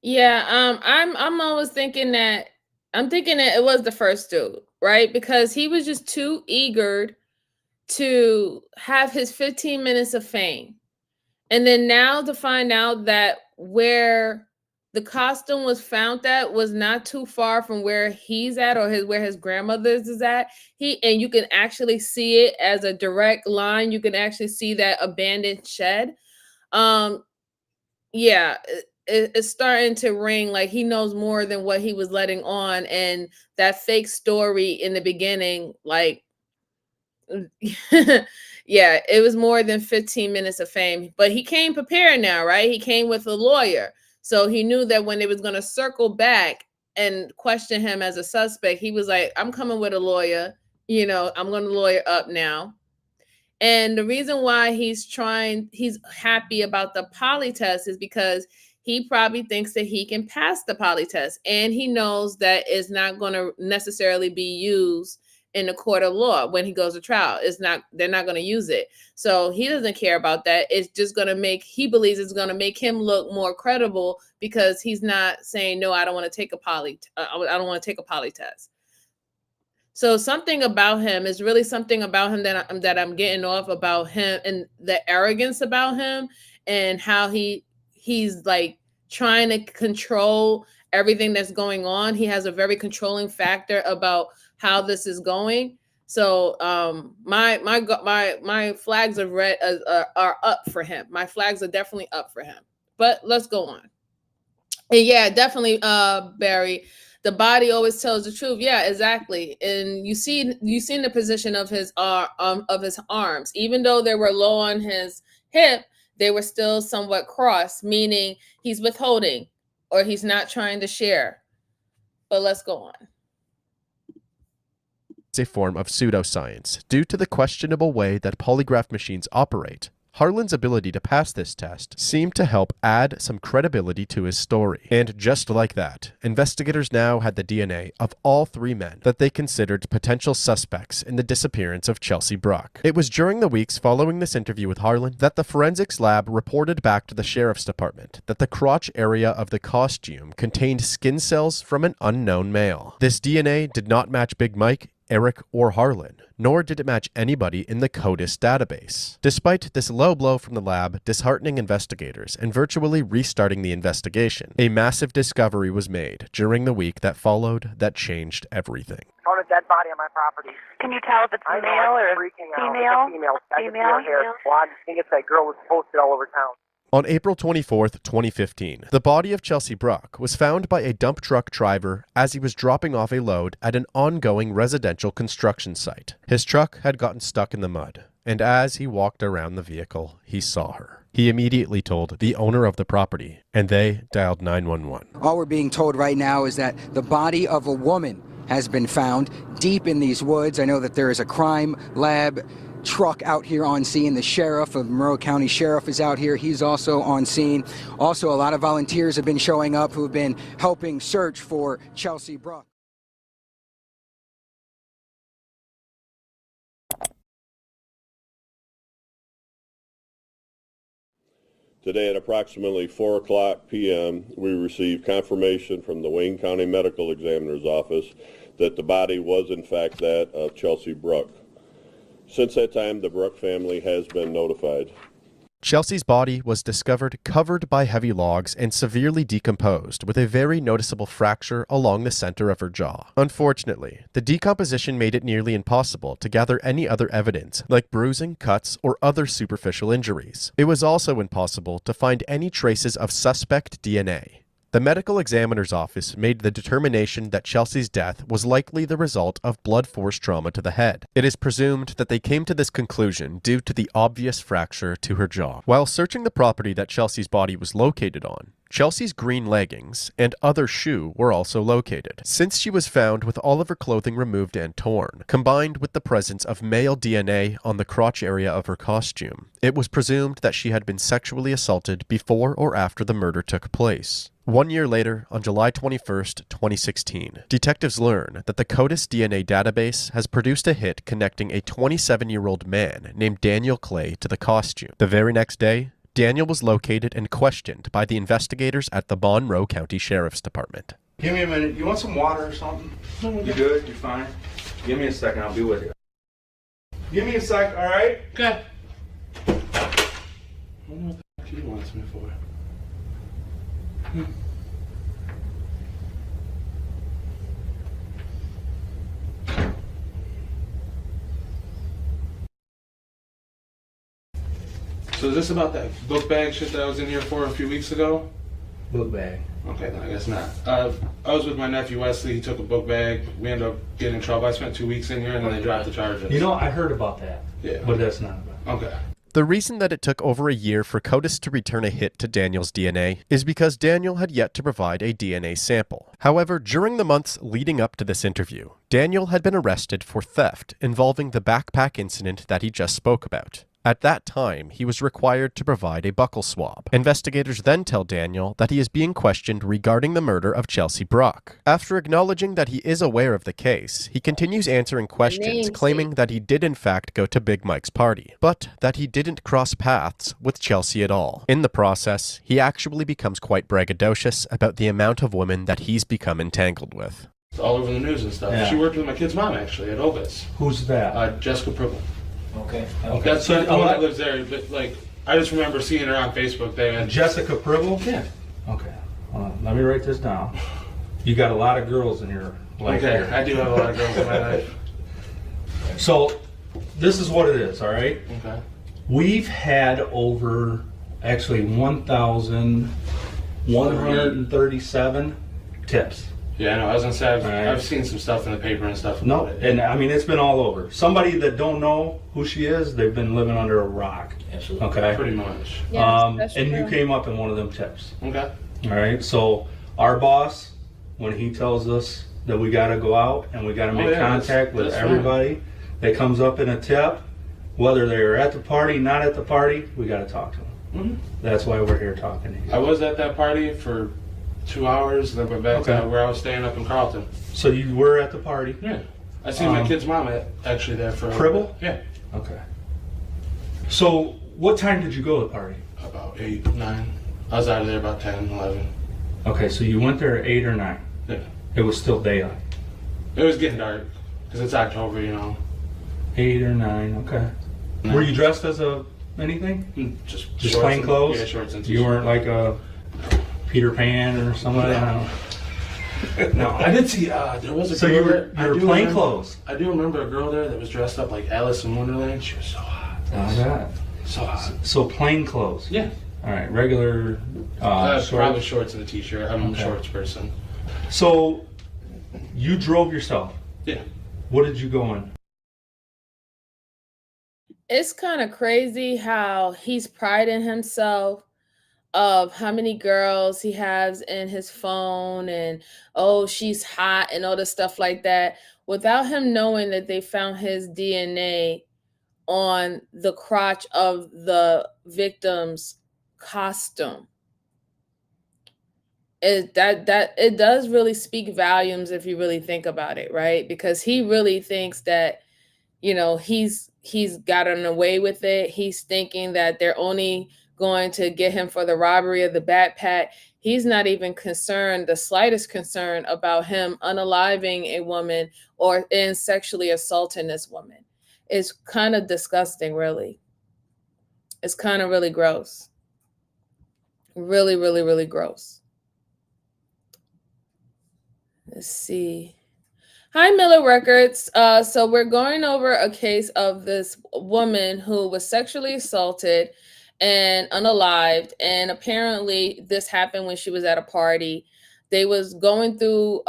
I'm always thinking that it was the first dude, right? Because he was just too eager to have his 15 minutes of fame. And then now to find out that where the costume was found at was not too far from where he's at or where his grandmother's is at. And you can actually see it as a direct line. You can actually see that abandoned shed. It's starting to ring like he knows more than what he was letting on. And that fake story in the beginning, like, yeah, it was more than 15 minutes of fame. But he came prepared now, right? He came with a lawyer. So he knew that when they was going to circle back and question him as a suspect, he was like, I'm coming with a lawyer. I'm going to lawyer up now. And the reason why he's happy about the poly test is because he probably thinks that he can pass the poly test. And he knows that it's not going to necessarily be used in the court of law when he goes to trial. They're not going to use it. So he doesn't care about that. It's just going to he believes it's going to make him look more credible because he's not saying, no, I don't want to take a poly test. So something about him is really something about him that I'm getting off about him and the arrogance about him and how he's like trying to control everything that's going on. He has a very controlling factor about how this is going. So my flags of red are up for him. My flags are definitely up for him. But let's go on. And yeah, definitely, Barry. The body always tells the truth. Yeah, exactly. And you seen the position of his arms, even though they were low on his hip, they were still somewhat crossed, meaning he's withholding or he's not trying to share. But let's go on. It's a form of pseudoscience due to the questionable way that polygraph machines operate. Harlan's ability to pass this test seemed to help add some credibility to his story. And just like that, investigators now had the DNA of all 3 men that they considered potential suspects in the disappearance of Chelsea Brooke. It was during the weeks following this interview with Harlan that the forensics lab reported back to the sheriff's department that the crotch area of the costume contained skin cells from an unknown male. This DNA did not match Big Mike, Eric, or Harlan, nor did it match anybody in the CODIS database. Despite this low blow from the lab disheartening investigators and virtually restarting the investigation, a massive discovery was made during the week that followed that changed everything. Found a dead body on my property. Can you tell if it's male or female? Female. I can feel hair. Well, I think it's that girl was posted all over town. On April 24th, 2015, the body of Chelsea Brooke was found by a dump truck driver as he was dropping off a load at an ongoing residential construction site. His truck had gotten stuck in the mud, and as he walked around the vehicle, he saw her. He immediately told the owner of the property, and they dialed 911. All we're being told right now is that the body of a woman has been found deep in these woods. I know that there is a crime lab truck out here on scene. The sheriff of Monroe County Sheriff is out here. He's also on scene. Also, a lot of volunteers have been showing up who have been helping search for Chelsea Brooke. Today at approximately 4:00 p.m., we received confirmation from the Wayne County Medical Examiner's Office that the body was in fact that of Chelsea Brooke. Since that time, the Brooke family has been notified. Chelsea's body was discovered covered by heavy logs and severely decomposed, with a very noticeable fracture along the center of her jaw. Unfortunately, the decomposition made it nearly impossible to gather any other evidence, like bruising, cuts, or other superficial injuries. It was also impossible to find any traces of suspect DNA. The medical examiner's office made the determination that Chelsea's death was likely the result of blood force trauma to the head. It is presumed that they came to this conclusion due to the obvious fracture to her jaw. While searching the property that Chelsea's body was located on, Chelsea's green leggings and other shoe were also located. Since she was found with all of her clothing removed and torn, combined with the presence of male DNA on the crotch area of her costume, it was presumed that she had been sexually assaulted before or after the murder took place. 1 year later, on July 21st, 2016, detectives learn that the CODIS DNA database has produced a hit connecting a 27-year-old man named Daniel Clay to the costume. The very next day, Daniel was located and questioned by the investigators at the Monroe County Sheriff's Department. Give me a minute. You want some water or something? You good? You fine? Give me a second. I'll be with you. Give me a sec, all right? Okay. I don't know what the heck he wants me for. So is this about that book bag shit that I was in here for a few weeks ago? Book bag. Okay, then I guess not. I was with my nephew Wesley. He took a book bag. We ended up getting in trouble. I spent 2 weeks in here, and then they dropped the charges. You know, I heard about that. Yeah. But that's not about it. Okay. The reason that it took over a year for CODIS to return a hit to Daniel's DNA is because Daniel had yet to provide a DNA sample. However, during the months leading up to this interview, Daniel had been arrested for theft involving the backpack incident that he just spoke about. At that time, he was required to provide a buccal swab. Investigators then tell Daniel that he is being questioned regarding the murder of Chelsea Brooke. After acknowledging that he is aware of the case, he continues answering questions, claiming that he did in fact go to Big Mike's party, but that he didn't cross paths with Chelsea at all. In the process, he actually becomes quite braggadocious about the amount of women that he's become entangled with. It's all over the news and stuff. Yeah. She worked with my kid's mom, actually, at Obis. Who's that? Jessica Pribble. Okay. That's the one that lives there. But, like, I just remember seeing her on Facebook there. And Jessica Pribble? Yeah. Okay. Let me write this down. You got a lot of girls in your life. Okay, here. I do have a lot of girls in my life. So, this is what it is, all right? Okay. We've had over, actually, 1,137 tips. Yeah, I know. I was gonna say I've seen some stuff in the paper and stuff. No, About it. and I mean, it's been all over. Somebody that don't know who she is, they've been living under a rock. Absolutely. Okay. Pretty much. And you came up in one of them tips. Okay. All right. So our boss, when he tells us that we got to go out and we got to make contact with everybody that comes up in a tip, whether they're at the party, not at the party, we got to talk to them. Mm-hmm. That's why we're here talking to you. I was at that party for 2 hours, then went back to where I was staying up in Carlton. So you were at the party? Yeah. I seen my kid's mom actually there for Pribble? Yeah. Okay. So what time did you go to the party? About 8, 9. I was out of there about 10, 11. Okay, so you went there at 8 or 9? Yeah. It was still daylight? It was getting dark, because it's October, you know. 8 or 9, okay. No. Were you dressed as anything? Just plain clothes? Yeah, shorts and t-shirt. You weren't like a Peter Pan or somebody? No, I did see, there was a so girl you were, there. you were plain clothes? I do remember a girl there that was dressed up like Alice in Wonderland. She was so hot. So hot. So plain clothes? Yeah. All right, regular probably shorts and a t-shirt. I'm a shorts person. So you drove yourself? Yeah. What did you go in? It's kind of crazy how he's priding himself of how many girls he has in his phone and, oh, she's hot and all the stuff like that, without him knowing that they found his DNA on the crotch of the victim's costume. It does really speak volumes if you really think about it, right? Because he really thinks that, you know, he's gotten away with it. He's thinking that they're only going to get him for the robbery of the backpack. He's not even concerned, the slightest concern, about him unaliving a woman or sexually assaulting this woman. It's kind of disgusting, really. It's kind of really gross. Really, really, really gross. Let's see. Hi, Miller Records. So we're going over a case of this woman who was sexually assaulted and unalived. And apparently this happened when she was at a party. They was going through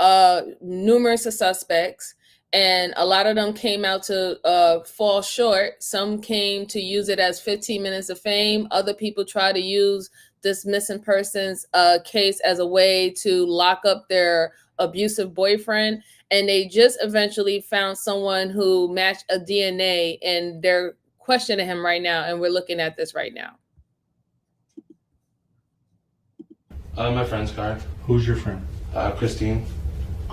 numerous suspects, and a lot of them came out to fall short. Some came to use it as 15 minutes of fame. Other people try to use this missing persons case as a way to lock up their abusive boyfriend. And they just eventually found someone who matched a DNA, and they're questioning him right now. And we're looking at this right now. My friend's car. Who's your friend? Christine.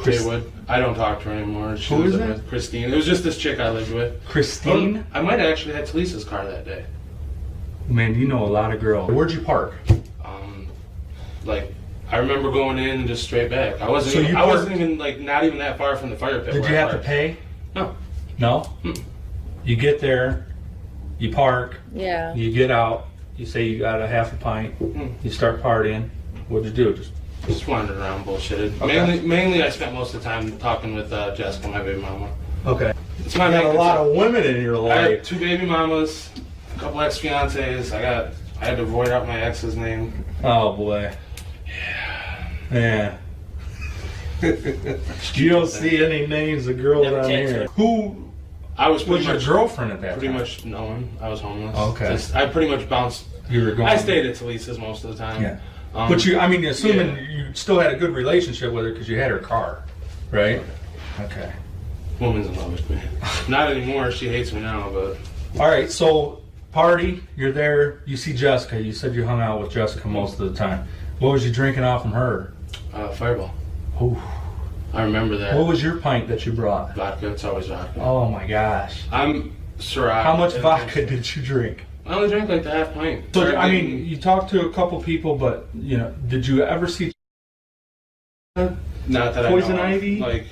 Haywood. I don't talk to her anymore. Who is it? With Christine. It was just this chick I lived with. Christine? I might have actually had Talisa's car that day. Man, you know a lot of girls. Where'd you park? Like, I remember going in and just straight back. I wasn't even like not even that far from the fire pit. Did you have to pay? No. No? You get there, you park, yeah. You get out, you say you got a half a pint, you start partying. What'd you do? Just wandered around, bullshitted. Okay. Mainly I spent most of the time talking with Jessica, my baby mama. Okay. It's you got a lot of women in your life. I have 2 baby mamas, a couple ex-fiancés. I had to void out my ex's name. Oh boy. Yeah. You don't see any names of girls on here. Who I was your girlfriend at that pretty time? much no one. I was homeless. Okay. I pretty much bounced. You were going. I stayed at Talisa's most of the time. Yeah. But assuming you still had a good relationship with her because you had her car, right? Okay. Woman's in love with me. Not anymore. She hates me now, but. All right. So party, you're there. You see Jessica. You said you hung out with Jessica most of the time. What was you drinking off from her? Fireball. Ooh. I remember that. What was your pint that you brought? Vodka. It's always vodka. Oh my gosh. I'm sure. How much vodka did you drink? I only drank like the half pint. So you talked to a couple people, but did you ever see? Not that Poison I know Ivy? Like,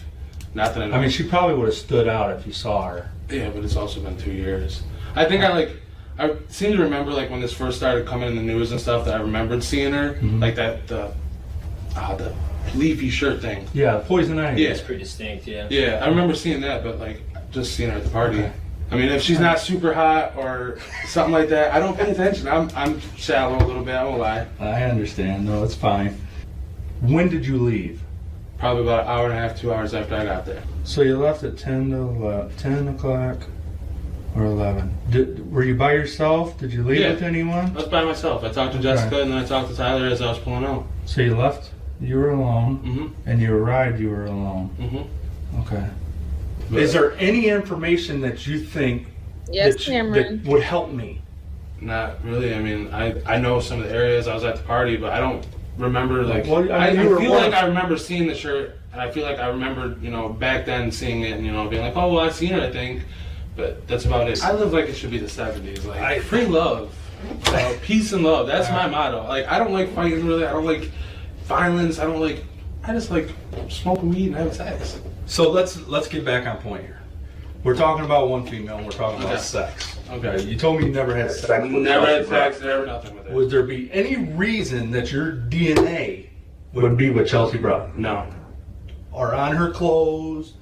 not that I know. I mean, she probably would have stood out if you saw her. Yeah, but it's also been 2 years. I think I seem to remember like when this first started coming in the news and stuff that I remembered seeing her, like the leafy shirt thing. Yeah, Poison Ivy. Yeah, it's pretty distinct. Yeah. Yeah, I remember seeing that, but like just seeing her at the party. Okay. I mean, if she's not super hot or something like that, I don't pay attention. I'm shallow a little bit. I won't lie. I understand. No, it's fine. When did you leave? Probably about an hour and a half, 2 hours after I got there. So you left at 10 o'clock or 11. Were you by yourself? Did you leave with anyone? I was by myself. I talked to Jessica and then I talked to Tyler as I was pulling out. So you left, you were alone, and you arrived, you were alone. Okay. But is there any information that you think that would help me? Not really. I mean, I know some of the areas. I was at the party, but I don't remember like. Well, I feel like I remember seeing the shirt, and I feel like I remember back then seeing it and being like, oh well, I've seen it, I think, but that's about it. I live like it should be the 70s, like free love, peace and love. That's my motto. Like I don't like fighting really. I don't like violence. I just like smoking weed and having sex. So let's get back on point here. We're talking about one female and we're talking about sex. Okay. You told me you never had sex. Never had sex, never nothing with her. Would there be any reason that your DNA would be with Chelsea Brooke? No. Or on her clothes,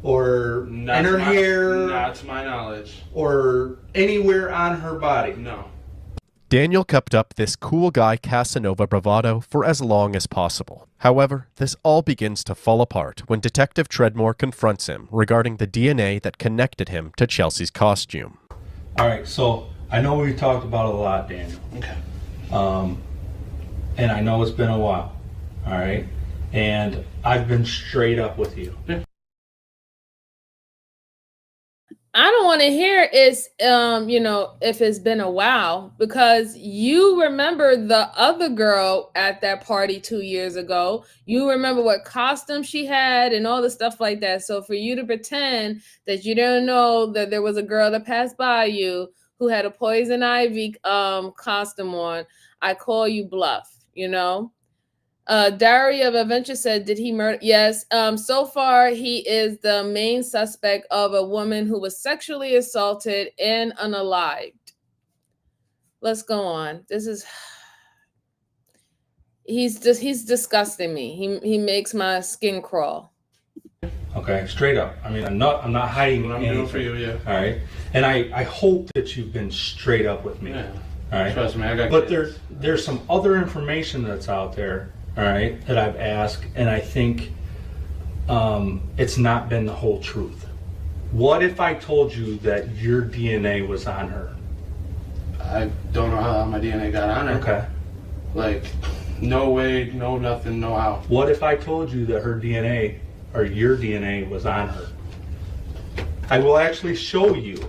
or in her hair? Not to my knowledge. Or anywhere on her body? No. Daniel kept up this cool guy Casanova bravado for as long as possible. However, this all begins to fall apart when Detective Treadmore confronts him regarding the DNA that connected him to Chelsea's costume. All right, so I know we talked about it a lot, Daniel. Okay. And I know it's been a while, all right? And I've been straight up with you. Yeah. I don't want to hear it's if it's been a while, because you remember the other girl at that party 2 years ago. You remember what costume she had and all the stuff like that. So for you to pretend that you don't know that there was a girl that passed by you who had a poison ivy costume on, I call you bluff, you know? Diary of Adventure said, did he murder? Yes. So far, he is the main suspect of a woman who was sexually assaulted and unalived. Let's go on. He's disgusting me. He makes my skin crawl. Okay, straight up. I mean, I'm not hiding What I'm anything. doing for you, yeah. All right, and I hope that you've been straight up with me. Yeah. All right. Trust me, I got But kids. there's some other information that's out there. All right, that I've asked, and I think it's not been the whole truth. What if I told you that your DNA was on her? I don't know how my DNA got on her. Okay. Like, no way, no nothing, no how. What if I told you that her DNA or your DNA was on her? I will actually show you,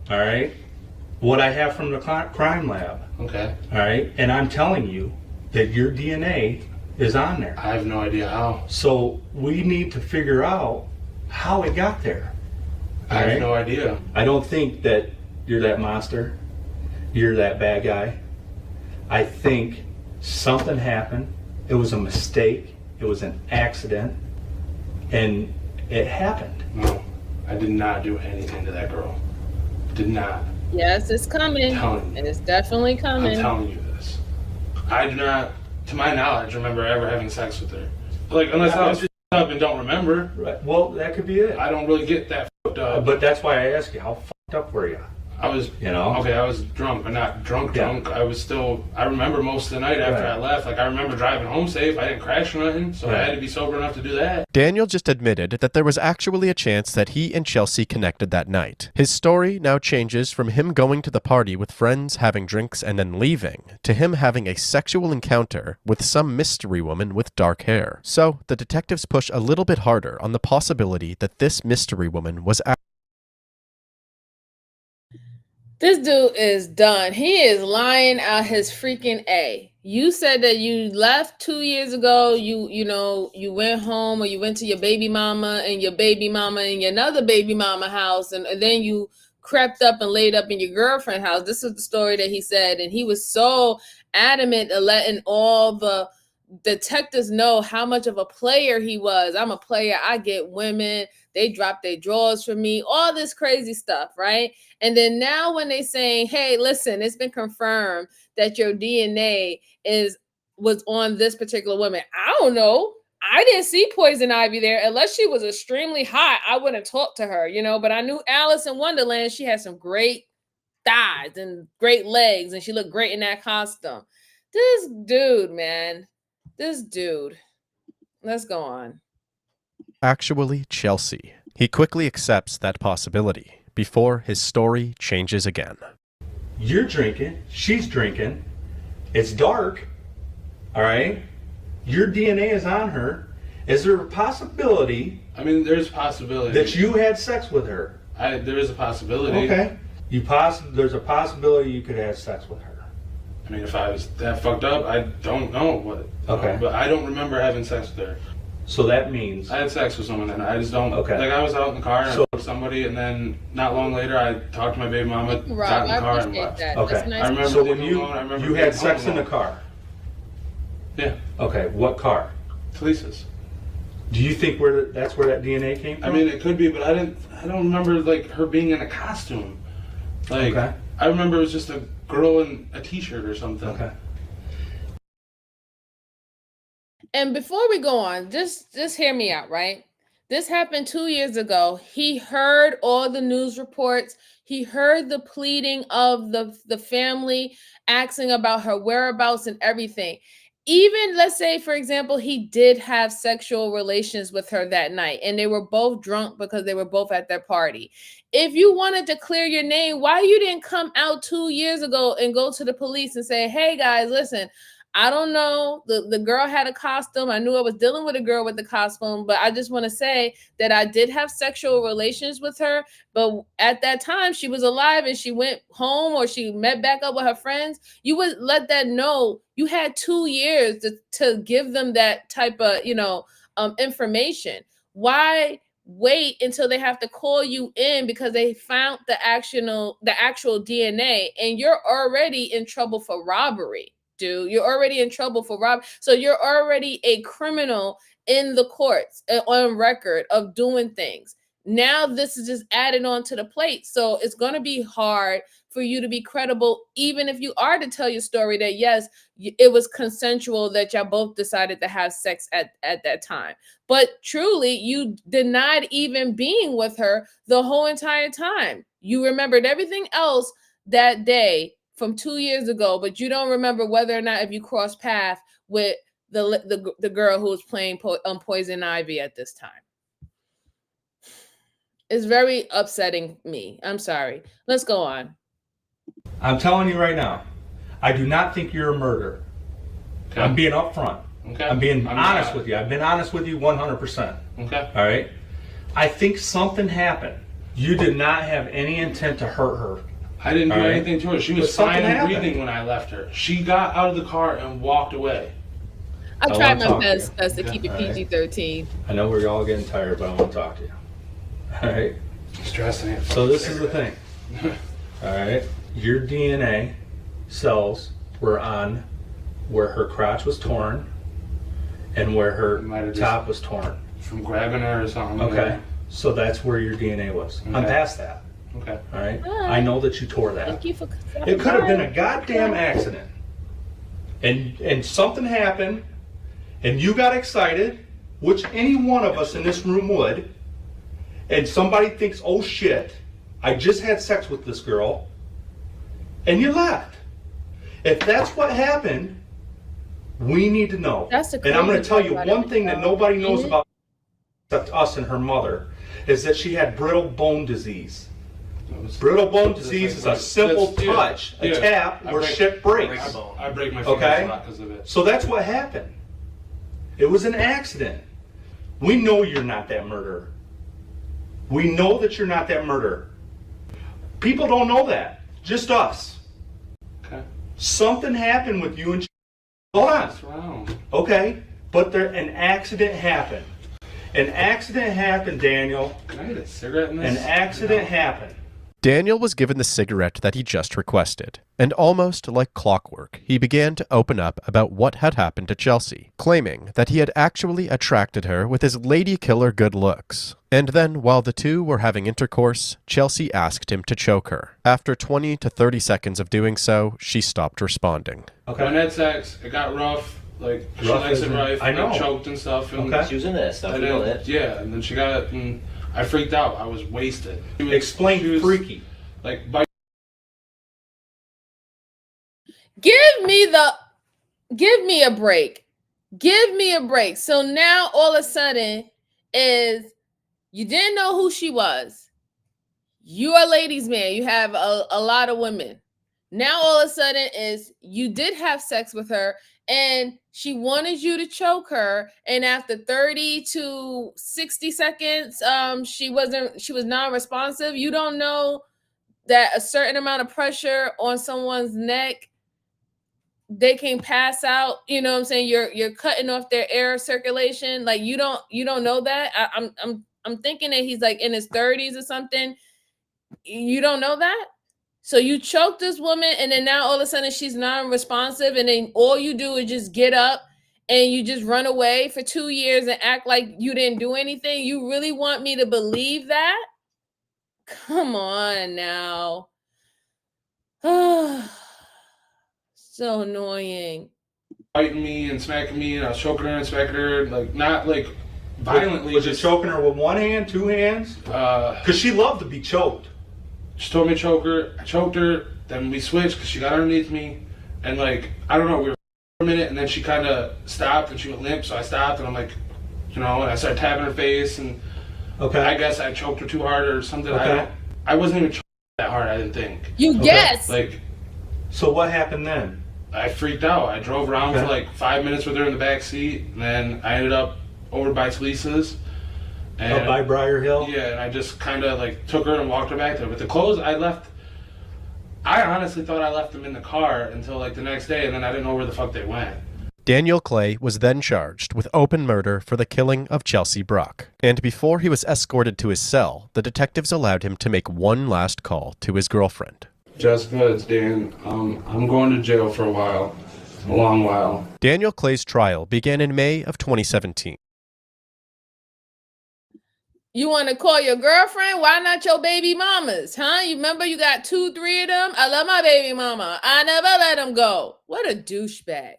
all right, what I have from the crime lab. Okay. All right, and I'm telling you that your DNA is on there. I have no idea how. So we need to figure out how it got there. I have no idea. I don't think that you're that monster. You're that bad guy. I think something happened. It was a mistake. It was an accident. And it happened. No, I did not do anything to that girl. Did not. Yes, it's coming. And it's definitely coming. I'm telling you this. I do not, to my knowledge, remember ever having sex with her. Like, unless I was just up and don't remember. Right. Well, that could be it. I don't really get that fucked up. But that's why I ask you, how fucked up were you? I was, okay, I was drunk, but not drunk. I was still, I remember most of the night after I left. Like, I remember driving home safe. I didn't crash or nothing, so I had to be sober enough to do that. Daniel just admitted that there was actually a chance that he and Chelsea connected that night. His story now changes from him going to the party with friends, having drinks, and then leaving, to him having a sexual encounter with some mystery woman with dark hair. So, the detectives push a little bit harder on the possibility that this mystery woman was This dude is done. He is lying out his freaking A. You said that you left 2 years ago. You went home, or you went to your baby mama and your another baby mama house, and then you crept up and laid up in your girlfriend's house. This is the story that he said, and he was so adamant of letting all the detectives know how much of a player he was. I'm a player. I get women. They drop their drawers for me. All this crazy stuff, right? And then now when they saying, hey, listen, it's been confirmed that your DNA was on this particular woman. I don't know. I didn't see Poison Ivy there. Unless she was extremely hot, I wouldn't talk to her, but I knew Alice in Wonderland. She had some great thighs and great legs, and she looked great in that costume. This dude, man. This dude. Let's go on. actually Chelsea. He quickly accepts that possibility before his story changes again. You're drinking, she's drinking, it's dark, all right? Your DNA is on her. Is there a possibility? I mean, there's a possibility. That you had sex with her? There is a possibility. Okay. There's a possibility you could have sex with her. I mean, if I was that fucked up, I don't know what. Okay. But I don't remember having sex with her. So that means I had sex with someone, and I just don't. Okay. Like, I was out in the car and with somebody, and then not long later, I talked to my baby mama, got in the car, and left. That. Okay. Nice. I remember So when you had sex in the car. Yeah. Okay. What car? Lisa's. Do you think that's where that DNA came from? I mean, it could be, but I don't remember like her being in a costume. Like, okay. I remember it was just a girl in a t-shirt or something. Okay. And before we go on, just hear me out, right? This happened 2 years ago. He heard all the news reports. He heard the pleading of the family asking about her whereabouts and everything. Even, let's say, for example, he did have sexual relations with her that night, and they were both drunk because they were both at their party. If you wanted to clear your name, why you didn't come out 2 years ago and go to the police and say, hey, guys, listen, I don't know. The girl had a costume. I knew I was dealing with a girl with a costume, but I just want to say that I did have sexual relations with her. But at that time, she was alive and she went home or she met back up with her friends. You would let that know. You had 2 years to give them that type of, information. Why wait until they have to call you in because they found the actual DNA and you're already in trouble for robbery? Dude, you're already in trouble for robbery. So you're already a criminal in the courts on record of doing things. Now this is just added on to the plate. So it's going to be hard for you to be credible, even if you are to tell your story that yes, it was consensual, that y'all both decided to have sex at that time. But truly, you denied even being with her the whole entire time. You remembered everything else that day from 2 years ago, but you don't remember whether or not if you crossed paths with the girl who was playing Poison Ivy at this time. It's very upsetting me. I'm sorry. Let's go on. I'm telling you right now, I do not think you're a murderer. Okay. I'm being upfront. Okay. I'm being honest with you. I've been honest with you 100%. Okay. All right? I think something happened. You did not have any intent to hurt her. I didn't do anything to her. She was fine and breathing when I left her. She got out of the car and walked away. I tried my best to keep it PG-13. I know we're all getting tired, but I want to talk to you. All right? Stressing it. So this is the thing. All right? Your DNA cells were on where her crotch was torn and where her top was torn. From grabbing her or something. Okay. So that's where your DNA was. Okay. I'm past that. Okay. All right. I know that you tore that. Thank you for. It could have been a goddamn accident, and something happened, and you got excited, which any one of us in this room would, and somebody thinks, "Oh shit, I just had sex with this girl," and you left. If that's what happened, we need to know. And I'm going to tell you one thing that nobody knows about except us and her mother is that she had brittle bone disease. Brittle bone disease is a simple touch, a tap, where shit breaks. I break my fingers a lot because of it. So that's what happened. It was an accident. We know you're not that murderer. We know that you're not that murderer. People don't know that. Just us. Okay. Something happened with you and hold on. Okay. But an accident happened. An accident happened, Daniel. Can I get a cigarette in this? An accident happened. Daniel was given the cigarette that he just requested, and almost like clockwork, he began to open up about what had happened to Chelsea, claiming that he had actually attracted her with his lady killer good looks. And then, while the two were having intercourse, Chelsea asked him to choke her. After 20 to 30 seconds of doing so, she stopped responding. Okay. When I had sex, it got rough. Like, she likes it rough. I know. Choked and stuff. And okay. She was into that stuff. And then, yeah, and then she got it, and I freaked out. I was wasted. Explain freaky. Like, by Give me a break. Give me a break. So now all of a sudden is you didn't know who she was. You are a ladies' man. You have a lot of women. Now all of a sudden is you did have sex with her and she wanted you to choke her. And after 30 to 60 seconds, she was non-responsive. You don't know that a certain amount of pressure on someone's neck, they can pass out. You know what I'm saying? You're cutting off their air circulation. Like you don't know that. I'm thinking that he's like in his 30s or something. You don't know that? So you choke this woman and then now all of a sudden she's non-responsive and then all you do is just get up and you just run away for 2 years and act like you didn't do anything. You really want me to believe that? Come on now. So annoying. Biting me and smacking me, and I was choking her and smacking her, like not like violently. Was you choking her with one hand, two hands? Because she loved to be choked. She told me to choke her. I choked her. Then we switched because she got underneath me, and like I don't know, we were for a minute, and then she kind of stopped and she went limp, so I stopped and I'm like, and I started tapping her face and. Okay. I guess I choked her too hard or something. Okay. I wasn't even choking that hard. I didn't think. You guess. Like. So what happened then? I freaked out. I drove around for like 5 minutes with her in the back seat, and then I ended up over by Talisa's. Up by Briar Hill? Yeah, and I just kind of like took her and walked her back there. But the clothes I left, I honestly thought I left them in the car until like the next day, and then I didn't know where the fuck they went. Daniel Clay was then charged with open murder for the killing of Chelsea Brooke. And before he was escorted to his cell, the detectives allowed him to make one last call to his girlfriend. Jessica, it's Dan. I'm going to jail for a while. A long while. Daniel Clay's trial began in May of 2017. You want to call your girlfriend? Why not your baby mamas, huh? You remember you got 2, 3 of them? I love my baby mama. I never let them go. What a douchebag.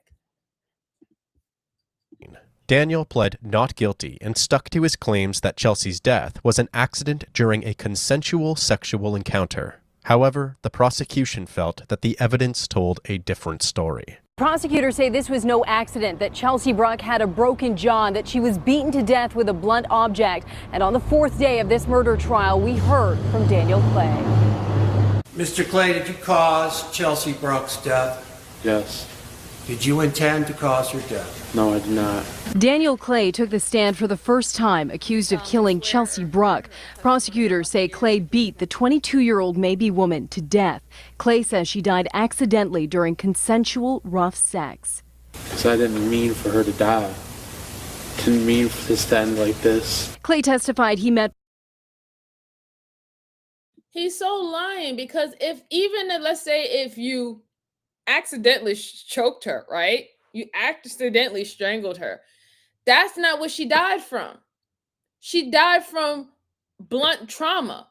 Daniel pled not guilty and stuck to his claims that Chelsea's death was an accident during a consensual sexual encounter. However, the prosecution felt that the evidence told a different story. Prosecutors say this was no accident, that Chelsea Brooke had a broken jaw, and that she was beaten to death with a blunt object. And on the 4th day of this murder trial, we heard from Daniel Clay. Mr. Clay, did you cause Chelsea Brooke's death? Yes. Did you intend to cause her death? No, I did not. Daniel Clay took the stand for the first time, accused of killing Chelsea Brooke. Prosecutors say Clay beat the 22-year-old Maybe woman to death. Clay says she died accidentally during consensual rough sex. Because I didn't mean for her to die. Didn't mean for this to end like this. Clay testified he met. He's so lying because let's say if you accidentally choked her, right? You accidentally strangled her. That's not what she died from. She died from blunt trauma.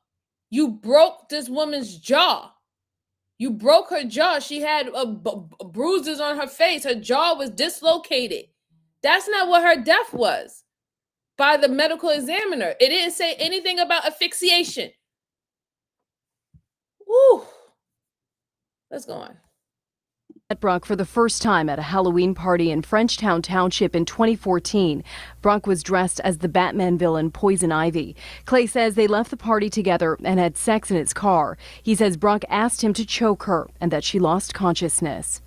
You broke this woman's jaw. You broke her jaw. She had bruises on her face. Her jaw was dislocated. That's not what her death was by the medical examiner. It didn't say anything about asphyxiation. Woo. Let's go on. Brooke for the first time at a Halloween party in Frenchtown Township in 2014. Brooke was dressed as the Batman villain Poison Ivy. Clay says they left the party together and had sex in his car. He says Brooke asked him to choke her and that she lost consciousness.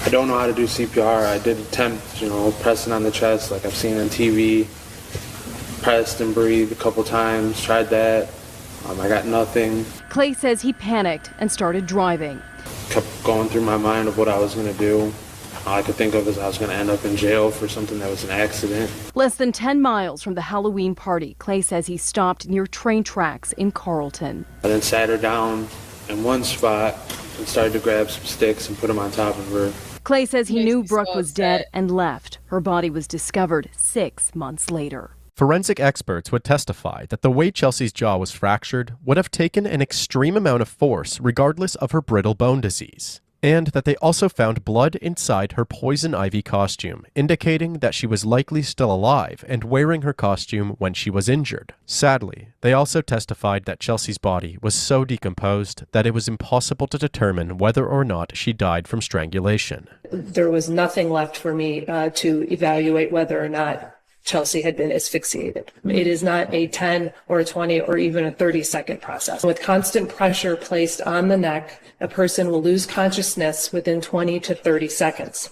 I don't know how to do CPR. I did attempt, pressing on the chest like I've seen on TV. Pressed and breathed a couple times, tried that. I got nothing. Clay says he panicked and started driving. Kept going through my mind of what I was going to do. All I could think of is I was going to end up in jail for something that was an accident. Less than 10 miles from the Halloween party, Clay says he stopped near train tracks in Carlton. I then sat her down in one spot and started to grab some sticks and put them on top of her. Clay says he knew Brooke was dead and left. Her body was discovered 6 months later. Forensic experts would testify that the way Chelsea's jaw was fractured would have taken an extreme amount of force regardless of her brittle bone disease, and that they also found blood inside her Poison Ivy costume, indicating that she was likely still alive and wearing her costume when she was injured. Sadly, they also testified that Chelsea's body was so decomposed that it was impossible to determine whether or not she died from strangulation. There was nothing left for me to evaluate whether or not Chelsea had been asphyxiated. It is not a 10 or a 20 or even a 30-second process. With constant pressure placed on the neck, a person will lose consciousness within 20 to 30 seconds.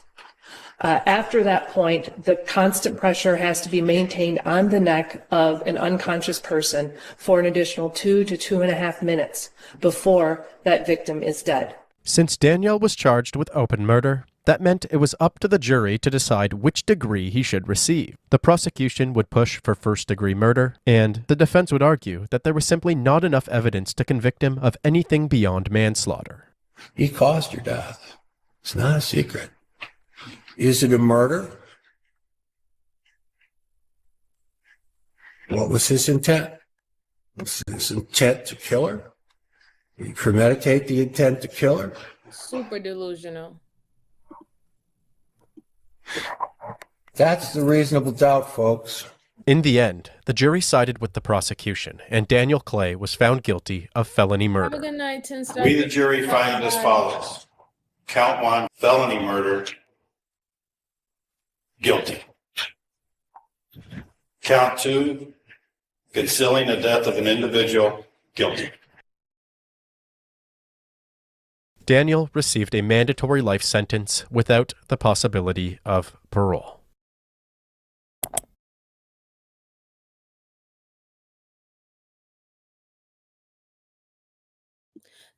After that point, the constant pressure has to be maintained on the neck of an unconscious person for an additional 2 to 2.5 minutes before that victim is dead. Since Daniel was charged with open murder, that meant it was up to the jury to decide which degree he should receive. The prosecution would push for first-degree murder, and the defense would argue that there was simply not enough evidence to convict him of anything beyond manslaughter. He caused her death. It's not a secret. Is it a murder? What was his intent? Was his intent to kill her? Did he premeditate the intent to kill her? Super delusional. That's the reasonable doubt, folks. In the end, the jury sided with the prosecution, and Daniel Clay was found guilty of felony Have a murder. good night, 10 stars. We, the jury, find as follows. Count 1, felony murder, guilty. Count 2, concealing the death of an individual, guilty. Daniel received a mandatory life sentence without the possibility of parole.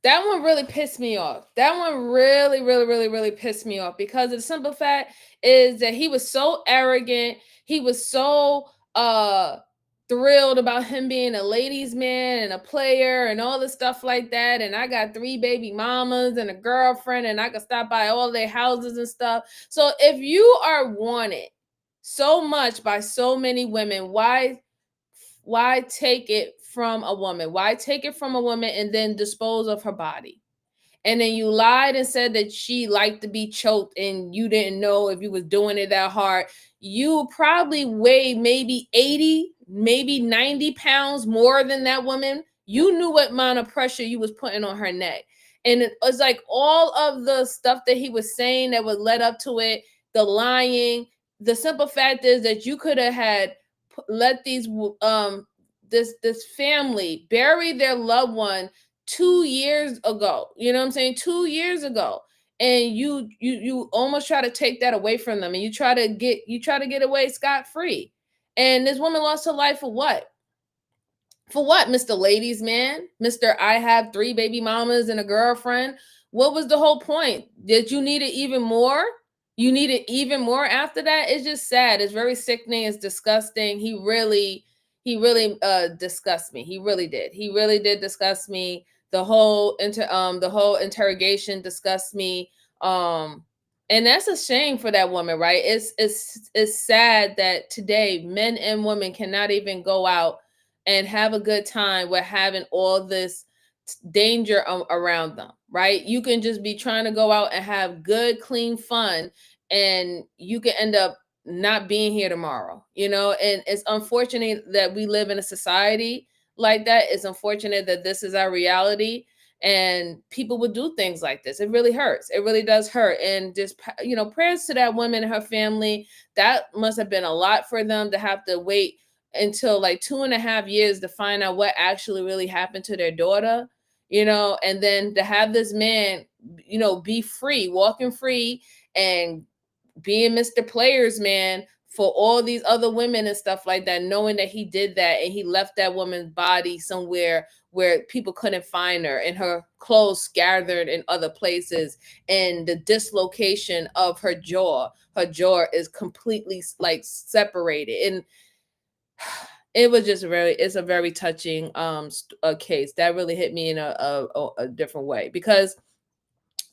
That one really pissed me off. That one really pissed me off because the simple fact is that he was so arrogant. He was so thrilled about him being a ladies' man and a player and all the stuff like that. And I got 3 baby mamas and a girlfriend, and I could stop by all their houses and stuff. So if you are wanted so much by so many women, why take it from a woman? Why take it from a woman and then dispose of her body? And then you lied and said that she liked to be choked and you didn't know if you was doing it that hard. You probably weigh maybe 80, maybe 90 pounds more than that woman. You knew what amount of pressure you was putting on her neck. And it was like all of the stuff that he was saying that would led up to it, the lying. The simple fact is that you could have had let these this family bury their loved one 2 years ago. You know what I'm saying? 2 years ago. And you almost try to take that away from them, and you try to get away scot-free. And this woman lost her life for what? For what, Mr. Ladies Man? Mr. I have 3 baby mamas and a girlfriend. What was the whole point? Did you need it even more? You need it even more after that? It's just sad. It's very sickening. It's disgusting. He really disgusts me. He really did. He really did disgust me. The whole interrogation disgusts me. And that's a shame for that woman, right? It's sad that today men and women cannot even go out and have a good time with having all this danger around them, right? You can just be trying to go out and have good, clean fun, and you can end up not being here tomorrow, you know? And it's unfortunate that we live in a society like that. It's unfortunate that this is our reality and people would do things like this. It really hurts. It really does hurt. And just, prayers to that woman and her family. That must have been a lot for them to have to wait until like 2.5 years to find out what actually really happened to their daughter, and then to have this man, be free, walking free and being Mr. Players Man for all these other women and stuff like that, knowing that he did that and he left that woman's body somewhere where people couldn't find her, and her clothes scattered in other places, and the dislocation of her jaw is completely like separated. And it was just it's a very touching case that really hit me in a different way, because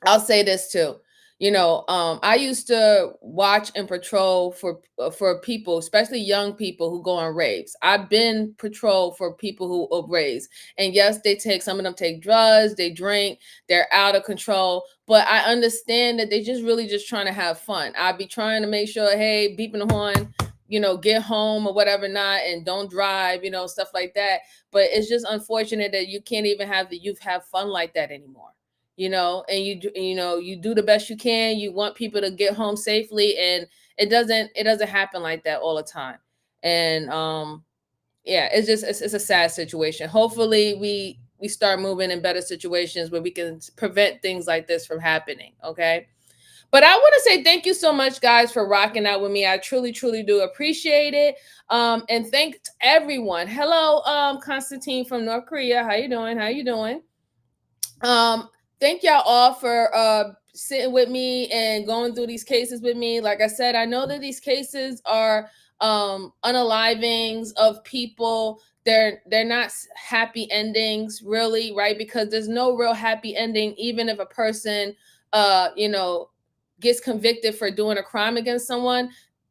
I'll say this too. I used to watch and patrol for people, especially young people who go on raves. I've been patrol for people who raves, and yes, some of them take drugs, they drink, they're out of control. But I understand that they really just trying to have fun. I'd be trying to make sure, hey, beeping the horn, get home or whatever, not, and don't drive, stuff like that. But it's just unfortunate that you can't even have the youth have fun like that anymore. And you do the best you can. You want people to get home safely, and it doesn't happen like that all the time. And it's a sad situation. Hopefully we start moving in better situations where we can prevent things like this from happening. Okay. But I want to say thank you so much, guys, for rocking out with me. I truly, truly do appreciate it. And thanks everyone. Hello, Constantine from North Korea. How you doing? Thank y'all all for sitting with me and going through these cases with me. Like I said, I know that these cases are unalivings of people. They're not happy endings, really, right? Because there's no real happy ending, even if a person gets convicted for doing a crime against someone.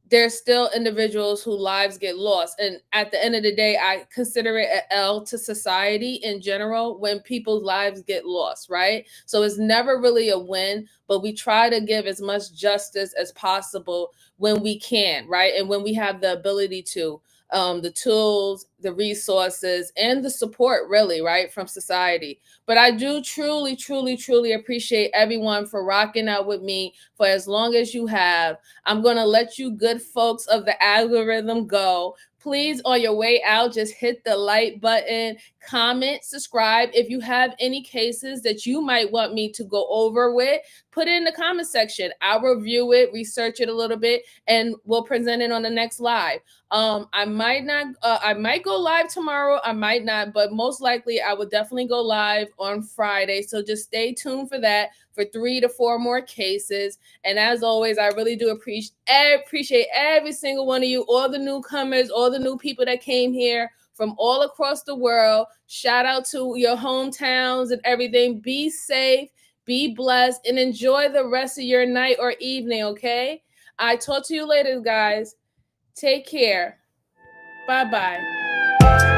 There's still individuals whose lives get lost. And at the end of the day, I consider it an L to society in general when people's lives get lost, right? So it's never really a win, but we try to give as much justice as possible when we can, right? And when we have the ability to, the tools, the resources, and the support, really, right, from society. But I do truly, truly, truly appreciate everyone for rocking out with me for as long as you have. I'm going to let you good folks of the algorithm go. Please, on your way out, just hit the like button, comment, subscribe. If you have any cases that you might want me to go over with, put it in the comment section. I'll review it, research it a little bit, and we'll present it on the next live. I might go live tomorrow, I might not, but most likely I will definitely go live on Friday. So just stay tuned for that, for 3 to 4 more cases. And as always, I really do appreciate every single one of you, all the newcomers, all the new people that came here from all across the world. Shout out to your hometowns and everything. Be safe, be blessed, and enjoy the rest of your night or evening, okay? I talk to you later, guys. Take care. Bye-bye.